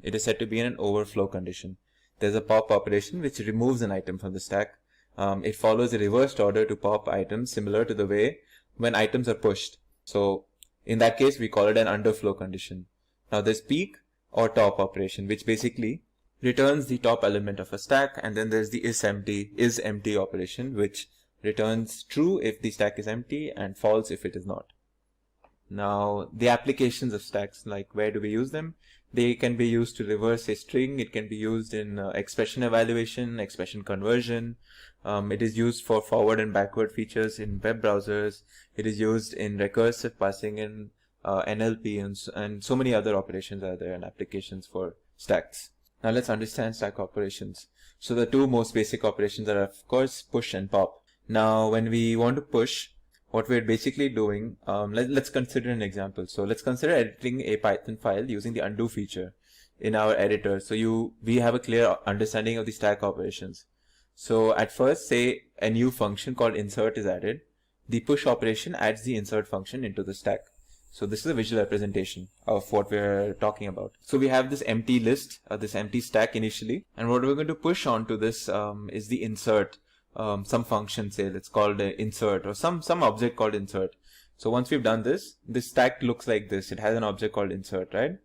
it is said to be in an overflow condition. There's a pop operation, which removes an item from the stack. It follows a reversed order to pop items, similar to the way when items are pushed. So in that case, we call it an underflow condition. Now there's peek or top operation, which basically returns the top element of a stack, and then there's the is empty operation, which returns true if the stack is empty and false if it is not. Now the applications of stacks, like where do we use them? They can be used to reverse a string. It can be used in expression evaluation, expression conversion. It is used for forward and backward features in web browsers. It is used in recursive passing in NLP, and so many other operations are there and applications for stacks. Now let's understand stack operations. So the two most basic operations are, of course, push and pop. Now when we want to push, what we're basically doing, let's consider an example. So let's consider editing a Python file using the undo feature in our editor. So we have a clear understanding of the stack operations. So at first, say a new function called insert is added. The push operation adds the insert function into the stack. So this is a visual representation of what we're talking about. So we have this empty list, this empty stack initially, and what we're going to push onto this is the insert. Some function, say let's call it insert, or some object called insert. So once we've done this stack looks like this. It has an object called insert, right?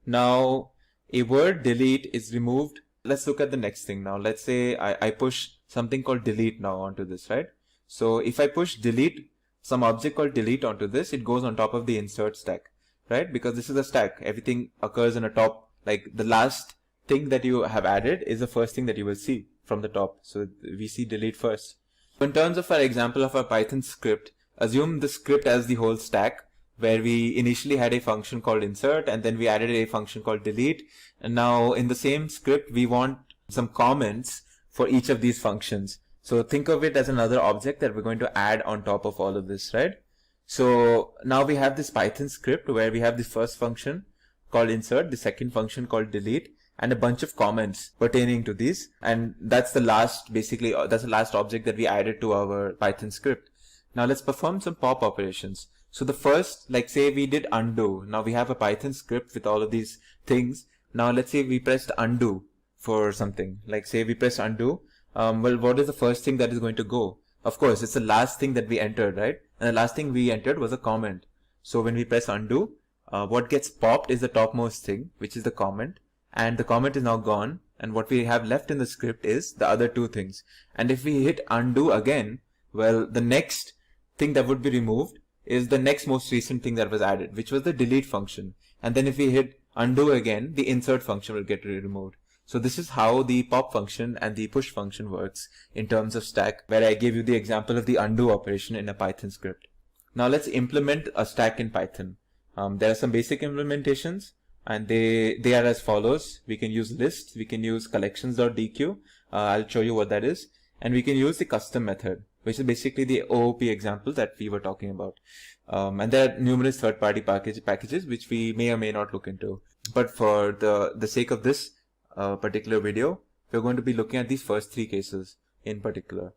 Now a word delete is removed. Let's look at the next thing now. Let's say I push something called delete now onto this, right? So if I push delete, some object called delete onto this, it goes on top of the insert stack, right? Because this is a stack. Everything occurs in a top Like the last thing that you have added is the first thing that you will see from the top. So we see delete first. In terms of our example of our Python script, assume the script as the whole stack, where we initially had a function called insert and then we added a function called delete. And now in the same script, we want some comments for each of these functions. So think of it as another object that we're going to add on top of all of this, right? So now we have this Python script where we have the first function called insert, the second function called delete, and a bunch of comments pertaining to these. And that's the last, basically, that's the last object that we added to our Python script. Now let's perform some pop operations. So the first, like say we did undo. Now we have a Python script with all of these things. Now let's say we pressed undo for something. Like say we press undo. Well, what is the first thing that is going to go? Of course, it's the last thing that we entered, right? And the last thing we entered was a comment. So when we press undo, what gets popped is the topmost thing, which is the comment. And the comment is now gone. And what we have left in the script is the other two things. And if we hit undo again, well, the next thing that would be removed is the next most recent thing that was added, which was the delete function. And then if we hit undo again, the insert function will get removed. So this is how the pop function and the push function works in terms of stack, where I gave you the example of the undo operation in a Python script. Now let's implement a stack in Python. There are some basic implementations, and they are as follows. We can use lists, we can use collections.deque. I'll show you what that is. And we can use the custom method, which is basically the OOP example that we were talking about. And there are numerous third-party packages which we may or may not look into. But for the sake of this particular video, we're going to be looking at these first three cases in particular.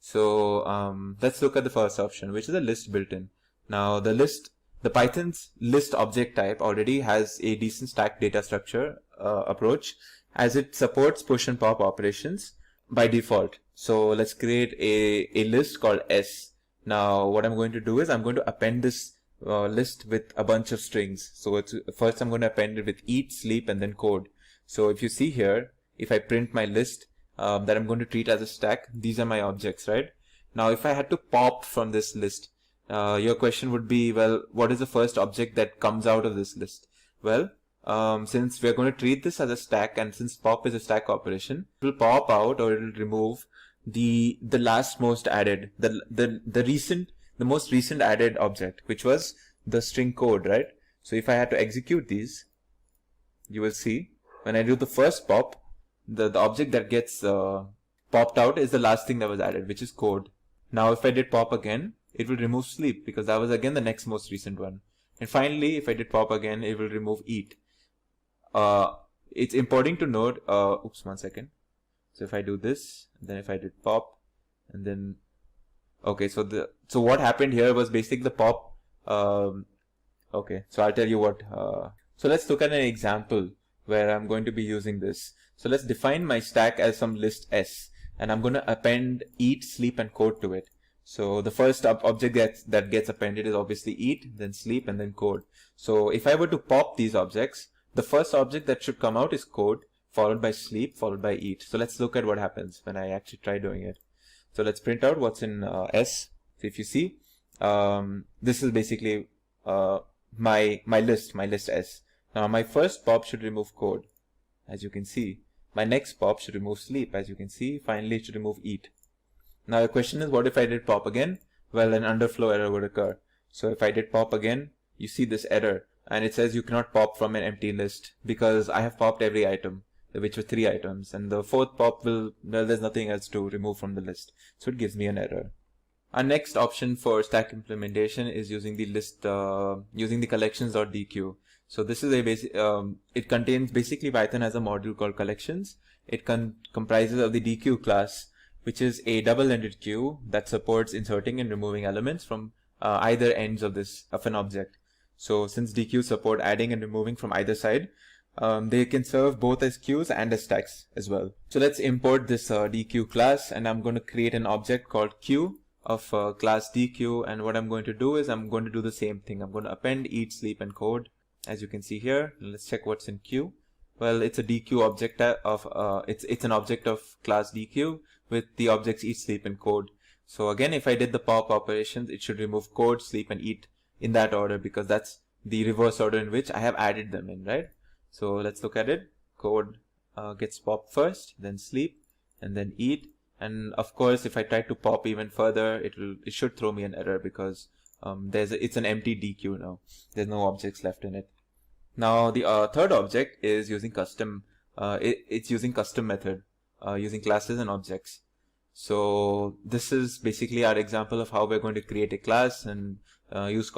So let's look at the first option, which is a list built-in. Now the Python's list object type already has a decent stack data structure approach, as it supports push and pop operations by default. So let's create a list called S. Now what I'm going to do is I'm going to append this list with a bunch of strings. So first I'm going to append it with eat, sleep, and then code. So if you see here, if I print my list that I'm going to treat as a stack, these are my objects, right? Now if I had to pop from this list, your question would be, well, what is the first object that comes out of this list? Well, since we're going to treat this as a stack, and since pop is a stack operation, it will pop out, or it will remove the last most added, the most recent added object, which was the string code, right? So if I had to execute these, you will see when I do the first pop, the object that gets popped out is the last thing that was added, which is code. Now if I did pop again, it will remove sleep, because that was again the next most recent one. And finally, if I did pop again, it will remove eat. It's important to note, oops, 1 second. So if I do this, then if I did pop, and then, okay, so what happened here was basically the pop. Okay, so I'll tell you what. So let's look at an example where I'm going to be using this. So let's define my stack as some list S, and I'm going to append eat, sleep, and code to it. So the first object that gets appended is obviously eat, then sleep, and then code. So if I were to pop these objects, the first object that should come out is code, followed by sleep, followed by eat. So let's look at what happens when I actually try doing it. So let's print out what's in S. So if you see, this is basically my list S. Now my first pop should remove code, as you can see. My next pop should remove sleep, as you can see. Finally, it should remove eat. Now the question is, what if I did pop again? Well, an underflow error would occur. So if I did pop again, you see this error, and it says you cannot pop from an empty list, because I have popped every item, which were 3 items, and the fourth pop well, there's nothing else to remove from the list. So it gives me an error. Our next option for stack implementation is using the list, using the collections.deque. So this is a basic, it contains basically Python has a module called collections. It comprises of the deque class, which is a double-ended queue that supports inserting and removing elements from either ends of an object. So since deque support adding and removing from either side, they can serve both as queues and as stacks as well. So let's import this deque class, and I'm going to create an object called queue of class deque, and what I'm going to do is I'm going to do the same thing. I'm going to append eat, sleep, and code, as you can see here. Let's check what's in queue. Well, it's a deque object of it's an object of class deque with the objects eat, sleep, and code. So again, if I did the pop operations, it should remove code, sleep, and eat in that order, because that's the reverse order in which I have added them in, right? So let's look at it. Code gets pop first, then sleep, and then eat. And of course, if I try to pop even further, it should throw me an error because it's an empty DQ now. There's no objects left in it. Now the third object is using custom. It's using custom method, using classes and objects. So this is basically our example of how we're going to create a class and use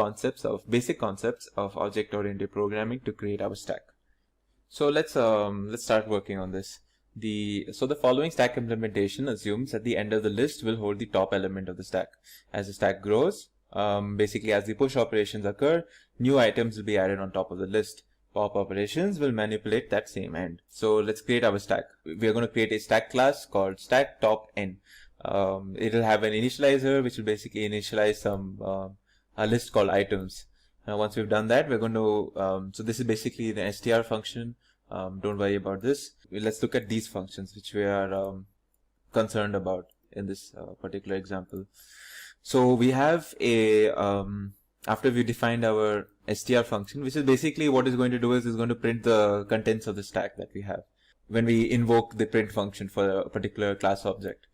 basic concepts of object-oriented programming to create our stack. So let's start working on this. So the following stack implementation assumes that the end of the list will hold the top element of the stack. As the stack grows, basically as the push operations occur, new items will be added on top of the list. Pop operations will manipulate that same end. So let's create our stack. We are going to create a stack class called stack top n. It'll have an initializer which will basically initialize a list called items. Now once we've done that, we're going to so this is basically the str function. Don't worry about this. Let's look at these functions which we are concerned about in this particular example. So we have a after we defined our str function, which is basically what it's going to do is going to print the contents of the stack that we have when we invoke the print function for a particular class object.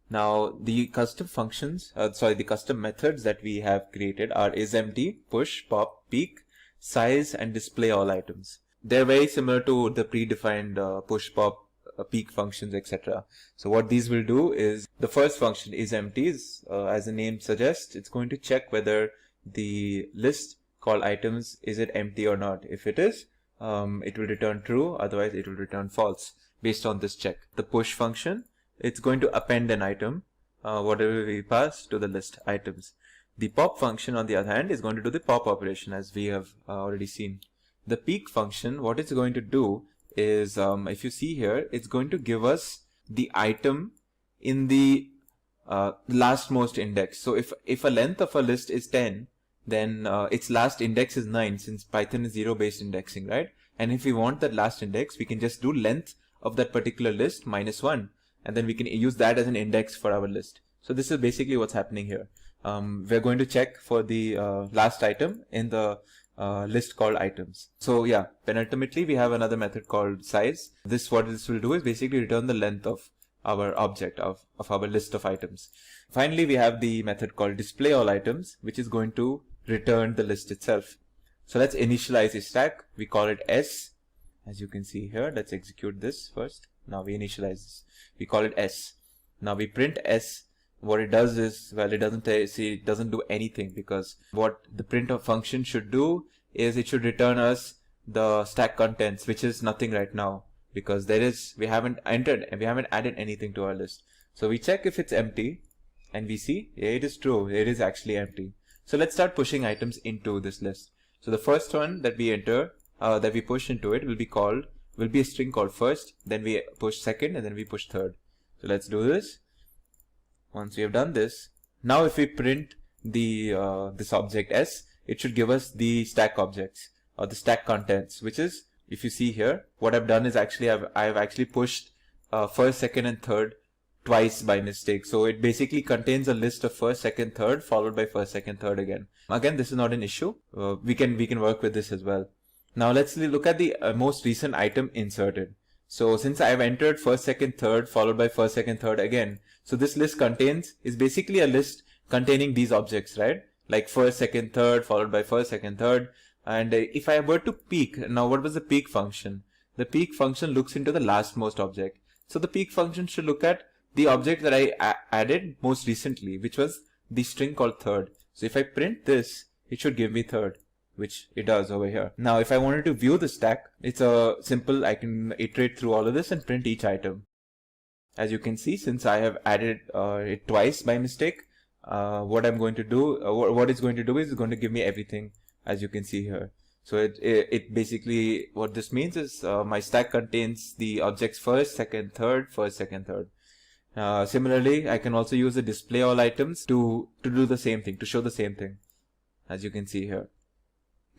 Now the custom functions, the custom methods that we have created are isEmpty, push, pop, peek, size, and display all items. They're very similar to the predefined push, pop, peek functions, etc. So what these will do is the first function isEmpty, as the name suggests, it's going to check whether the list called items is it empty or not. If it is, it will return true, otherwise it will return false based on this check. The push function, it's going to append an item, whatever we pass to the list items. The pop function, on the other hand, is going to do the pop operation, as we have already seen. The peek function, what it's going to do is, if you see here, it's going to give us the item in the lastmost index. So if a length of a list is 10, then its last index is 9, since Python is 0-based indexing, right? And if we want that last index, we can just do length of that particular list minus 1, and then we can use that as an index for our list. So this is basically what's happening here. We're going to check for the last item in the list called items. So yeah, penultimately we have another method called size. What this will do is basically return the length of our object of our list of items. Finally, we have the method called display all items, which is going to return the list itself. So let's initialize a stack. We call it S. As you can see here, let's execute this first. Now we initialize this. We call it S. Now we print S. What it does is, well, it doesn't do anything, because what the print function should do is it should return us the stack contents, which is nothing right now, because we haven't added anything to our list. So we check if it's empty, and we see it is true. It is actually empty. So let's start pushing items into this list. So the first one that we push into it will be a string called first, then we push second, and then we push third. So let's do this. Once we have done this, now if we print this object S, it should give us the stack objects or the stack contents, which is, if you see here, what I've done is I've actually pushed first, second, and third twice by mistake. So it basically contains a list of first, second, third, followed by first, second, third again. Again, this is not an issue. We can work with this as well. Now let's look at the most recent item inserted. So since I've entered first, second, third, followed by first, second, third again, so this list is basically a list containing these objects, right? Like first, second, third, followed by first, second, third. And if I were to peek, now what was the peek function? The peek function looks into the lastmost object. So the peek function should look at the object that I added most recently, which was the string called third. So if I print this, it should give me third, which it does over here. Now if I wanted to view the stack, it's simple. I can iterate through all of this and print each item. As you can see, since I have added it twice by mistake, what it's going to do is it's going to give me everything, as you can see here. So it basically, what this means is my stack contains the objects first, second, third, first, second, third. Similarly, I can also use the display all items to do the same thing, to show the same thing, as you can see here.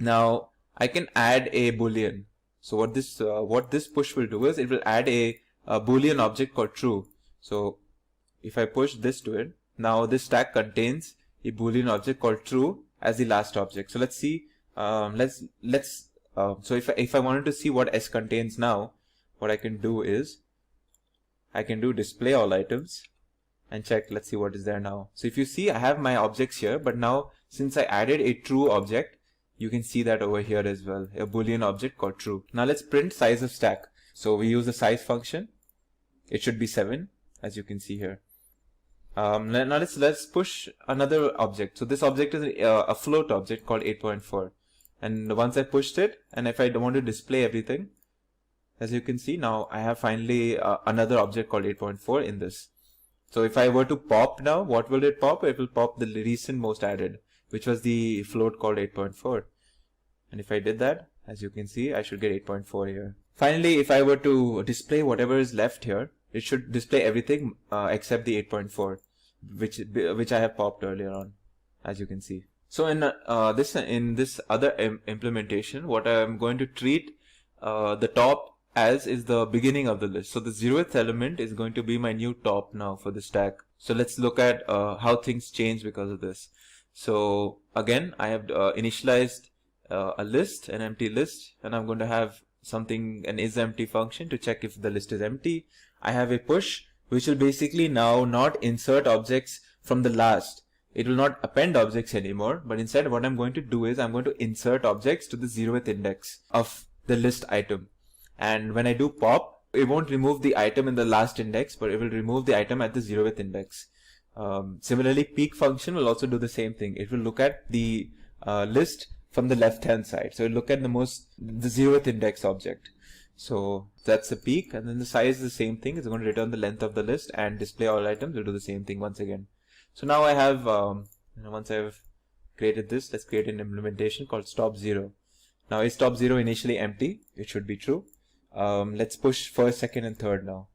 Now I can add a boolean. So what this push will do is it will add a boolean object called true. So if I push this to it, now this stack contains a boolean object called true as the last object. So let's see. Let's So if I wanted to see what S contains now, what I can do is I can do display all items and check. Let's see what is there now. So if you see, I have my objects here, but now since I added a true object, you can see that over here as well, a boolean object called true. Now let's print size of stack. So we use the size function. It should be 7, as you can see here. Now let's push another object. So this object is a float object called 8.4. And once I pushed it, and if I want to display everything, as you can see now, I have finally another object called 8.4 in this. So if I were to pop now, what will it pop? It will pop the recent most added, which was the float called 8.4. And if I did that, as you can see, I should get 8.4 here. Finally, if I were to display whatever is left here, it should display everything except the 8.4, which I have popped earlier on, as you can see. So in this other implementation, what I am going to treat the top as is the beginning of the list. So the 0th element is going to be my new top now for the stack. So let's look at how things change because of this. So again, I have initialized a list, an empty list, and I'm going to have something, an isEmpty function to check if the list is empty. I have a push, which will basically now not insert objects from the last. It will not append objects anymore, but instead what I'm going to do is I'm going to insert objects to the 0th index of the list item. And when I do pop, it won't remove the item in the last index, but it will remove the item at the 0th index. Similarly, peek function will also do the same thing. It will look at the list from the left hand side. So it will look at the 0th index object. So that's the peek, and then the size is the same thing. It's going to return the length of the list, and display all items will do the same thing once again. So now I have, once I've created this, let's create an implementation called stop 0. Now is stop 0 initially empty? It should be true. Let's push first, second, and third now.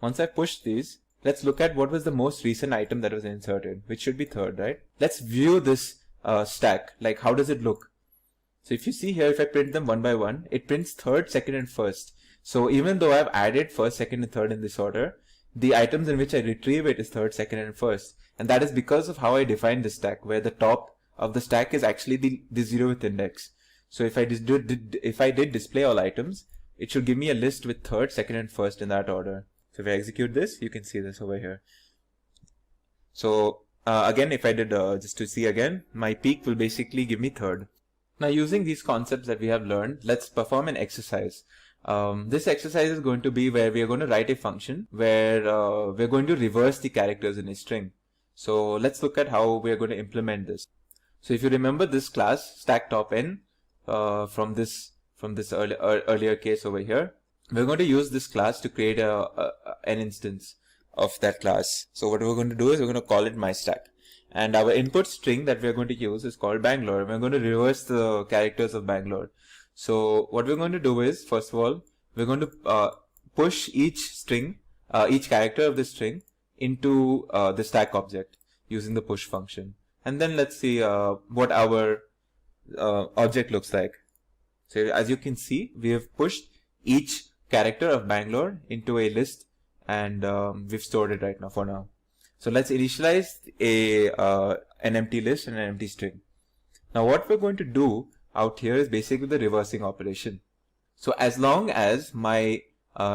Once I push these, let's look at what was the most recent item that was inserted, which should be third, right? Let's view this stack. Like, how does it look? So if you see here, if I print them one by one, it prints third, second, and first. So even though I've added first, second, and third in this order, the items in which I retrieve it is third, second, and first. And that is because of how I define the stack, where the top of the stack is actually the 0th index. So if I did display all items, it should give me a list with third, second, and first in that order. So if I execute this, you can see this over here. So again, if I did just to see again, my peek will basically give me third. Now using these concepts that we have learned, let's perform an exercise. This exercise is going to be where we are going to write a function where we're going to reverse the characters in a string. So let's look at how we are going to implement this. So if you remember this class, stack top n, from this earlier case over here, we're going to use this class to create an instance of that class. So what we're going to do is we're going to call it myStack. And our input string that we're going to use is called Bangalore. We're going to reverse the characters of Bangalore. So what we're going to do is, first of all, we're going to push each string, each character of the string into the stack object using the push function. And then let's see what our object looks like. So as you can see, we have pushed each character of Bangalore into a list, and we've stored it right now for now. So let's initialize an empty list and an empty string. Now what we're going to do out here is basically the reversing operation. So as long as my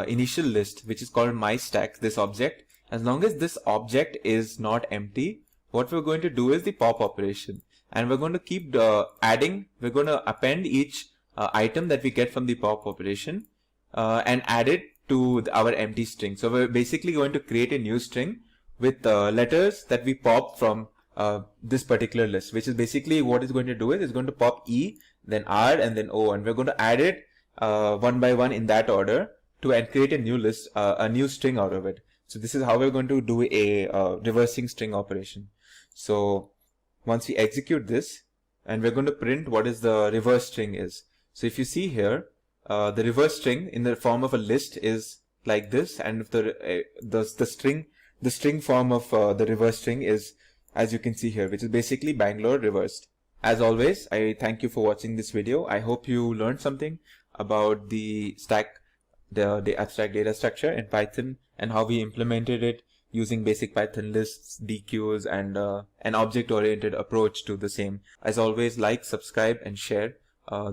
initial list, which is called myStack, this object, as long as this object is not empty, what we're going to do is the pop operation. And we're going to keep adding, we're going to append each item that we get from the pop operation and add it to our empty string. So we're basically going to create a new string with letters that we pop from this particular list, which is basically what it's going to do is it's going to pop E, then R, and then O, and we're going to add it one by one in that order and create a new list, a new string out of it. So this is how we're going to do a reversing string operation. So once we execute this, and we're going to print what is the reverse string is. So if you see here, the reverse string in the form of a list is like this, and if the string form of the reverse string is, as you can see here, which is basically Bangalore reversed. As always, I thank you for watching this video. I hope you learned something about the stack, the abstract data structure in Python, and how we implemented it using basic Python lists, dequeues, and an object-oriented approach to the same. As always, like, subscribe, and share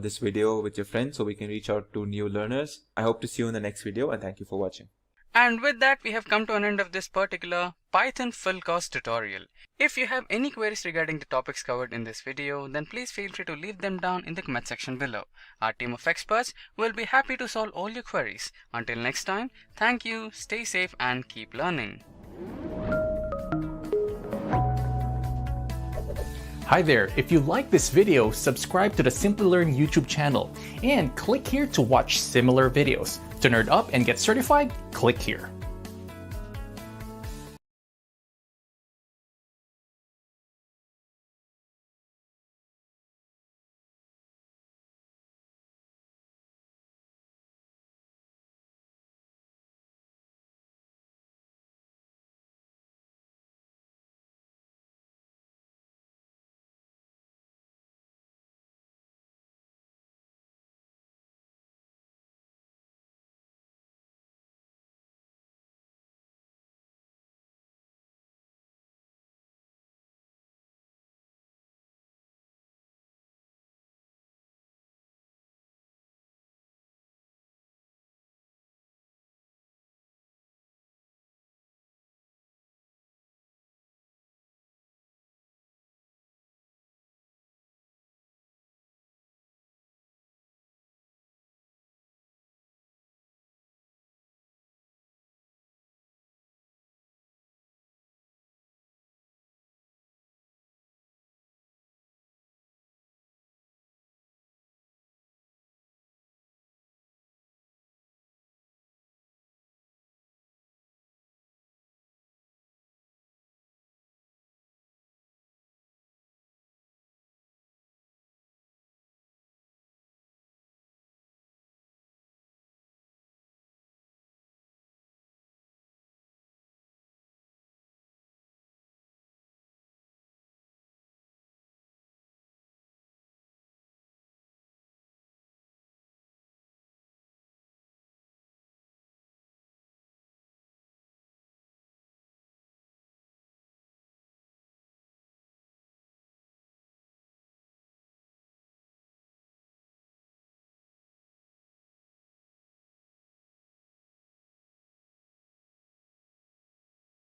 this video with your friends so we can reach out to new learners. I hope to see you in the next video, and thank you for watching. And with that, we have come to an end of this particular Python full course tutorial. If you have any queries regarding the topics covered in this video, then please feel free to leave them down in the comment section below. Our team of experts will be happy to solve all your queries. Until next time, thank you, stay safe and keep learning. Hi there, if you like this video, subscribe to the Simplilearn YouTube channel and click here to watch similar videos. To nerd up and get certified, click here.